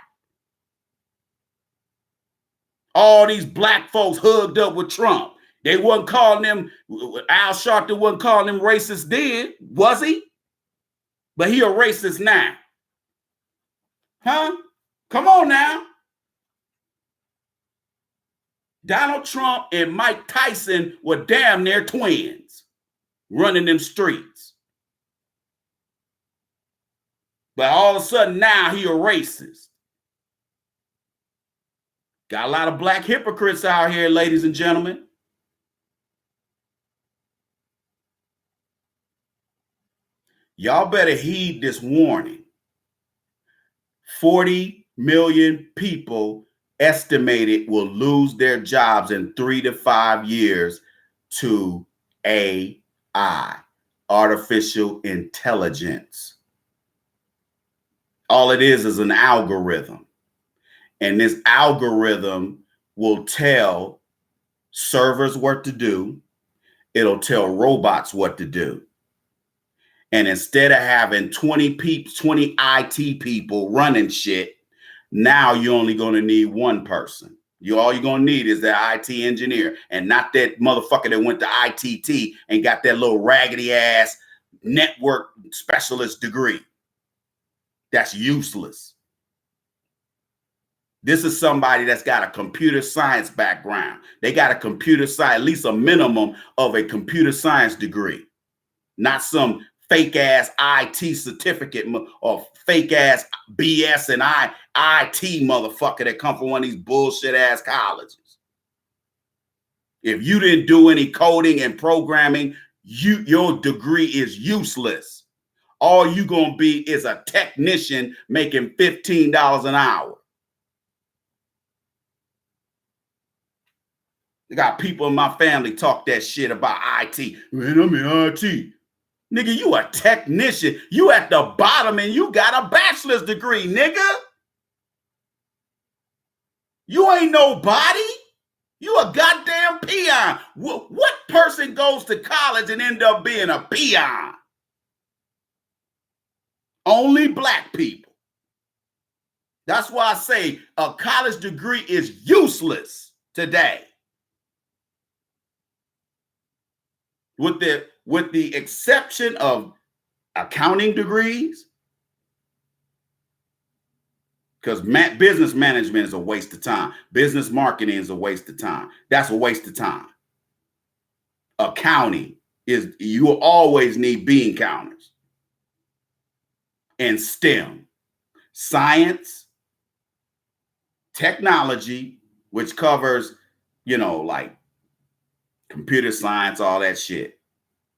All these black folks hugged up with Trump. They wasn't calling them, Al Sharpton wasn't calling them racist then, was he? But he a racist now. Huh? Come on now. Donald Trump and Mike Tyson were damn near twins running them streets. But all of a sudden now he a racist. Got a lot of black hypocrites out here, ladies and gentlemen. Y'all better heed this warning. 40 million people estimated will lose their jobs in 3 to 5 years to AI, artificial intelligence. All it is an algorithm. And this algorithm will tell servers what to do. It'll tell robots what to do. And instead of having 20 IT people running shit, now you're only going to need one person. All you're going to need is that IT engineer and not that motherfucker that went to ITT and got that little raggedy ass network specialist degree. That's useless. This is somebody that's got a computer science background. They got a computer science, at least a minimum of a computer science degree, not some fake ass IT certificate or fake ass BS and IT motherfucker that come from one of these bullshit ass colleges. If you didn't do any coding and programming, your degree is useless. All you gonna be is a technician making $15 an hour. They got people in my family talk that shit about IT. Man, I'm in IT. Nigga, you a technician. You at the bottom and you got a bachelor's degree, nigga. You ain't nobody. You a goddamn peon. What person goes to college and end up being a peon? Only black people. That's why I say a college degree is useless today. With the exception of accounting degrees, because business management is a waste of time. Business marketing is a waste of time. That's a waste of time. Accounting is, you will always need bean counters. And STEM, science, technology, which covers, like computer science, all that shit,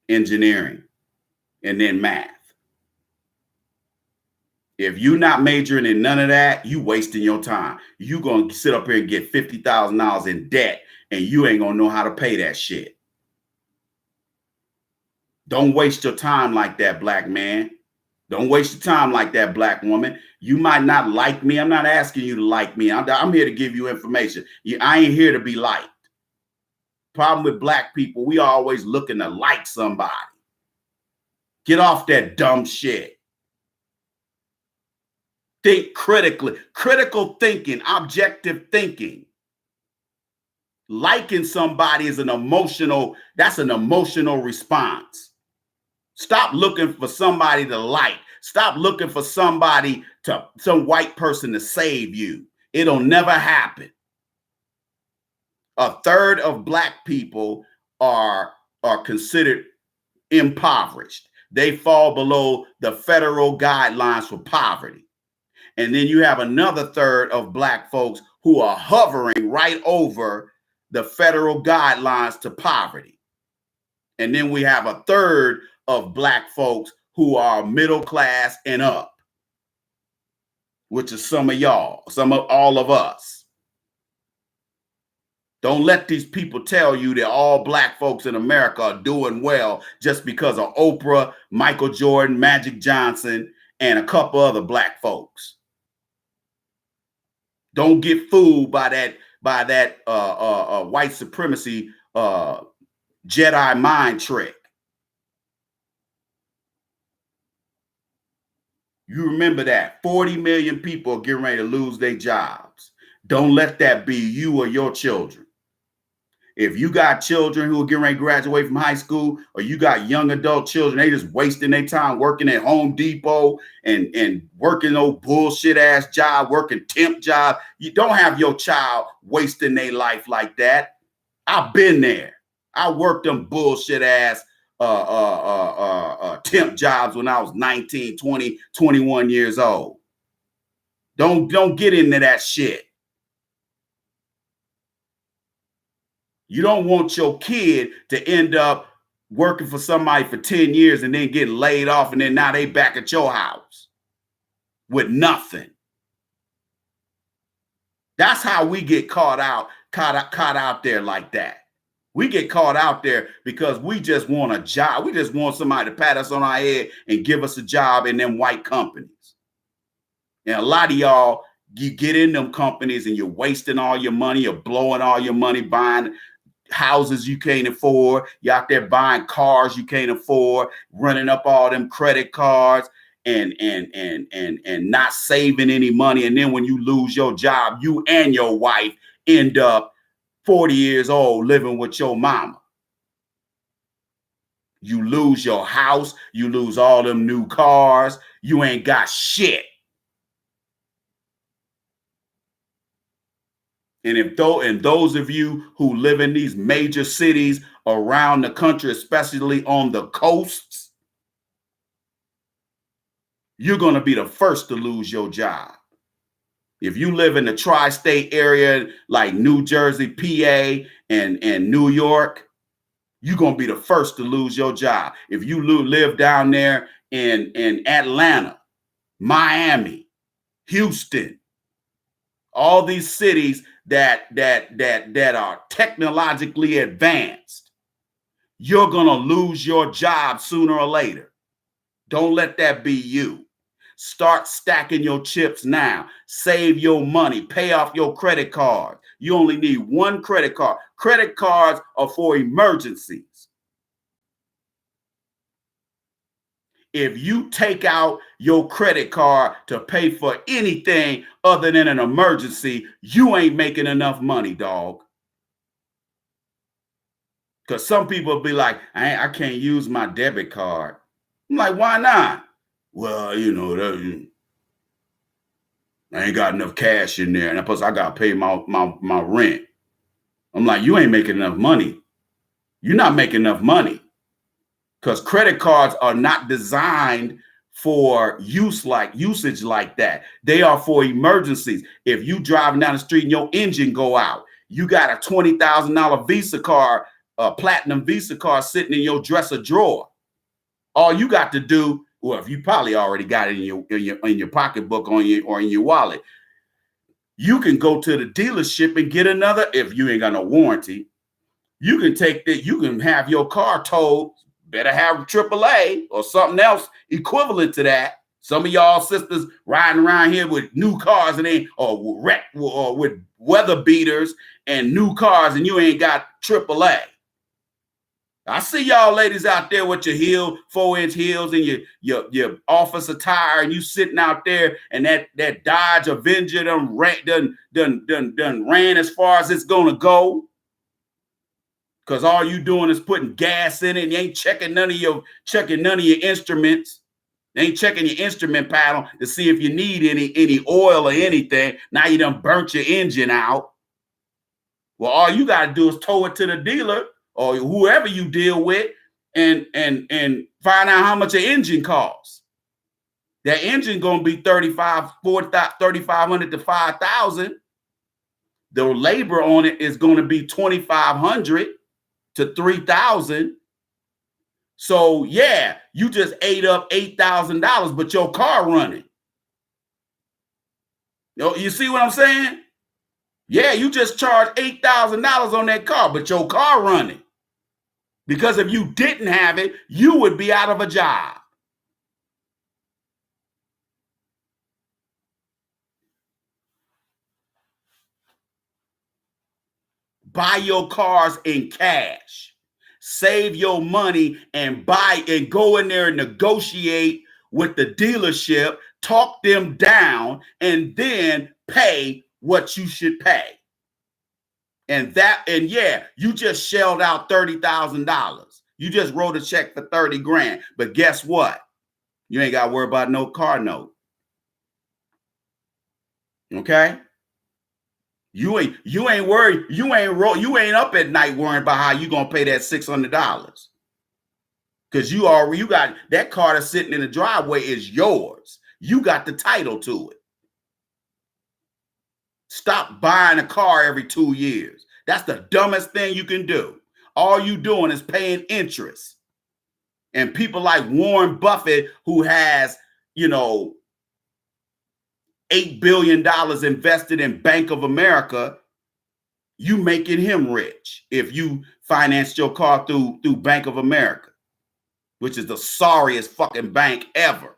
engineering, and then math. If you're not majoring in none of that, you wasting your time. You going to sit up here and get $50,000 in debt, and you ain't going to know how to pay that shit. Don't waste your time like that, black man. Don't waste your time like that, black woman. You might not like me. I'm not asking you to like me. I'm here to give you information. I ain't here to be liked. Problem with black people, we always looking to like somebody. Get off that dumb shit. Think critically. Critical thinking, objective thinking. Liking somebody is that's an emotional response. Stop looking for somebody to like. Stop looking for some white person to save you. It'll never happen. A third of Black people are considered impoverished. They fall below the federal guidelines for poverty. And then you have another third of Black folks who are hovering right over the federal guidelines to poverty. And then we have a third of Black folks who are middle class and up, which is some of y'all, some of all of us. Don't let these people tell you that all Black folks in America are doing well just because of Oprah, Michael Jordan, Magic Johnson, and a couple other Black folks. Don't get fooled by that white supremacy Jedi mind trick. You remember that 40 million people are getting ready to lose their jobs. Don't let that be you or your children. If you got children who are getting ready to graduate from high school, or you got young adult children, they just wasting their time working at Home Depot and working those bullshit ass job, working temp job. You don't have your child wasting their life like that. I've been there. I worked them bullshit ass temp jobs when I was 19, 20, 21 years old. Don't get into that shit. You don't want your kid to end up working for somebody for 10 years and then getting laid off, and then now they back at your house with nothing. That's how we get caught out there like that. We get caught out there because we just want a job. We just want somebody to pat us on our head and give us a job in them white companies. And a lot of y'all, you get in them companies and you're wasting all your money. You're blowing all your money buying houses you can't afford. You're out there buying cars you can't afford, running up all them credit cards and not saving any money. And then when you lose your job, you and your wife end up 40 years old living with your mama. You lose your house. You lose all them new cars. You ain't got shit. And those of you who live in these major cities around the country, especially on the coasts, you're going to be the first to lose your job. If you live in the tri-state area like New Jersey, PA, and New York, you're going to be the first to lose your job. If you live down there in Atlanta, Miami, Houston, all these cities that are technologically advanced, you're going to lose your job sooner or later. Don't let that be you. Start stacking your chips now. Save your money. Pay off your credit card. You only need one credit card. Credit cards are for emergencies. If you take out your credit card to pay for anything other than an emergency, you ain't making enough money, dog. Because some people will be like, I can't use my debit card. I'm like, why not? Well, you know, I ain't got enough cash in there. And plus, I got to pay my rent. I'm like, you ain't making enough money. You're not making enough money. Because credit cards are not designed for usage like that. They are for emergencies. If you driving down the street and your engine go out, you got a $20,000 Visa card, a platinum Visa card sitting in your dresser drawer. All you got to do, well, if you probably already got it in your pocketbook or in your wallet, you can go to the dealership and get another. If you ain't got no warranty, you can take that. You can have your car towed. Better have AAA or something else equivalent to that. Some of y'all sisters riding around here with new cars or with weather beaters and new cars, and you ain't got AAA. I see y'all ladies out there with your 4-inch heels and your office attire, and you sitting out there, and that Dodge Avenger done ran as far as it's gonna go. Cause all you doing is putting gas in it, and you ain't checking none of your instruments. You ain't checking your instrument panel to see if you need any oil or anything. Now you done burnt your engine out. Well, all you gotta do is tow it to the dealer or whoever you deal with, and find out how much an engine costs. That engine gonna be $3,500 to $5,000. The labor on it is gonna be $2,500 to $3,000. So yeah, you just ate up $8,000, but your car running. You see what I'm saying? Yeah, you just charged $8,000 on that car, but your car running. Because if you didn't have it, you would be out of a job. Buy your cars in cash. Save your money and buy and go in there and negotiate with the dealership, talk them down, and then pay what you should pay. And yeah, you just shelled out $30,000. You just wrote a check for 30 grand. But guess what? You ain't got to worry about no car note. Okay? You ain't worried. You ain't up at night worrying about how you gonna pay that $600. Because you got that car that's sitting in the driveway is yours. You got the title to it. Stop buying a car every 2 years. That's the dumbest thing you can do. All you doing is paying interest. And people like Warren Buffett, who has, $8 billion invested in Bank of America, you making him rich if you financed your car through Bank of America, which is the sorriest fucking bank ever.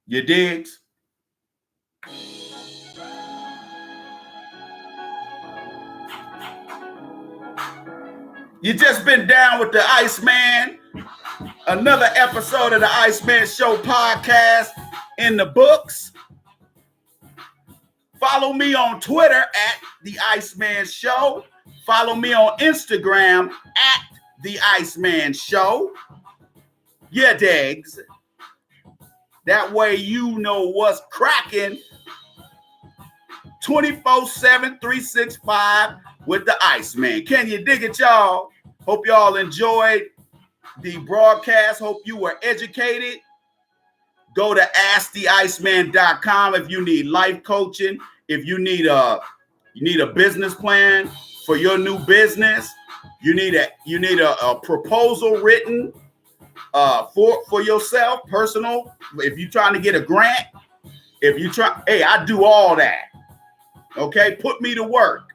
You digs? You just been down with the Iceman. Another episode of the Iceman Show podcast in the books. Follow me on Twitter at the Iceman Show. Follow me on Instagram at the Iceman Show. Yeah, digs. That way you know what's cracking 24/7, 365 with the Iceman. Can you dig it, y'all? Hope y'all enjoyed the broadcast. Hope you were educated. Go to asktheiceman.com if you need life coaching. If you need a business plan for your new business. You need a proposal written for yourself, personal. If you're trying to get a grant, I do all that. Okay, put me to work.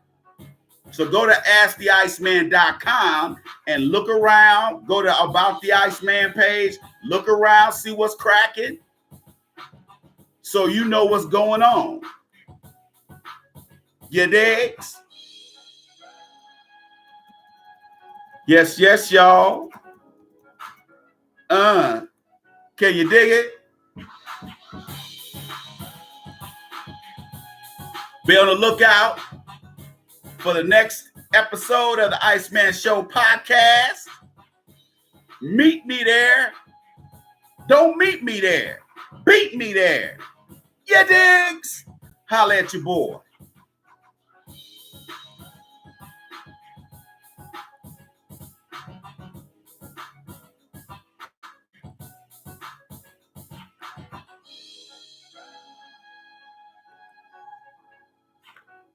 So go to asktheiceman.com and look around. Go to About the Iceman page. Look around, see what's cracking, so you know what's going on. You digs? Yes, y'all. Can you dig it? Be on the lookout for the next episode of the Iceman Show podcast. Meet me there. Don't meet me there. Beat me there. You digs? Holla at your boy.